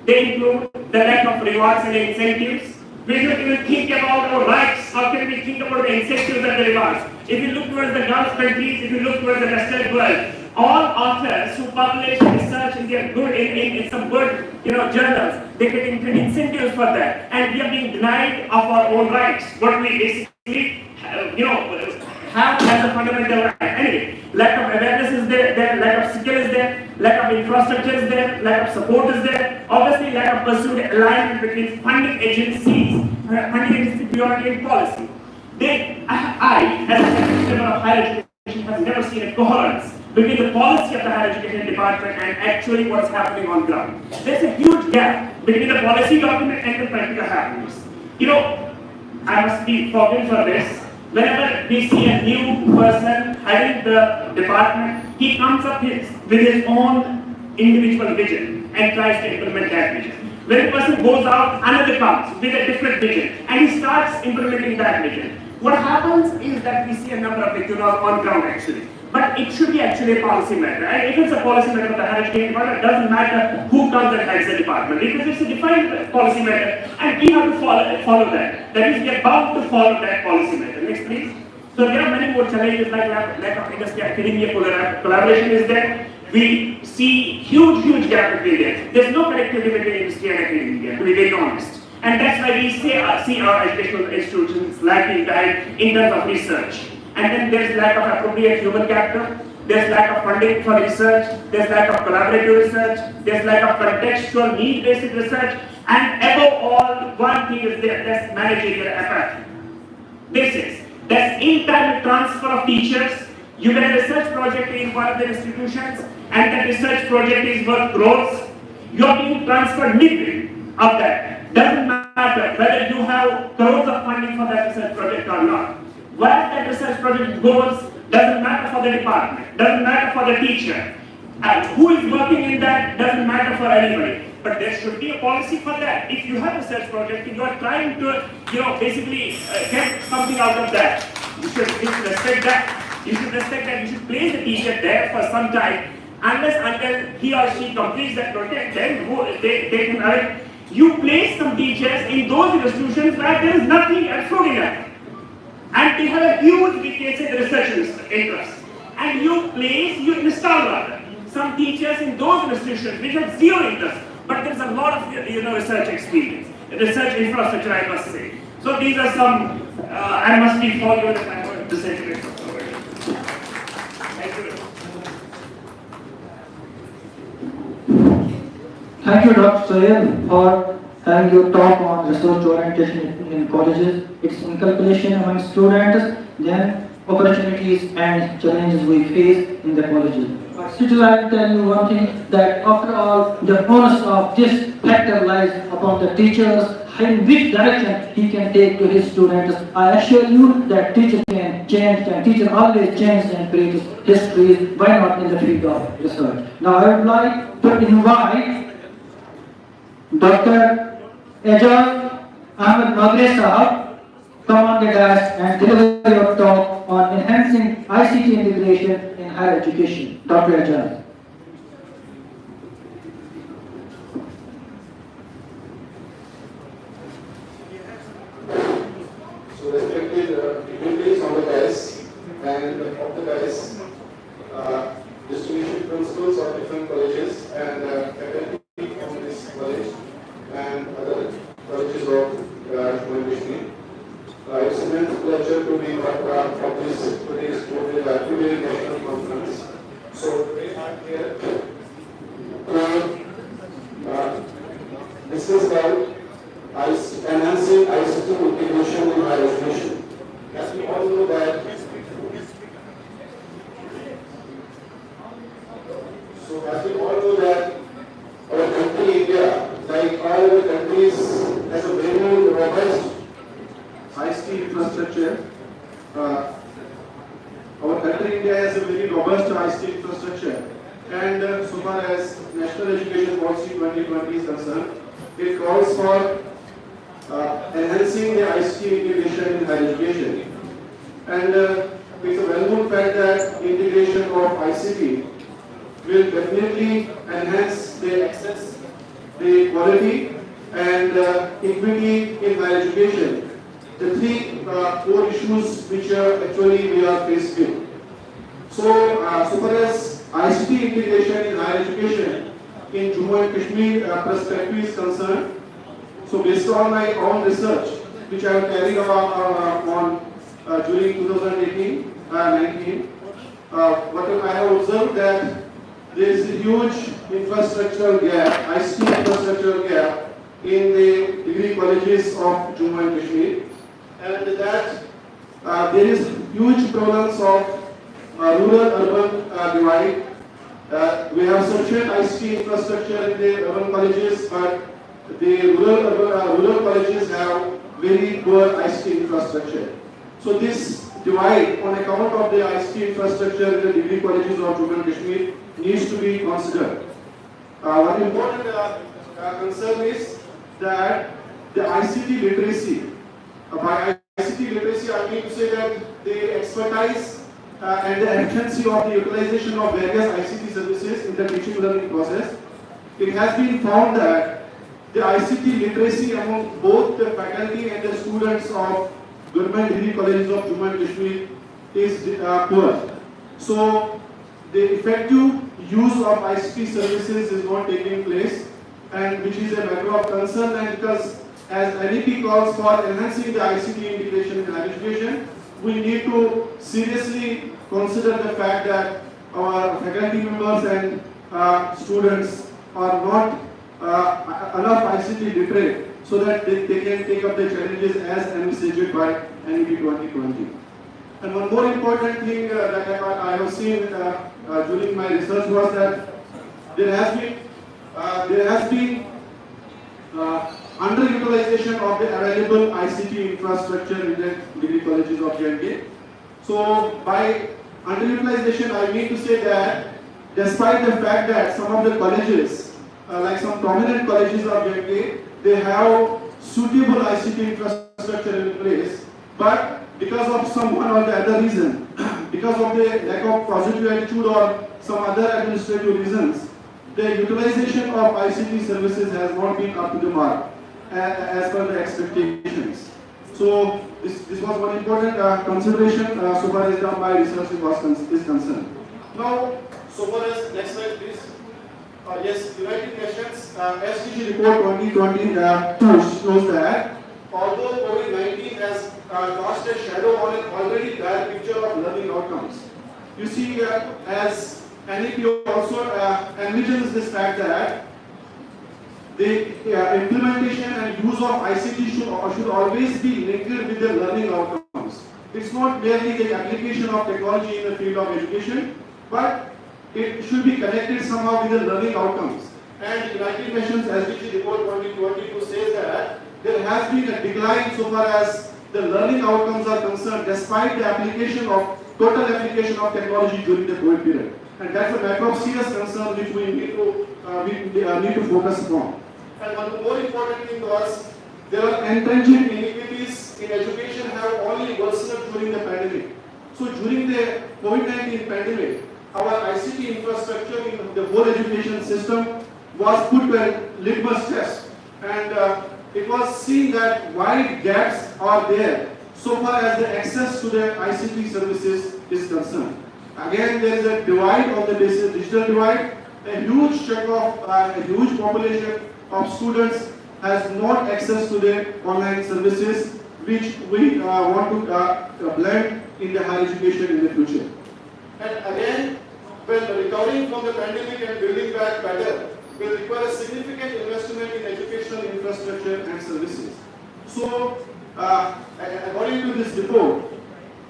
they include the lack of rewards and incentives. We don't even think about our rights. How can we think about the incentives and the rewards? If you look towards the Gulf countries, if you look towards the Western world, all authors who publish research in their good in some good journals, they get incentives for that, and we are being denied of our own rights. What we basically have as a fundamental right. Anyway, lack of awareness is there, lack of skill is there, lack of infrastructure is there, lack of support is there. Obviously, lack of pursued alignment between funding agencies priority and policy. I, as a secretary of higher education, has never seen a coherence between the policy of the higher education department and actually what's happening on ground. There's a huge gap between the policy document and the practical happenings. I must be forgiven for this. Whenever we see a new person heading the department, he comes up with his own individual vision and tries to implement that vision. When a person goes out, another comes with a different vision and he starts implementing that vision. What happens is that we see a number of victims on ground actually. But it should be actually a policy matter. And if it's a policy matter of the higher education department, it doesn't matter who comes and heads the department. Because it's a defined policy matter and we have to follow that. That is, we are bound to follow that policy matter. Next please. So there are many more challenges like lack of industry academia collaboration is there. We see huge gap between there. There's no connectivity between industry and academia, to be very honest. And that's why we see our educational institutions lacking behind in terms of research. And then there's lack of appropriate human capital, there's lack of funding for research, there's lack of collaborative research, there's lack of contextual need-based research, and above all, one thing is there, that's managerial apathy. That's in-time transfer of teachers. You get a research project in one of the institutions, and that research project is worth crores. You're being transferred midway of that. Doesn't matter whether you have crores of funding for that research project or not. Where that research project goes doesn't matter for the department, doesn't matter for the teacher. And who is working in that doesn't matter for anybody. But there should be a policy for that. If you have a research project and you are trying to, basically get something out of that, you should respect that. You should respect that. You should place the teacher there for some time, until he or she completes that project. Then they can earn. You place some teachers in those institutions where there is nothing extraordinary. And they have a huge weakness in the research interest. And you install some teachers in those institutions which have zero interest, but there's a lot of research experience, research infrastructure, I must say. So these are some, I must be followed if I want to say it. Thank you. Thank you, Dr. Sohail, for having your talk on research orientation in colleges, its inculcation among students, then opportunities and challenges we face in the colleges. But still I will tell you one thing, that after all, the onus of this factor lies upon the teachers, in which direction he can take to his students. I assure you that teacher can change, and teacher always changes and creates history, why not in the field of research. Now I would like to invite Dr. Ajaz Ahmed Magre Sahab, come on the dais and deliver your talk on enhancing ICT integration in higher education. Dr. Ajaz. So respected dignitaries on the dais and of the dais, distribution principals of different colleges and faculty from this college and other colleges of university. It's an immense pleasure to be part of today's two-day national conference. So today I'm here to discuss about enhancing ICT integration in higher education. As we all know that, all the countries has a very robust ICT infrastructure. Our country India has a very robust ICT infrastructure, and so far as National Education Policy 2020 is concerned, it calls for enhancing the ICT integration in higher education. And it's a well-known fact that integration of ICT will definitely enhance the access, the quality, and equity in higher education. The three core issues which actually we are faced with. So, so far as ICT integration in higher education in Jammu and Kashmir perspective is concerned, so based on my own research, which I have carried on during 2018-19, what I have observed that there is a huge infrastructural gap, ICT infrastructural gap in the degree colleges of Jammu and Kashmir, and that there is huge prevalence of rural-urban divide. We have sufficient ICT infrastructure in the urban colleges, but the rural colleges have very poor ICT infrastructure. So this divide on account of the ICT infrastructure in the degree colleges of Jammu and Kashmir needs to be considered. One important concern is that the ICT literacy. By ICT literacy, I mean to say that the expertise and the efficiency of the utilization of various ICT services in the teaching learning process. It has been found that the ICT literacy among both the faculty and the students of government degree colleges of Jammu and Kashmir is poor. So the effective use of ICT services is not taking place, and which is a matter of concern, and because as NEP calls for enhancing the ICT integration in higher education, we need to seriously consider the fact that our faculty members and students are not enough ICT literate so that they can take up the challenges as envisaged by NEP 2020. And one more important thing that I have seen during my research was that there has been underutilization of the available ICT infrastructure in the degree colleges of J&K. So by underutilization, I mean to say that despite the fact that some of the colleges, like some prominent colleges of J&K, they have suitable ICT infrastructure in place, but because of some one or the other reason, because of the lack of positive attitude or some other administrative reasons, the utilization of ICT services has not been up to the mark as per the expectations. So this was one important consideration so far as my research is concerned. Now, so far as next slide please. Yes, United Nations SDG report 2022 shows that although COVID-19 has cast a shadow on an already bad picture of learning outcomes, you see as NEP also envisions this fact that the implementation and use of ICT should always be linked with the learning outcomes. It's not merely the application of technology in the field of education, but it should be connected somehow with the learning outcomes. And United Nations SDG report 2022 says that there has been a decline so far as the learning outcomes are concerned, despite the total application of technology during the COVID period. And that's a matter of serious concern which we need to focus upon. And one more important thing was, there are entrenching inequities in education have only worsened during the pandemic. So during the COVID-19 pandemic, our ICT infrastructure in the whole education system was put to a litmus test, and it was seen that wide gaps are there so far as the access to the ICT services is concerned. Again, there is a divide on the basis digital divide. A huge chunk of a huge population of students has not access to the online services, which we want to blend in the higher education in the future. And again, when recovering from the pandemic and building back better will require a significant investment in educational infrastructure and services. So, according to this report,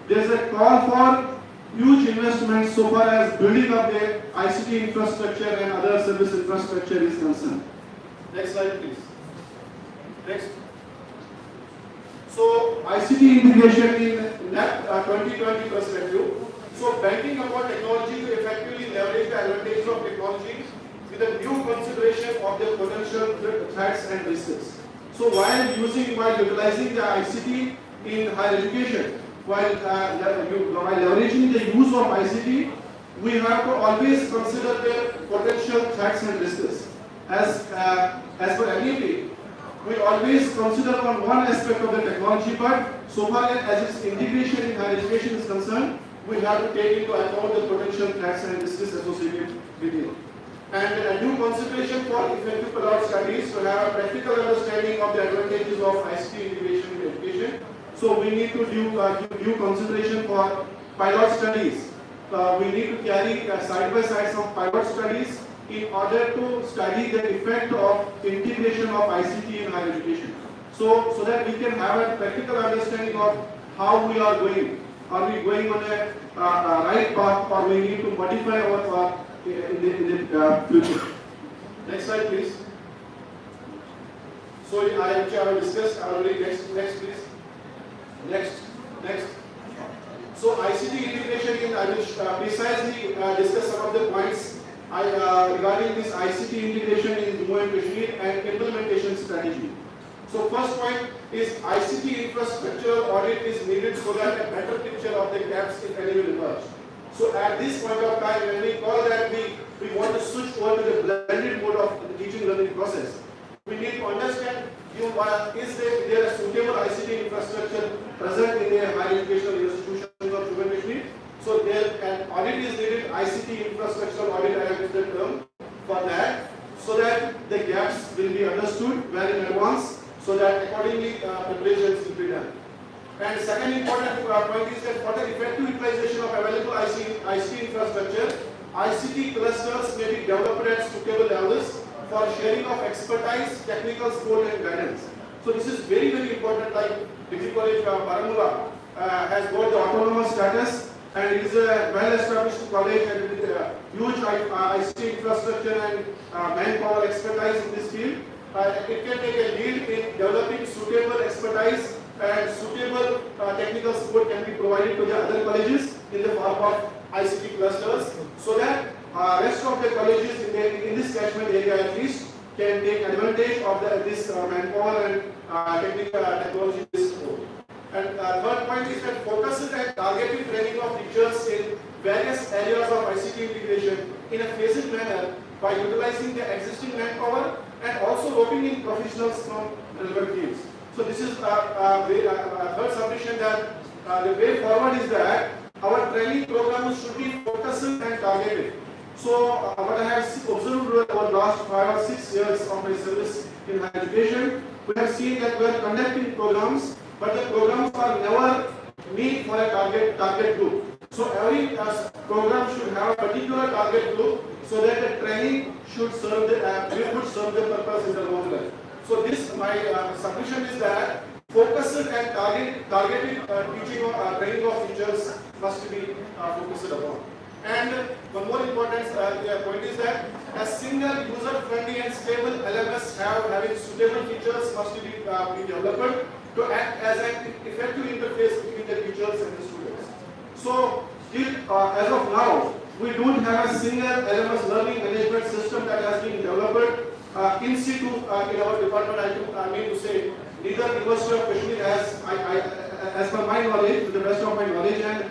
there is a call for huge investments so far as building up the ICT infrastructure and other service infrastructure is concerned. Next slide, please. Next. So ICT integration in that 2020 perspective. So banking upon technology to effectively leverage the advantages of technology with a due consideration of their potential threats and risks. So while utilizing the ICT in higher education, while leveraging the use of ICT, we have to always consider the potential threats and risks. As per NEP, we always consider on one aspect of the technology, but so far as its integration in higher education is concerned, we have to take into account the potential threats and risks associated with it. And a due consideration for effective pilot studies to have a practical understanding of the advantages of ICT integration in education. So we need to give due consideration for pilot studies. We need to carry side by side some pilot studies in order to study the effect of integration of ICT in higher education. So that we can have a practical understanding of how we are going. Are we going on a right path, or we need to modify our path in the future? Next slide, please. So I have discussed already. Next, please. Next. So ICT integration I will precisely discuss some of the points regarding this ICT integration in Jammu and Kashmir and implementation strategy. So first point is ICT infrastructure audit is needed so that a better picture of the gaps if any will emerge. So at this point of time, when we call that we want to switch over to the blended mode of the teaching learning process, we need to understand is there a suitable ICT infrastructure present in a higher educational institution of Jammu and Kashmir? So there an audit is needed, ICT infrastructure audit, I have used the term for that, so that the gaps will be understood well in advance, so that accordingly preparations will be done. And second important point is that for the effective utilization of available ICT infrastructure, ICT clusters may be developed at suitable levels for sharing of expertise, technical support and guidance. So this is very, very important. Like GDC Baramulla has got the autonomous status, and it is a well-established college and with a huge ICT infrastructure and manpower expertise in this field. It can take a lead in developing suitable expertise, and suitable technical support can be provided to the other colleges in the form of ICT clusters, so that rest of the colleges in this catchment area at least can take advantage of this manpower and technology support. And third point is that focused and targeted training of teachers in various areas of ICT integration in a phased manner by utilizing the existing manpower and also roping in professionals from relevant fields. So this is a third submission, that the way forward is that our training programs should be focused and targeted. So what I have observed over the last 5 or 6 years of my service in higher education, we have seen that we are conducting programs, but the programs are never meet for a target group. So every program should have a particular target group, so that the training should serve the purpose in the long run. So this my submission is that focused and targeted teaching or training of teachers must be focused upon. And one more important point is that a single user-friendly and stable LMS having suitable features must be developed to act as an effective interface between the teachers and the students. So as of now, we don't have a single LMS learning management system that has been developed in situ in our department. I mean to say, neither University of Kashmir has, as per my knowledge, to the best of my knowledge, and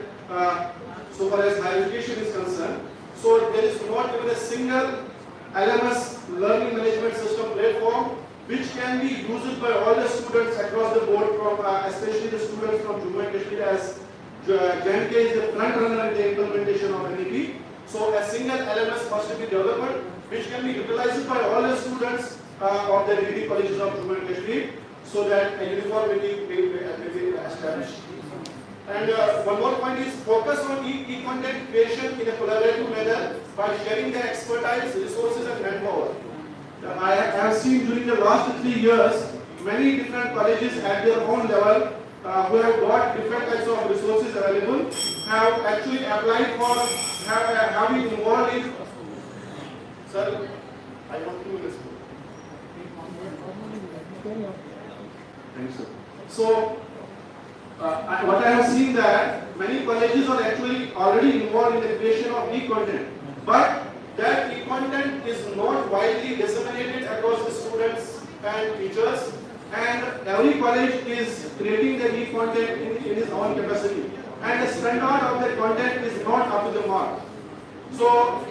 so far as higher education is concerned. So there is not even a single LMS learning management system platform which can be used by all the students across the board, from especially the students from Jammu and Kashmir, as JNK is the front runner in the implementation of NEP. So a single LMS must be developed which can be utilized by all the students of the degree colleges of Jammu and Kashmir, so that a uniformity may be established. And one more point is focus on e-content creation in a collaborative manner by sharing the expertise, resources and manpower. I have seen during the last 3 years many different colleges at their own level who have got different types of resources available, have actually applied for, have been involved in. Sir, I want to respond. Thanks, sir. So, what I have seen that many colleges are actually already involved in the creation of e-content, but that e-content is not widely disseminated across the students and teachers, and every college is creating the e-content in its own capacity, and the standard of the content is not up to the mark. So,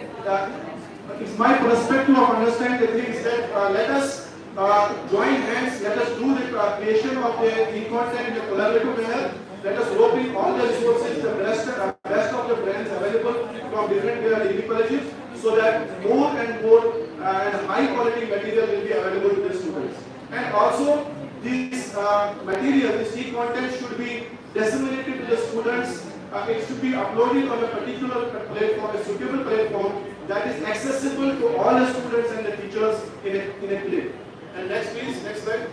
it's my perspective of understanding the things that let us join hands, let us do the creation of the e-content in a collaborative manner, let us rope in all the resources, the best of the brands available from different degree colleges, so that more and more and high quality material will be available to the students. And also, this material, this e-content should be disseminated to the students. It should be uploaded on a particular platform, a suitable platform that is accessible to all the students and the teachers in a clip. And next please, next slide.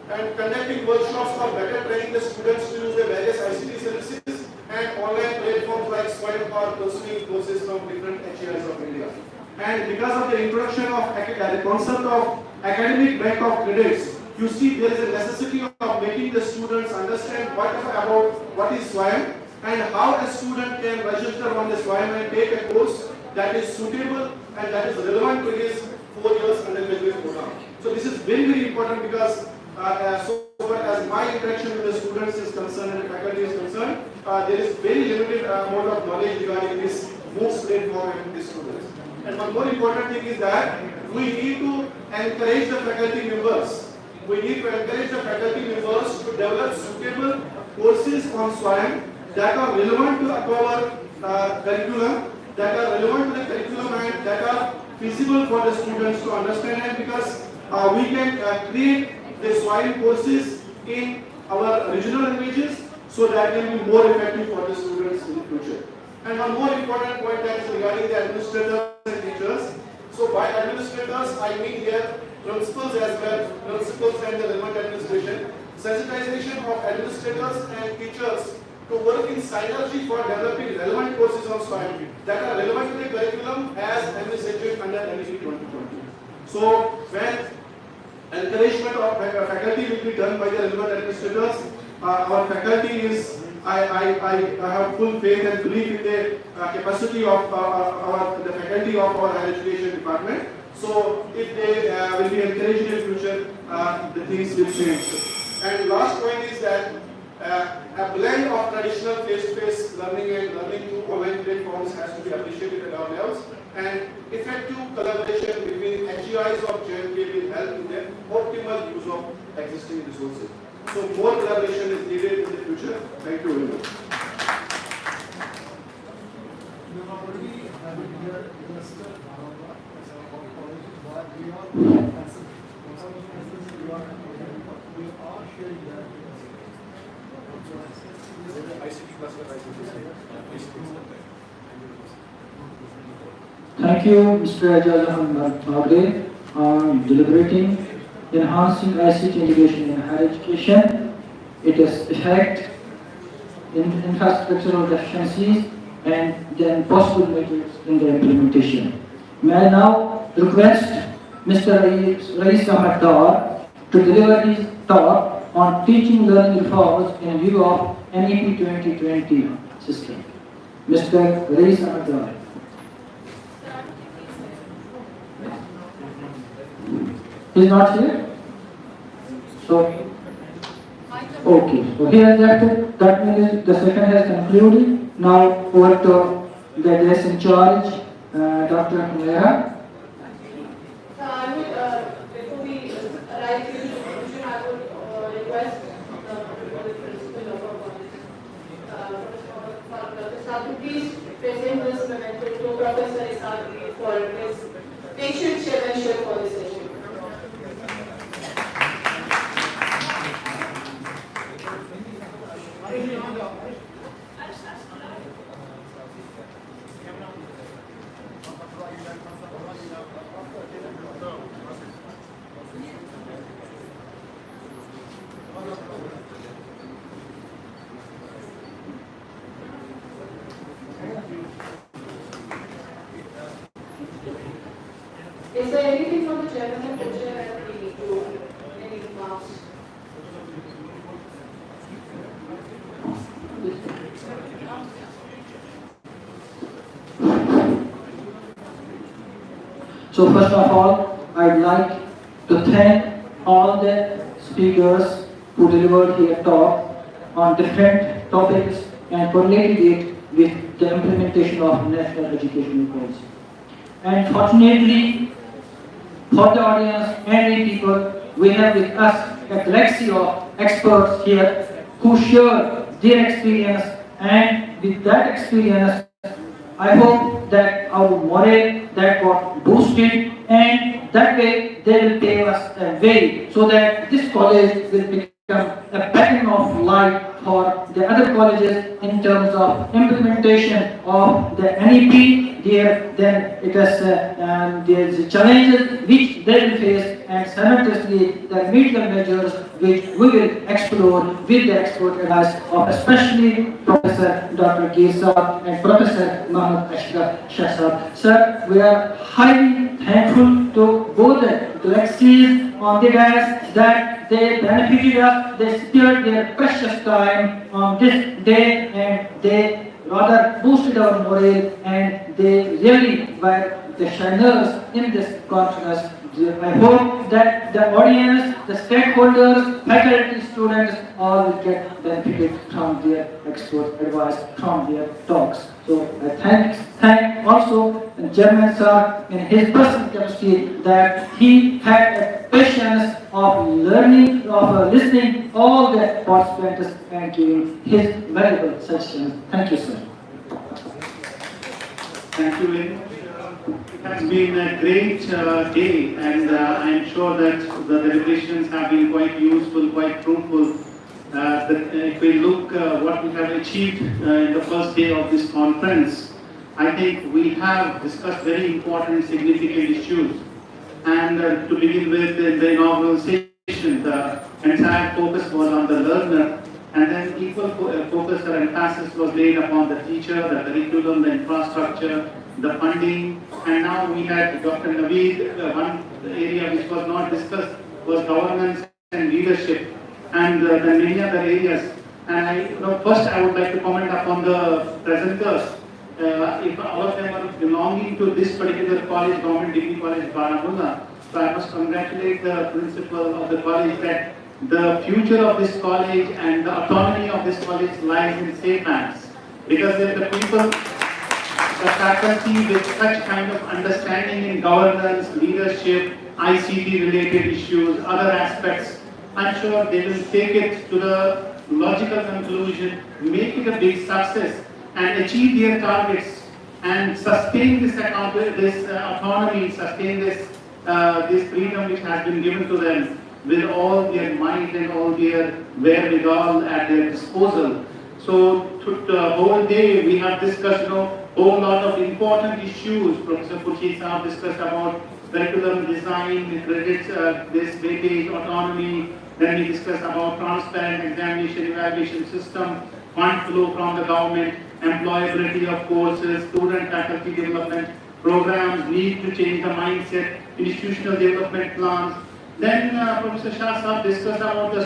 And conducting workshops for better training the students to use the various ICT services and online platforms like Swayam for pursuing courses from different HEIs of India. And because of the introduction of the concept of academic bank of credits, you see there is a necessity of making the students understand about what is Swayam and how a student can register on the Swayam and take a course that is suitable and that is relevant to his 4 years undergraduate program. So this is very, very important because so far as my interaction with the students is concerned and the faculty is concerned, there is very limited amount of knowledge regarding this MOOCs platform and the students. And one more important thing is that we need to encourage the faculty members. We need to encourage the faculty members to develop suitable courses on Swayam that are relevant to our curriculum, that are relevant to the curriculum and that are feasible for the students to understand, and because we can create the Swayam courses in our regional languages, so that can be more effective for the students in the future. And one more important point that is regarding the administrators and teachers. So by administrators, I mean here principals as well, principals and the relevant administration, sensitization of administrators and teachers to work in synergy for developing relevant courses on Swayam that are relevant to the curriculum as envisaged under NEP 2020. So when encouragement of faculty will be done by the relevant administrators, our faculty is, I have full faith and belief in the capacity of the faculty of our higher education department. So if they will be encouraged in the future, the things will change. And last point is that a blend of traditional face-to-face learning and learning through online platforms has to be appreciated at all levels. And effective collaboration between HEIs of JNK will help in the optimal use of existing resources. So more collaboration is needed in the future. Thank you very much. You have already having here invested but we are sharing that. Thank you, Mr. Ajay Magre, on deliberating, enhancing ICT integration in higher education, its effect, infrastructural deficiencies, and then possible measures in the implementation. May I now request Mr. Rais Ahmed Dar to deliver his talk on teaching learning reforms in view of NEP 2020 system. Mr. Rais Ahmed Dar. He is not here? So, okay. So here that means the session has concluded. Now over to the guest in charge, Dr. Kumera. I would, before we arrive to the conclusion, I would request the principal of our college, to please present this memento to Professor Isaki for his patient chairmanship for this session. Is there anything from the chairman and co-chair that we need to, any remarks? So first of all, I'd like to thank all the speakers who delivered their talk on different topics and correlated it with the implementation of national education policy. And fortunately, for the audience and the people, we have with us a galaxy of experts here who share their experience, and with that experience, I hope that our morale that got boosted, and that way they will pave us a way so that this college will become a beacon of light for the other colleges in terms of implementation of the NEP. There, then it is there's challenges which they will face, and simultaneously the medical measures which we will explore with the expert advice of especially Professor Dr. Gesa and Professor Muhammad Ashraf Shah. Sir, we are highly thankful to both the galaxies on the dais that they benefited us, they spared their precious time on this day, and they rather boosted our morale, and they really were the shiners in this conference. I hope that the audience, the stakeholders, faculty, students all will get benefited from their expert advice, from their talks. So I thank also the Chairman sir in his personal capacity that he had a patience of learning, of listening all the participants and giving his valuable suggestions. Thank you, sir. Thank you, Lynn. It has been a great day, and I am sure that the deliberations have been quite useful, quite fruitful. If we look what we have achieved in the first day of this conference, I think we have discussed very important, significant issues. And to begin with, in the inaugural session, the entire focus was on the learner, and then equal focus or emphasis was laid upon the teacher, the curriculum, the infrastructure, the funding, and now we had Dr. Naveed. One area which was not discussed was governance and leadership, and the many other areas. And first I would like to comment upon the presenters. If all of them are belonging to this particular college, Government Degree College Baramulla, so I must congratulate the principal of the college that the future of this college and the autonomy of this college lies in safe hands, because the people, the faculty with such kind of understanding in governance, leadership, ICT related issues, other aspects, I'm sure they will take it to the logical conclusion, make it a big success, and achieve their targets, and sustain this autonomy, sustain this freedom which has been given to them with all their might and all their wherewithal at their disposal. So the whole day we have discussed whole lot of important issues. Professor Khurshid Saab discussed about curriculum design, credits, this weightage, autonomy. Then we discussed about transparent examination evaluation system, fund flow from the government, employability of courses, student faculty development programs, need to change the mindset, institutional development plans. Then Professor Shah Saab discussed about the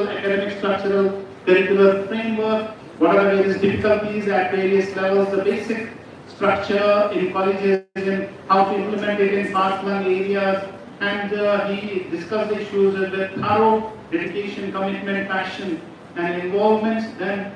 academic structural curricular framework, what are the various difficulties at various levels, the basic structure in colleges and how to implement it in far-flung areas. And he discussed the issues with thorough dedication, commitment, passion, and involvement. Then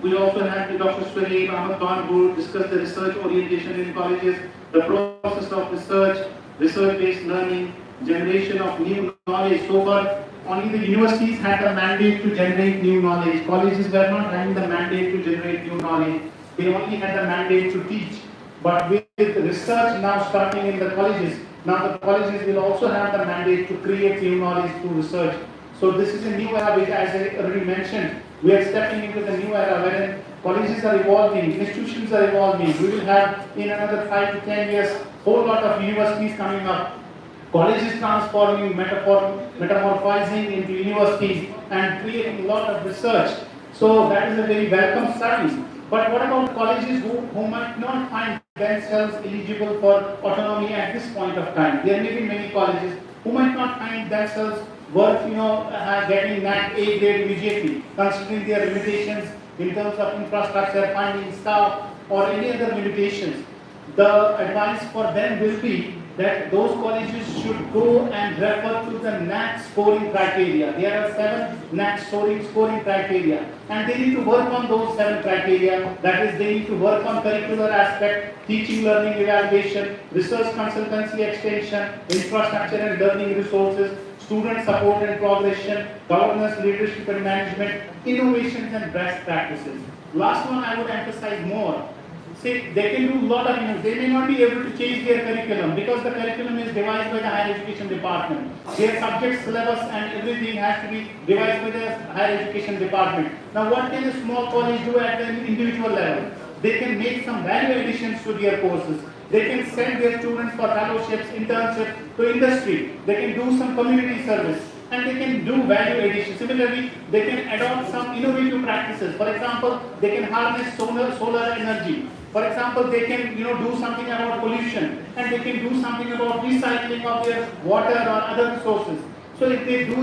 we also had Dr. Suhaib Ahmed Khan, who discussed the research orientation in colleges, the process of research, research-based learning, generation of new knowledge. So far, only the universities had the mandate to generate new knowledge. Colleges were not having the mandate to generate new knowledge. They only had the mandate to teach. But with research now starting in the colleges, now the colleges will also have the mandate to create new knowledge through research. So this is a new era which, as I already mentioned, we are stepping into the new era wherein colleges are evolving, institutions are evolving. We will have in another 5 to 10 years whole lot of universities coming up. Colleges transforming, metamorphizing into universities and creating a lot of research. So that is a very welcome study. But what about colleges who might not find themselves eligible for autonomy at this point of time? There may be many colleges who might not find themselves worth getting that A grade immediately, considering their limitations in terms of infrastructure, funding, staff, or any other limitations. The advice for them will be that those colleges should go and refer to the NAC scoring criteria. There are 7 NAC scoring criteria, and they need to work on those 7 criteria. That is, they need to work on curricular aspect, teaching, learning, evaluation, research consultancy extension, infrastructure and learning resources, student support and progression, governance, leadership and management, innovations and best practices. Last one I would emphasize more. See, they can do a lot of, they may not be able to change their curriculum because the curriculum is devised by the higher education department. Their subject syllabus and everything has to be devised by the higher education department. Now what can a small college do at the individual level? They can make some value additions to their courses. They can send their students for fellowships, internships to industry. They can do some community service, and they can do value addition. Similarly, they can adopt some innovative practices. For example, they can harness solar energy. For example, they can do something about pollution, and they can do something about recycling of their water or other resources. So if they do